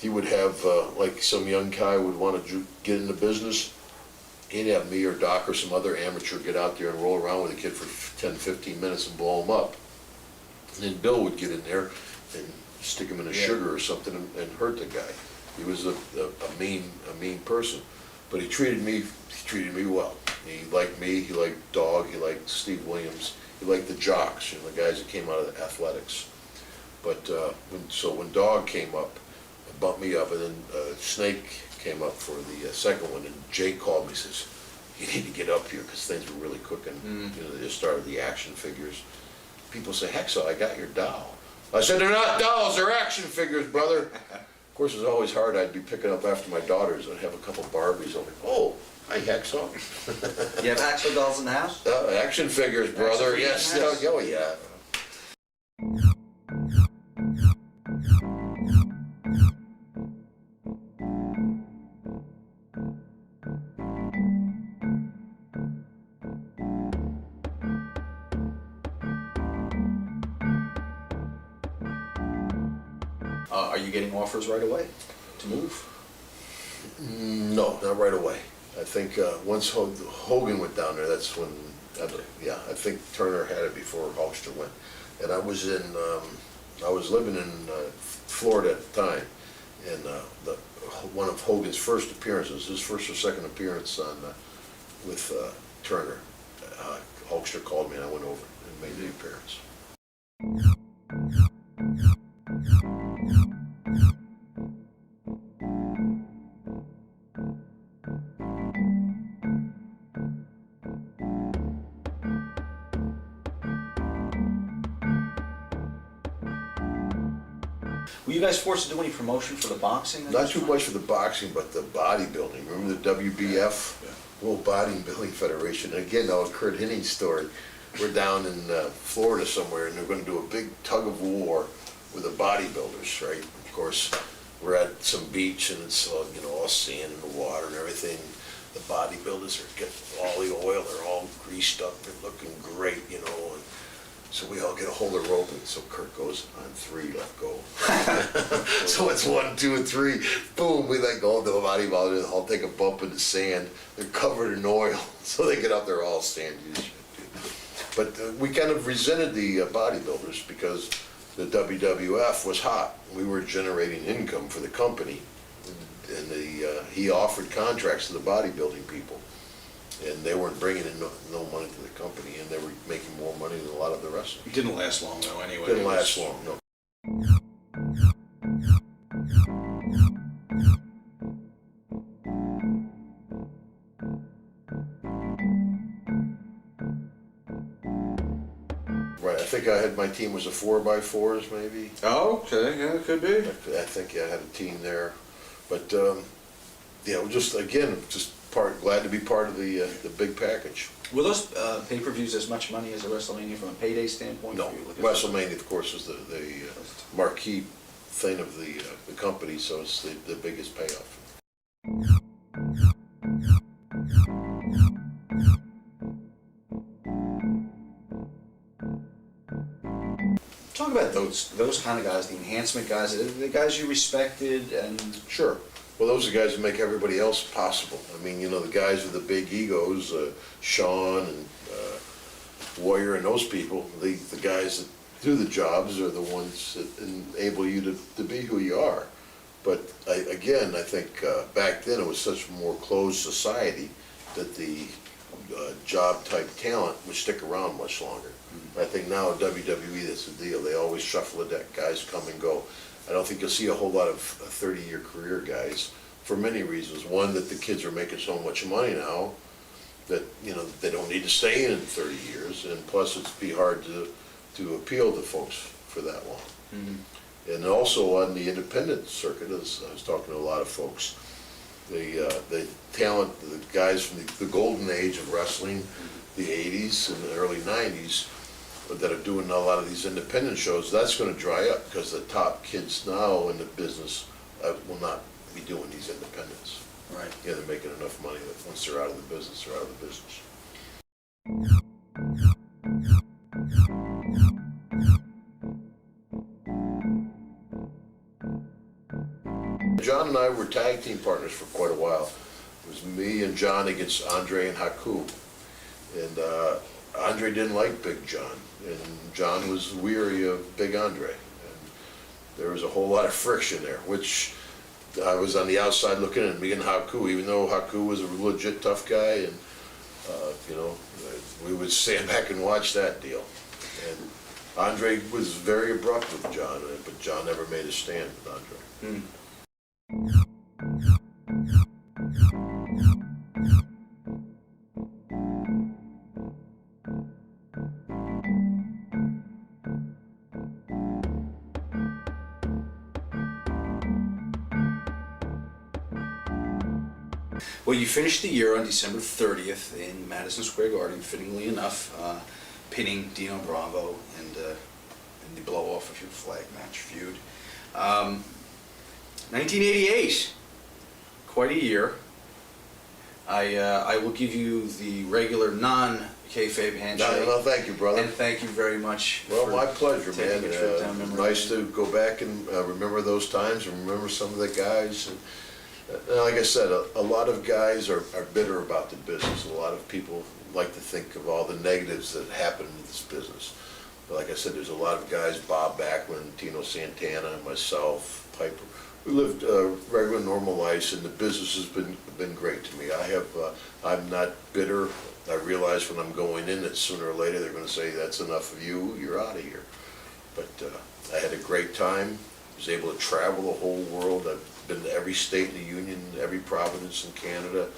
he would have, like some young guy would want to get into business, he'd have me or Doc or some other amateur get out there and roll around with a kid for 10, 15 minutes and blow him up. And then Bill would get in there and stick him in a sugar or something and hurt the guy. He was a mean person, but he treated me well. He liked me, he liked Dog, he liked Steve Williams, he liked the jocks, you know, the guys that came out of the athletics. But when Dog came up, bumped me up, and then Snake came up for the second one, and Jake called me and says, you need to get up here because things were really cooking. You know, they just started the action figures. People say, Hacksaw, I got your doll. I said, they're not dolls, they're action figures, brother. Of course, it's always hard. I'd be picking up after my daughters. I'd have a couple Barbies. I'm like, oh, hi, Hacksaw. You have Hacksaw dolls in the house? Action figures, brother. Yes. Oh, yeah. Are you getting offers right away to move? No, not right away. I think once Hogan went down there, that's when, yeah, I think Turner had it before Hulkster went. And I was living in Florida at the time, and one of Hogan's first appearances, his first or second appearance with Turner, Hulkster called me and I went over and made the appearance. Were you guys forced to do any promotion for the boxing? Not too much for the boxing, but the bodybuilding. Remember the WBF, World Bodybuilding Federation? And again, the Kurt Hennig story. We're down in Florida somewhere, and they're going to do a big tug of war with the bodybuilders, right? Of course, we're at some beach, and it's all sand and the water and everything. The bodybuilders are getting all the oil. They're all greased up. They're looking great, And so we all get a hold of rope, and so Kurt goes, on 3, let go. So it's 1, 2, and 3. Boom, we let go of the bodybuilders. I'll take a bump in the sand. They're covered in oil, so they get up there all sandy as shit. But we kind of resented the bodybuilders because the WWF was hot. We were generating income for the company, and he offered contracts to the bodybuilding people. And they weren't bringing in no money to the company, and they were making more money than a lot of the wrestlers. It didn't last long, though, anyway. Didn't last long, no. Right, I think I had, my team was a 4x4s, maybe. Oh, okay, yeah, it could be. I think I had a team there, but yeah, we're just glad to be part of the big package. Were those pay-per-views as much money as a WrestleMania from a payday standpoint? No, WrestleMania, of course, is the marquee thing of the company, so it's the biggest payoff. Talk about those kind of guys, the enhancement guys, the guys you respected, and Sure. Well, those are the guys that make everybody else possible. I mean, the guys with the big egos, Sean and Warrior and those people, the guys that do the jobs are the ones that enable you to be who you are. But I think back then it was such a more closed society that the job-type talent would stick around much longer. I think now at WWE, that's the deal. They always shuffle the deck. Guys come and go. I don't think you'll see a whole lot of 30-year career guys for many reasons. One, that the kids are making so much money now that they don't need to stay in 30 years, and plus it'd be hard to appeal to folks for that long. Mm-hmm. And also on the independent circuit, as I was talking to a lot of folks, the talent, the guys from the golden age of wrestling, the 80s and the early 90s, that are doing a lot of these independent shows, that's going to dry up because the top kids now in the business will not be doing these independents. Right. Yeah, they're making enough money that once they're out of the business, they're out of the business. John and I were tag team partners for quite a while. It was me and John against Andre and Haku. And Andre didn't like Big John, and John was weary of Big Andre. And there was a whole lot of friction there, which I was on the outside looking at me and Haku, even though Haku was a legit tough guy, and we would stand back and watch that deal. And Andre was very abrupt with John, but John never made a stand with Andre. Well, you finished the year on December 30th in Madison Square Garden, fittingly enough, pinning Dino Bravo and the blow-off of your flag match feud. 1988, quite a year. I will give you the regular non-kayfabe handshake. No, thank you, brother. And thank you very much. Well, my pleasure, man. Taking a trip down memory lane. Nice to go back and remember those times and remember some of the guys. And Like I said, a lot of guys are bitter about the business. A lot of people like to think of all the negatives that happen in this business. But like I said, there's a lot of guys, Bob Backlund, Tino Santana, myself, Piper. We lived regular, normal lives, and the business has been great to me. I'm not bitter. I realize when I'm going in that sooner or later they're going to say, that's enough of you, you're out of here. But I had a great time. I was able to travel the whole world. I've been to every state in the Union, every province in Canada.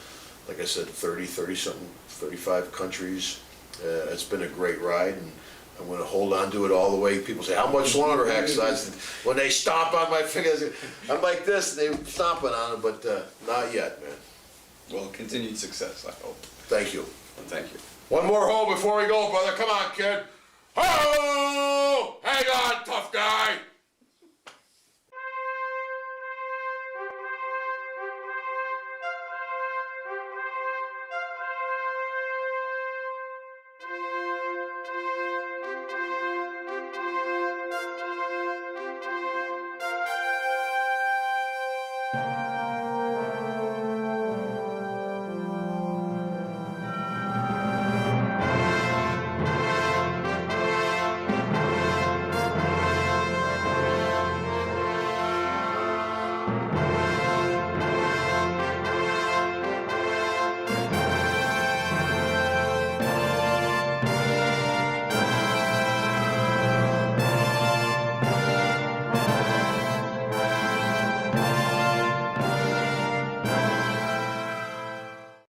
Like I said, 30-something, 35 countries. It's been a great ride, and I'm going to hold on to it all the way. People say, how much longer, Hacksaw? When they stomp on my fingers, I'm like this, and they're stomping on it, but not yet, man. Well, continued success, I hope. Thank you. And thank you. One more hole before we go, brother. Come on, kid. Ho! Hang on, tough guy.